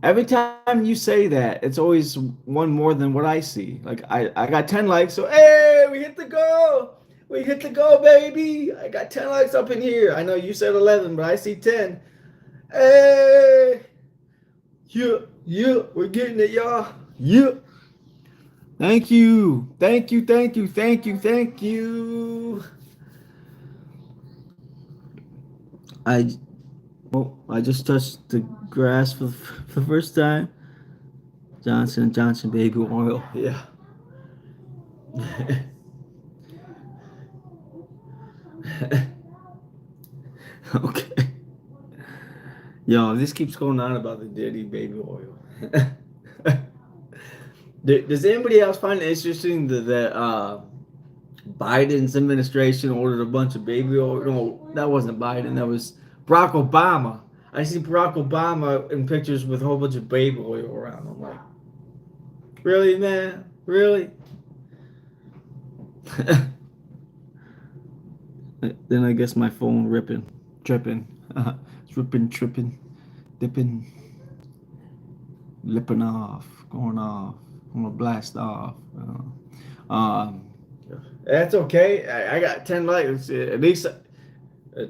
Every time you say that, it's always one more than what I see. Like I got 10 likes, so hey, we hit the goal. We hit the goal, baby. I got 10 likes up in here. I know you said 11, but I see 10. Hey, yeah, we're getting it, y'all. Yeah. Thank you. Thank you. I just touched the grass for the first time. Johnson & Johnson baby oil. Yeah. Okay. Yo, this keeps going on about the dirty baby oil. Does anybody else find it interesting that Biden's administration ordered a bunch of baby oil? No, that wasn't Biden. That was Barack Obama. I see Barack Obama in pictures with a whole bunch of baby oil around. I'm like, really, man? Really? Then I guess my phone tripping, tripping, dipping, lipping off, going off. I'm gonna blast off. Um, that's okay. I got 10 likes, at least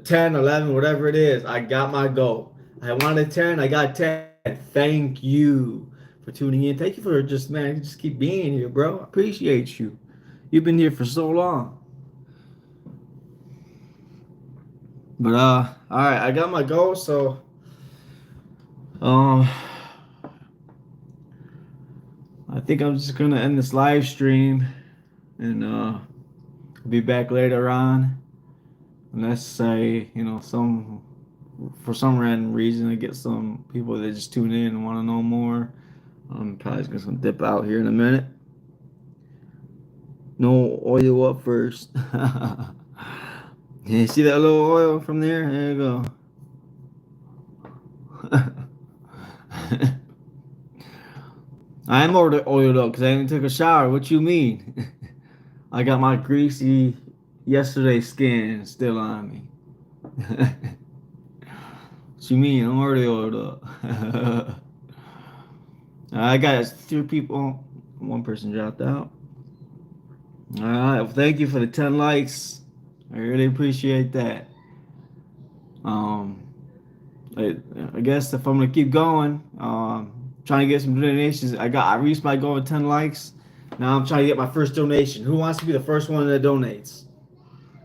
10, 11, whatever it is. I got my goal. I wanted 10. I got 10. Thank you for tuning in. Thank you for just keep being here, bro. I appreciate you. You've been here for so long. But all right, I got my goal, so I think I'm just gonna end this live stream and be back later on. Unless for some random reason I get some people that just tune in and want to know more. I'm probably just gonna dip out here in a minute. No oil up first. Yeah, see that little oil from there? There you go. I am already oiled up because I didn't take a shower. What you mean? I got my greasy yesterday skin still on me. What you mean? I'm already oiled up. I got 3 people. 1 person dropped out. All right. Well, thank you for the 10 likes. I really appreciate that. I guess if I'm gonna keep going, trying to get some donations. I reached my goal of 10 likes. Now I'm trying to get my first donation. Who wants to be the first one that donates?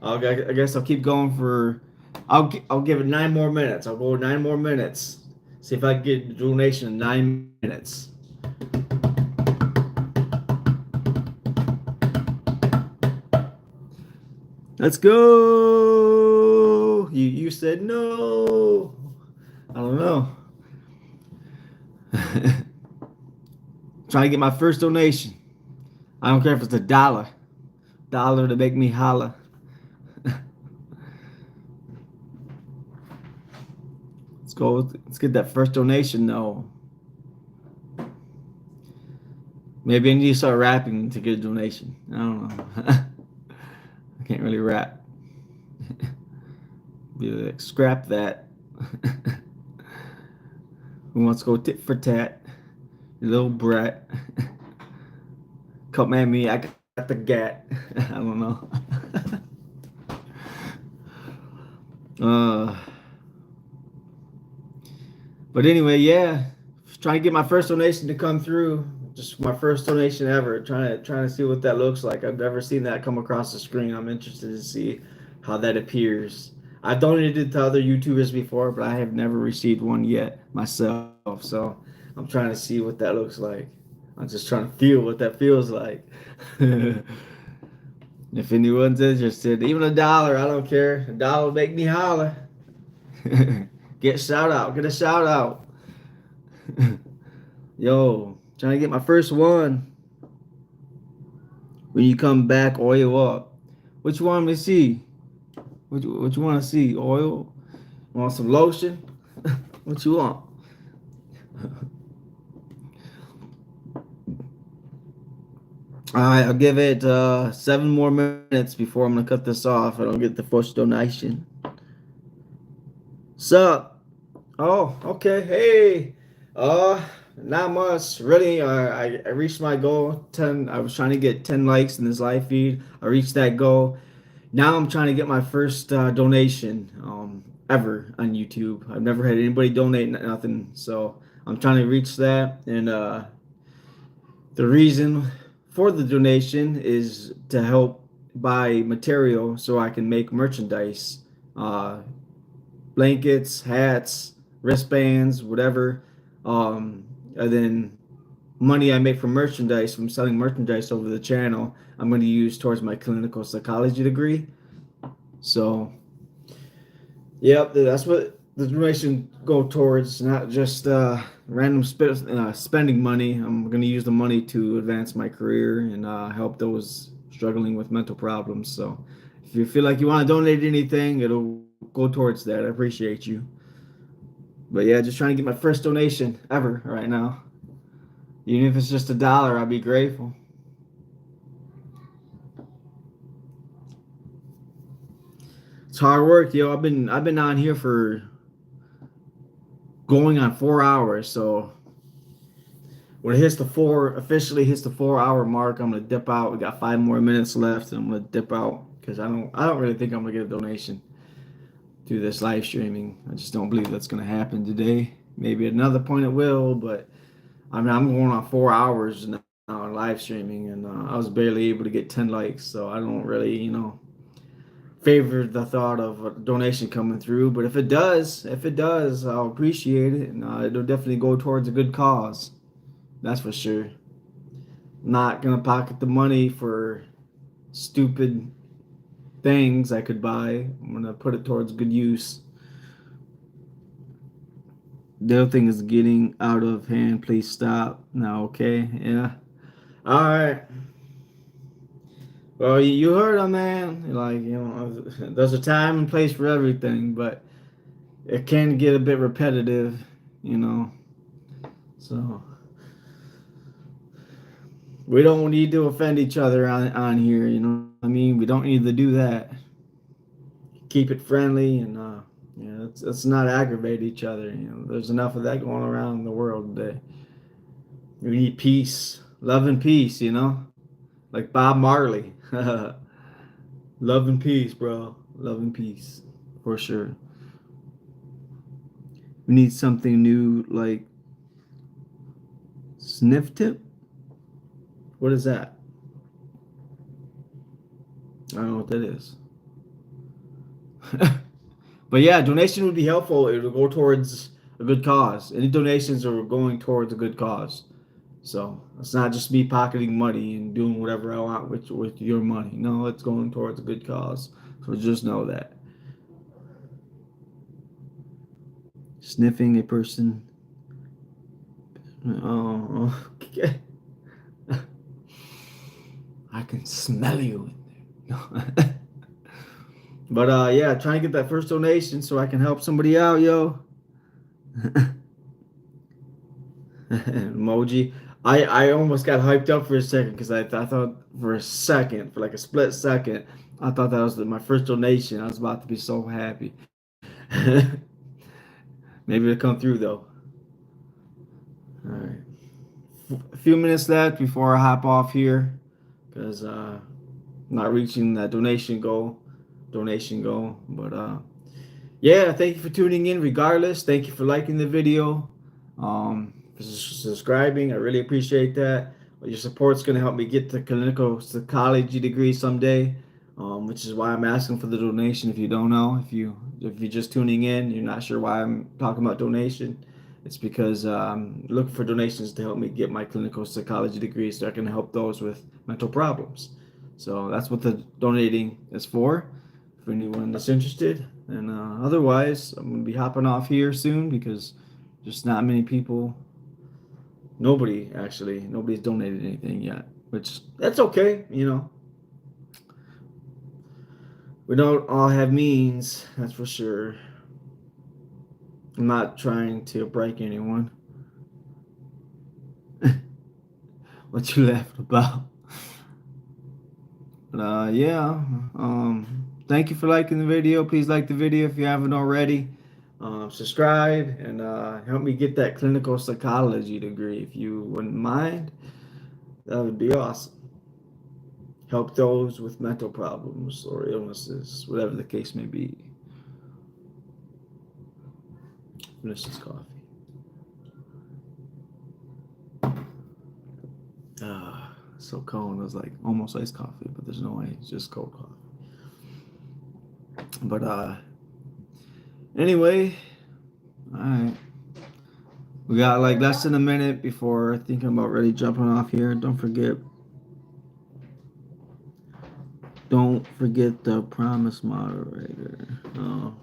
I guess I'll keep going for. I'll give it 9 more minutes. I'll go 9 more minutes. See if I can get a donation in 9 minutes. Let's go. You said no. I don't know. Trying to get my first donation. I don't care if it's $1. $1 to make me holla. Let's go. Let's get that first donation though. Maybe I need to start rapping to get a donation. I don't know. I can't really rap. Be like, scrap that. Who wants to go tit for tat? You little brat. Come at me, I got the gat. I don't know. But anyway, yeah. Trying to get my first donation to come through. Just my first donation ever. Trying to see what that looks like. I've never seen that come across the screen. I'm interested to see how that appears. I've donated to other YouTubers before, but I have never received one yet myself. So I'm trying to see what that looks like. I'm just trying to feel what that feels like. If anyone's interested, even $1, I don't care. $1 will make me holler. Get a shout out. Get a shout out. Yo, trying to get my first one. When you come back, oil up. What you want me to see? What you want to see? Oil? Want some lotion? What you want? Alright, I'll give it 7 more minutes before I'm gonna cut this off and I'll get the first donation. Sup? Oh, okay. Hey. Not much. Really, I reached my goal. 10. I was trying to get 10 likes in this live feed. I reached that goal. Now I'm trying to get my first donation ever on YouTube. I've never had anybody donate nothing, so I'm trying to reach that. And the reason for the donation is to help buy material so I can make merchandise, blankets, hats, wristbands, whatever. And then money I make from merchandise, from selling merchandise over the channel, I'm going to use towards my clinical psychology degree. So Yep, that's what the donation go towards, not just random spending money. I'm going to use the money to advance my career and help those struggling with mental problems. So if you feel like you want to donate anything, it'll go towards that. I appreciate you. But yeah, just trying to get my first donation ever right now. Even if it's just $1, I'd be grateful. It's hard work, yo. I've been on here for going on 4 hours, so when it hits officially hits the 4 hour mark, I'm gonna dip out. We got 5 more minutes left, and I'm gonna dip out because I don't really think I'm gonna get a donation through this live streaming. I just don't believe that's gonna happen today. Maybe at another point it will, but I mean I'm going on 4 hours now on live streaming, and I was barely able to get 10 likes, so I don't really favor the thought of a donation coming through. But if it does, I'll appreciate it, and it'll definitely go towards a good cause. That's for sure. Not gonna pocket the money for stupid things I could buy. I'm gonna put it towards good use. The other thing is getting out of hand. Please stop. Now, okay? Yeah. All right. Well, you heard him, man. Like, there's a time and place for everything, but it can get a bit repetitive, you know. So we don't need to offend each other on here, you know what I mean? We don't need to do that. Keep it friendly and let's not aggravate each other. There's enough of that going around in the world today. We need peace, love and peace, like Bob Marley. Love and peace, bro. Love and peace, for sure. We need something new, like sniff tip. What is that? I don't know what that is. But yeah, donation would be helpful. It would go towards a good cause. Any donations are going towards a good cause. So it's not just me pocketing money and doing whatever I want with your money. No, it's going towards a good cause. So just know that. Sniffing a person. Oh, okay. I can smell you in there. But yeah, trying to get that first donation so I can help somebody out, yo. Emoji. I almost got hyped up for a second because I thought for a second, for like a split second, I thought that was my first donation. I was about to be so happy. Maybe it'll come through though. All right. A few minutes left before I hop off here because not reaching that donation goal. But yeah, thank you for tuning in regardless. Thank you for liking the video, for subscribing. I really appreciate that. Your support's going to help me get the clinical psychology degree someday, which is why I'm asking for the donation. If you don't know, if you're just tuning in, you're not sure why I'm talking about donation, it's because I'm looking for donations to help me get my clinical psychology degree so I can help those with mental problems. So that's what the donating is for anyone that's interested. And otherwise, I'm going to be hopping off here soon because just not many people, nobody's donated anything yet, which that's okay, We don't all have means, that's for sure. I'm not trying to break anyone. What you laughed about? But yeah, thank you for liking the video. Please like the video if you haven't already. Subscribe and help me get that clinical psychology degree if you wouldn't mind. That would be awesome. Help those with mental problems or illnesses, whatever the case may be. Finish this coffee. So cold. It was like almost iced coffee, but there's no way. It's just cold coffee. But anyway, all right. We got like less than a minute before thinking about really jumping off here. Don't forget the promise moderator. Oh,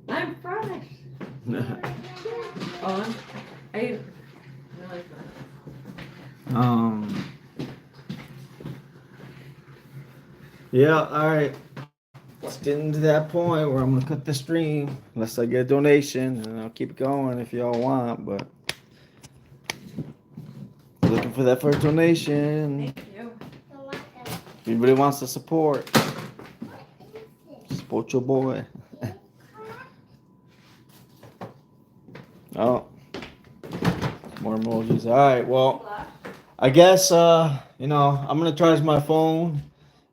I'm fresh. Oh, I really fun. Yeah, all right. It's getting to that point where I'm gonna cut the stream unless I get a donation, and I'll keep going if y'all want. But looking for that first donation. Thank you. If anybody wants to support your boy. Oh, more emojis. All right. Well, I guess I'm gonna charge my phone,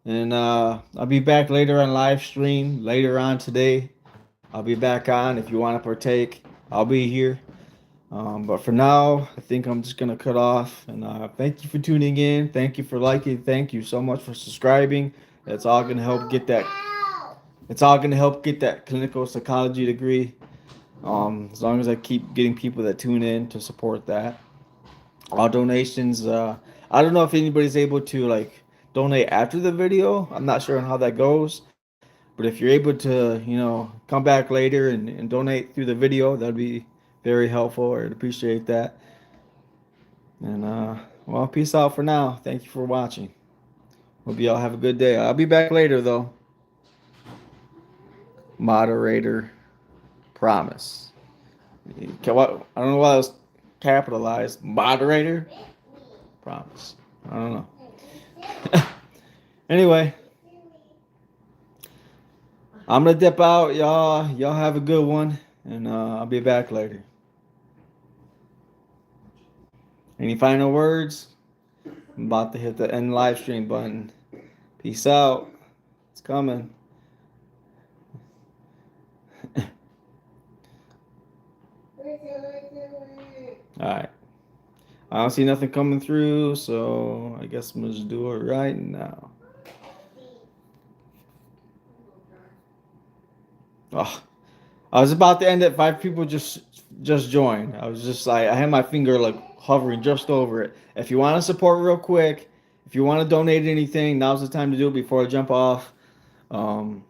and I'll be back later on live stream later on today. I'll be back on if you want to partake. I'll be here. But for now, I think I'm just gonna cut off. And thank you for tuning in. Thank you for liking. Thank you so much for subscribing. That's all gonna help get that. It's all gonna help get that clinical psychology degree. As long as I keep getting people that tune in to support that. All donations. I don't know if anybody's able to like donate after the video. I'm not sure on how that goes. But if you're able to, come back later and donate through the video, that'd be very helpful. I'd appreciate that. And well, peace out for now. Thank you for watching. Hope you all have a good day. I'll be back later though. Moderator promise. What? I don't know why it was capitalized. Moderator promise. I don't know. Anyway, I'm gonna dip out, y'all. Y'all have a good one, and I'll be back later. Any final words? I'm about to hit the end live stream button. Peace out. It's coming. Alright. I don't see nothing coming through, so I guess I'm gonna just do it right now. Oh, I was about to end it. 5 people just joined. I was just like, I had my finger like hovering just over it. If you want to support real quick, if you want to donate anything, now's the time to do it before I jump off. Trying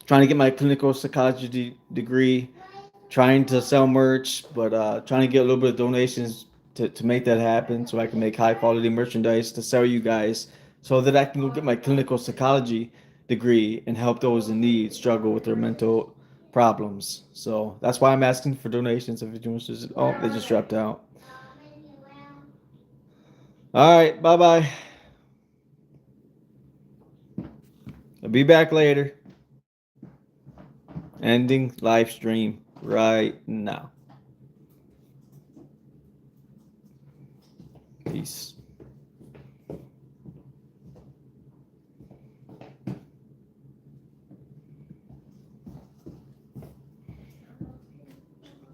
to get my clinical psychology degree, trying to sell merch, but trying to get a little bit of donations to make that happen so I can make high quality merchandise to sell you guys so that I can go get my clinical psychology degree and help those in need struggle with their mental problems. So that's why I'm asking for donations. If you're interested, oh, they just dropped out. All right, bye bye. I'll be back later. Ending live stream right now. Peace.